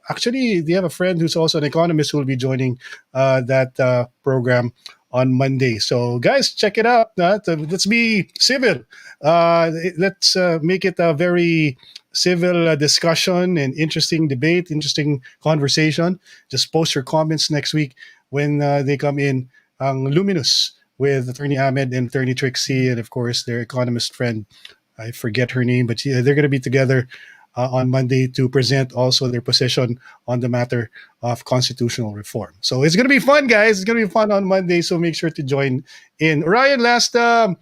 Speaker 2: Actually, they have a friend who's also an economist who will be joining that program on Monday. So, guys, check it out. Let's be civil. Let's make it a very civil discussion and interesting debate, interesting conversation. Just post your comments next week when they come in. Ang Luminous with Attorney Ahmed and Attorney Trixie, and of course their economist friend. I forget her name, but they're going to be together on Monday to present also their position on the matter of constitutional reform. So it's going to be fun, guys. It's going to be fun on Monday, so make sure to join in. Ryan, last shout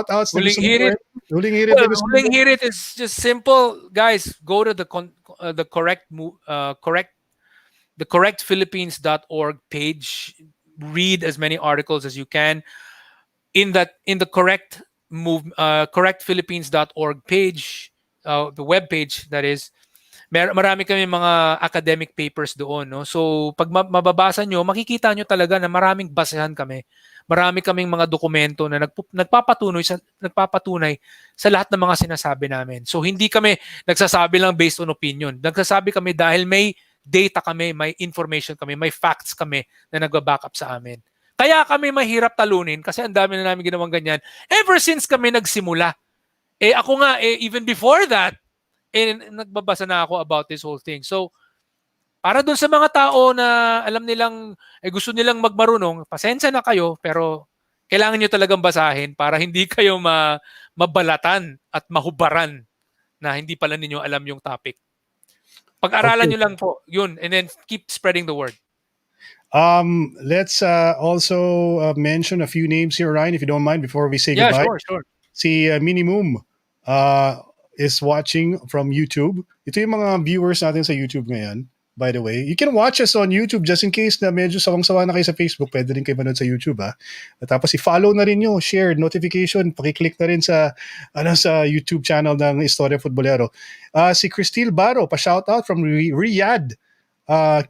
Speaker 2: outs.
Speaker 1: Huling hirit is just simple, guys. Go to the correctphilippines.org page. Read as many articles as you can. In the correctphilippines.org page, the web page that is, marami kami mga academic papers doon, no? So pag mababasa nyo, makikita nyo talaga na maraming basehan kami. Marami kaming mga dokumento na nagpapatunay sa lahat ng mga sinasabi namin. So hindi kami nagsasabi lang based on opinion. Nagsasabi kami dahil may data kami, may information kami, may facts kami na nagba-back up sa amin. Kaya kami mahirap talunin kasi ang dami na namin ginawang ganyan ever since kami nagsimula. Ako nga, even before that, nagbabasa na ako about this whole thing. So, para dun sa mga tao na alam nilang, gusto nilang magmarunong, pasensya na kayo, pero kailangan nyo talagang basahin para hindi kayo mabalatan at mahubaran na hindi pala ninyo alam yung topic. Pag-aralan nyo lang po, yun, and then keep spreading the word.
Speaker 2: Let's also mention a few names here, Ryan, if you don't mind, before we say goodbye.
Speaker 1: Yeah, sure.
Speaker 2: Si Minimum is watching from YouTube. Ito yung mga viewers natin sa YouTube ngayon, by the way. You can watch us on YouTube just in case na medyo sawang-sawa na kayo sa Facebook. Pwede rin kayo manood sa YouTube, ha? At tapos i-follow na rin nyo, share, notification, pakiclick na rin sa YouTube channel ng Istoryang futBOLERO. Si Cristil Baro, pa-shoutout from Riyadh,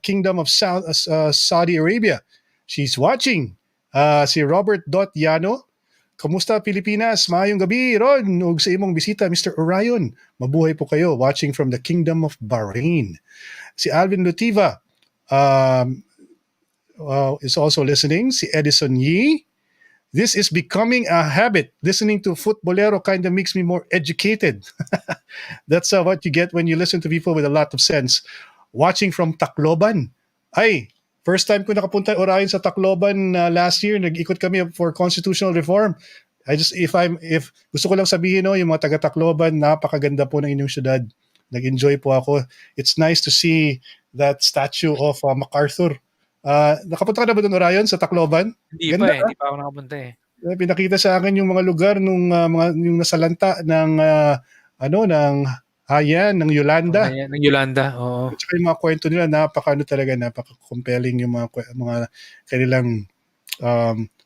Speaker 2: Kingdom of Saudi Arabia. She's watching. Si Robert Yano, kamusta Pilipinas? Maayong gabi, Ron. Ug sa imong bisita, Mr. Orion. Mabuhay po kayo. Watching from the Kingdom of Bahrain. Si Alvin Lutiva is also listening. Si Edison Yee. This is becoming a habit. Listening to futBOLERO kind of makes me more educated. That's what you get when you listen to people with a lot of sense. Watching from Tacloban. Ay, first time ko nakapunta Orion sa Tacloban last year. Nag-ikot kami for constitutional reform. If gusto ko lang sabihin, no, yung mga taga Tacloban, napakaganda po ng inyong syudad. Nag-enjoy po ako. It's nice to see that statue of MacArthur. Nakapunta ka na ba doon, Orion, sa Tacloban?
Speaker 1: Hindi pa ako nakapunta eh.
Speaker 2: Pinakita sa akin yung mga lugar nung mga yung nasalanta ng ng Hayan ng Yolanda.
Speaker 1: Ayan, ng Yolanda, oo.
Speaker 2: At saka yung mga kwento nila napaka-compelling yung mga kanilang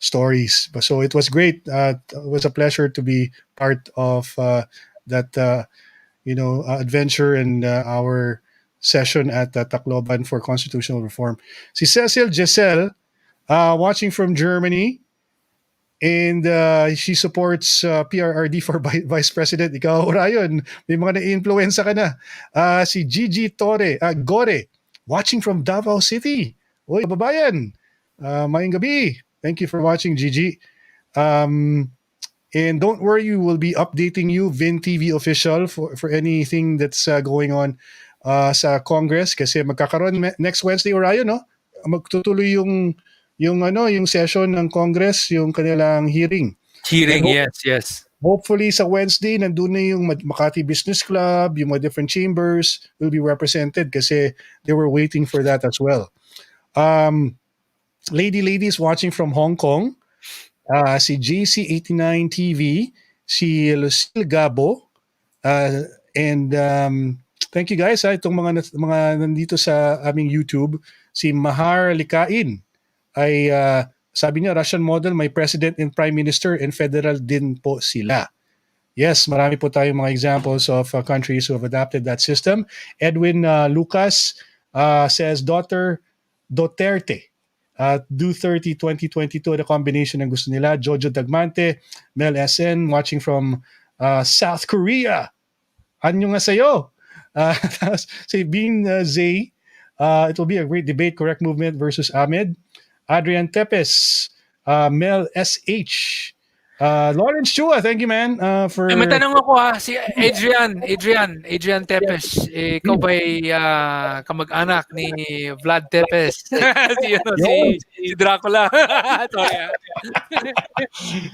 Speaker 2: stories. So it was great. It was a pleasure to be part of that adventure and our session at Tacloban for Constitutional Reform. Si Cecil Giselle, watching from Germany, and she supports PRRD for Vice President. Ikaw, Orion, may mga na-influenza ka na. Si Gigi Gore, watching from Davao City. Uy, kababayan, mayang gabi. Thank you for watching, Gigi. And don't worry, we will be updating you, Vin TV official, for anything that's going on sa Congress. Kasi magkakaroon next Wednesday, Orion, no? Magtutuloy yung session ng Congress, yung kanilang hearing.
Speaker 1: Hearing, yes.
Speaker 2: Hopefully sa Wednesday, nandun na yung Makati Business Club, yung mga different chambers will be represented kasi they were waiting for that as well. Ladies watching from Hong Kong, si JC89 TV, si Lucille Gabo, and thank you guys, itong mga nandito sa aming YouTube, si Mahar Likain, ay sabi niya, Russian model, may president and prime minister, and federal din po sila. Yes, marami po tayong mga examples of countries who have adopted that system. Edwin Lucas says, daughter Duterte, Duterte 2022, the combination ng gusto nila. Jojo Dagmante, Mel SN, watching from South Korea. Anyo nga sa'yo? Si Bean Zay, it will be a great debate, correct movement versus Ahmed. Adrian Tepes, Mel SH, Lawrence Chua, thank you, man, for...
Speaker 1: May tanong ako si Adrian Tepes. Ikaw ba'y kamag-anak ni Vlad Tepes? si Dracula. Sorry.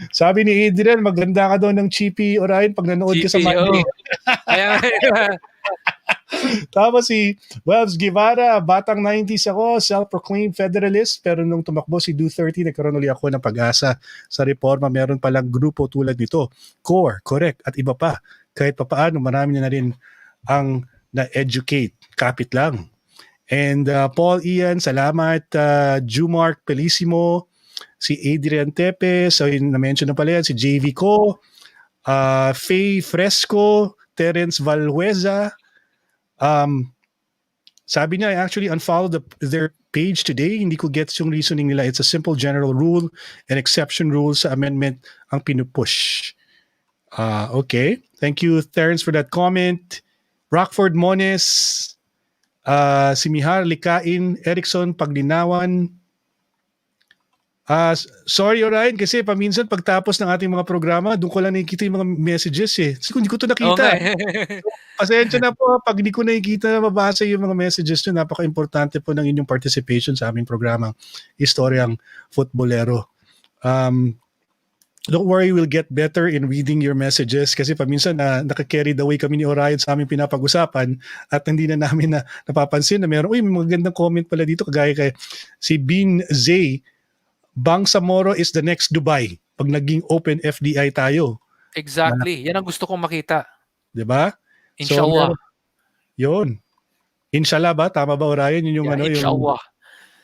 Speaker 2: Sabi ni Adrian, maganda ka daw ng Chippy Orion pag nanood ka sa Monday. Tapos si Wells Guevara, batang 90s ako, self-proclaimed federalist, pero nung tumakbo si Duterte, nagkaroon ulit ako ng pag-asa sa reforma. Meron palang grupo tulad nito, CORE, correct, at iba pa. Kahit papaano, marami na rin ang na-educate. Kapit lang. And Paul Ian, salamat. Jumark Pelissimo, si Adrian Tepes, so na-mention na pala yan, si JV Ko, Faye Fresco, Terence Valhueza. Sabi niya, I actually unfollowed their page today. Hindi ko gets yung reasoning nila. It's a simple general rule and exception rule sa amendment ang pinupush. Okay. Thank you, Terence, for that comment. Rockford Mones, si Mihar Likain, Erickson Paglinawan. Sorry, Orion, kasi paminsan pagtapos ng ating mga programa, doon ko lang nakikita yung mga messages eh. Kasi hindi ko ito nakita. Okay. Pasensya na po, pag hindi ko nakikita mabasa yung mga messages nyo, napaka-importante po ng inyong participation sa aming programang Istoryang futBOLERO. Don't worry, we'll get better in reading your messages kasi paminsan naka-carried away kami ni Orion sa aming pinapag-usapan at hindi na namin napapansin na meron, may magandang comment pala dito kagaya kay si Bean Zay, Bangsamoro is the next Dubai pag naging open FDI tayo.
Speaker 1: Exactly. Yan ang gusto kong makita.
Speaker 2: Diba?
Speaker 1: Inshallah.
Speaker 2: So, yun. Inshallah ba? Tama ba, Orion? Yun yung
Speaker 1: inshallah.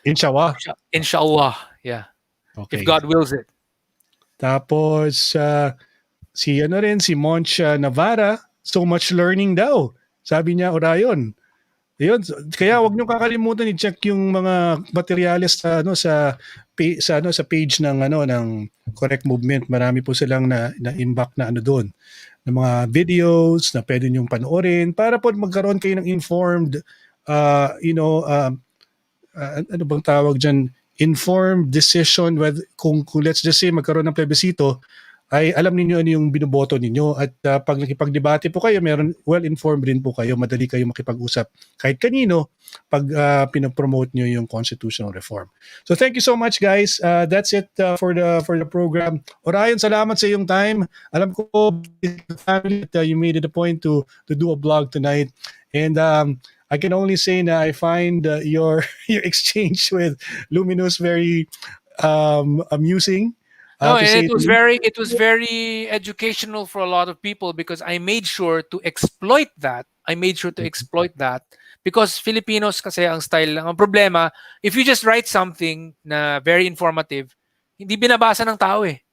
Speaker 2: Inshallah.
Speaker 1: Inshallah. Yeah. Okay. If God wills it.
Speaker 2: Tapos, si Monch Navarra, so much learning daw. Sabi niya, Orion. Yun, kaya wag niyo kakalimutan i-check yung mga materyales sa page ng ng Correct Movement. Marami po silang na-imbak na doon. Ng mga videos na pwede niyong panoorin para po magkaroon kayo ng informed ano bang tawag diyan, informed decision whether kung let's just say magkaroon ng plebisito, ay alam niyo ano yung binoboto ninyo at pag nakipagdebate po kayo, well-informed rin po kayo, madali kayo makipag-usap kahit kanino pag pinopromote niyo yung constitutional reform. So thank you so much, guys. That's it for the program. Orion, salamat sa iyong time. Alam ko family that you made it a point to do a blog tonight, and I can only say na I find your exchange with Luminous very amusing.
Speaker 1: No,
Speaker 2: to
Speaker 1: and
Speaker 2: say the least.
Speaker 1: it was very educational for a lot of people because I made sure to exploit that. I made sure to exploit that because Filipinos kasi ang style lang. Ang problema, if you just write something na very informative, hindi binabasa ng tao eh.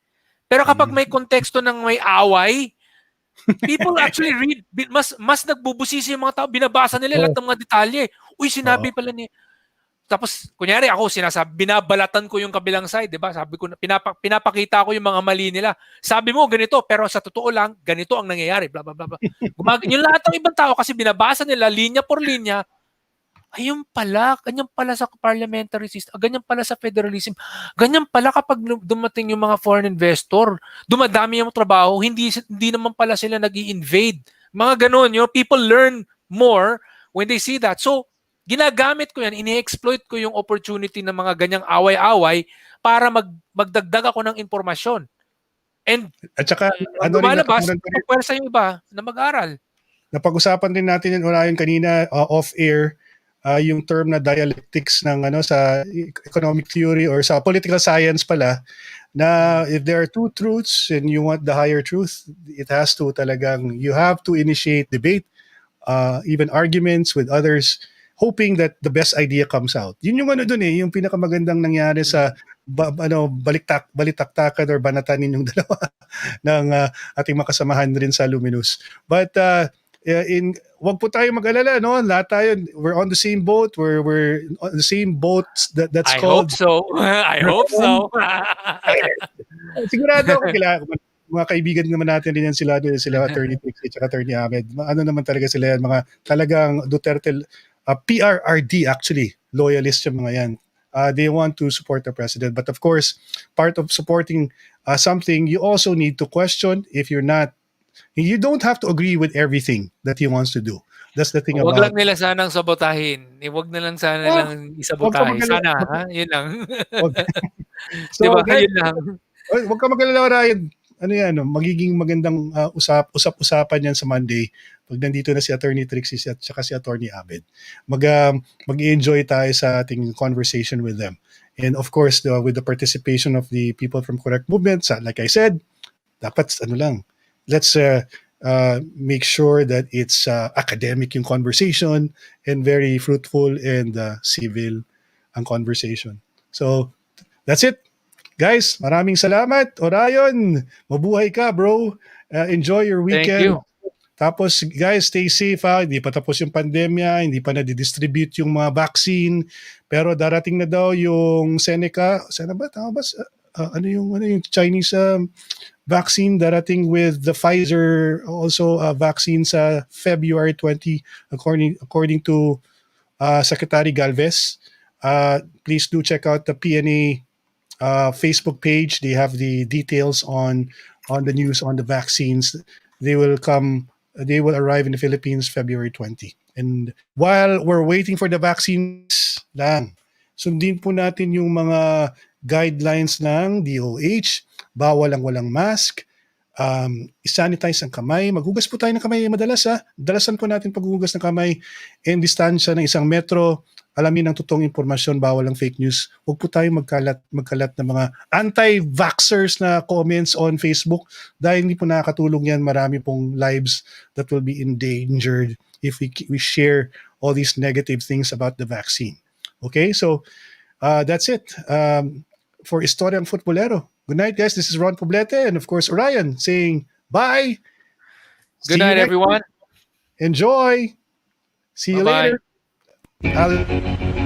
Speaker 1: Pero kapag
Speaker 2: Mm.
Speaker 1: may konteksto ng may away, people actually read. Mas nagbubusisi yung mga tao, binabasa nila lahat
Speaker 2: Oo,
Speaker 1: ng mga detalye. Uy,
Speaker 2: oo.
Speaker 1: sinabi pala ni tapos kunyari ako binabalatan ko yung kabilang side, 'di ba? Sabi ko pinapakita ko yung mga mali nila. Sabi mo ganito, pero sa totoo lang ganito ang nangyayari, bla bla bla. Bla. Yung lahat ng ibang tao kasi binabasa nila linya por linya, ayun pala, ganyan pala sa parliamentary system, ganyan pala sa federalism, ganyan pala kapag dumating yung mga foreign investor, dumadami yung trabaho, hindi naman pala sila nag-i-invade. Mga ganun, people learn more when they see that. So, ginagamit ko yan, ini-exploit ko yung opportunity ng mga ganyang away-away para magdagdag ako ng impormasyon. And
Speaker 2: At saka ano rin
Speaker 1: lumalabas,
Speaker 2: natutunan ko rin,
Speaker 1: pupwersa yung iba na mag-aral.
Speaker 2: napag-usapan din natin yan Orion kanina off air, yung term na dialectics ng sa economic theory or sa political science pala, na if there are two truths and you want the higher truth, it has to talagang you have to initiate debate, even arguments with others, hoping that the best idea comes out. Yun yung dun yung pinakamagandang nangyari sa balitaktakan or banatanin yung dalawa ng ating makasamahan rin sa Luminous. But wag po tayo mag-alala, no? Lahat tayo, we're on the same boat. We're on the same boat that's
Speaker 1: I hope
Speaker 2: called
Speaker 1: so. I hope so.
Speaker 2: sigurado ako mga kaibigan naman natin din yan sila Attorney Trixie at Attorney Ahmed. Ano naman talaga sila yan, mga talagang Duterte, PRRD actually, loyalist yung mga yan. They want to support the president. But of course, part of supporting something, you also need to question if you don't have to agree with everything that he wants to do. That's the thing
Speaker 1: Wag
Speaker 2: about
Speaker 1: lang nila sanang sabotahin. Wag na lang sana
Speaker 2: ah,
Speaker 1: nilang
Speaker 2: wag ka
Speaker 1: isabotahe.
Speaker 2: mag-alala.
Speaker 1: Sana, ha? Yun lang.
Speaker 2: Wag.
Speaker 1: 'Di
Speaker 2: So
Speaker 1: ba?
Speaker 2: guys,
Speaker 1: Yun lang.
Speaker 2: wag ka mag-alala Ryan. Ano yan, magiging magandang usap-usapan yan sa Monday pag nandito na si Attorney Trixie at saka si Attorney Abed. Mag-enjoy tayo sa ating conversation with them. And of course, with the participation of the people from Correct Movement, like I said, dapat let's make sure that it's academic yung conversation and very fruitful and civil ang conversation. So, that's it. Guys, maraming salamat. Orion, mabuhay ka, bro. Enjoy your
Speaker 1: Thank
Speaker 2: weekend.
Speaker 1: you.
Speaker 2: Tapos, guys, stay safe ha. Hindi pa tapos yung pandemya, hindi pa na-distribute yung mga vaccine. Pero darating na daw yung Seneca. Sana ba? Tama ba? Ano yung Chinese vaccine darating with the Pfizer also vaccine sa February 20 according to Secretary Galvez. Please do check out the PNA Facebook page. They have the details on the news on the vaccines. They will arrive in the Philippines February 20. And while we're waiting for the vaccines lang, sundin po natin yung mga guidelines ng DOH. Bawal ang walang mask. Isanitize ang kamay. Maghugas po tayo ng kamay madalas ha. Dalasan po natin paghugas ng kamay and distansya ng 1 metro. Alamin ang totoong impormasyon, bawal ang fake news. Huwag po tayo magkalat ng mga anti-vaxxers na comments on Facebook dahil hindi po nakakatulong yan. Marami pong lives that will be endangered if we share all these negative things about the vaccine. Okay, so that's it for Istoryang futBOLERO. Good night, guys. This is Ron Poblete and of course Orion saying bye.
Speaker 1: Good night, everyone.
Speaker 2: Enjoy. See you
Speaker 1: Bye-bye.
Speaker 2: later.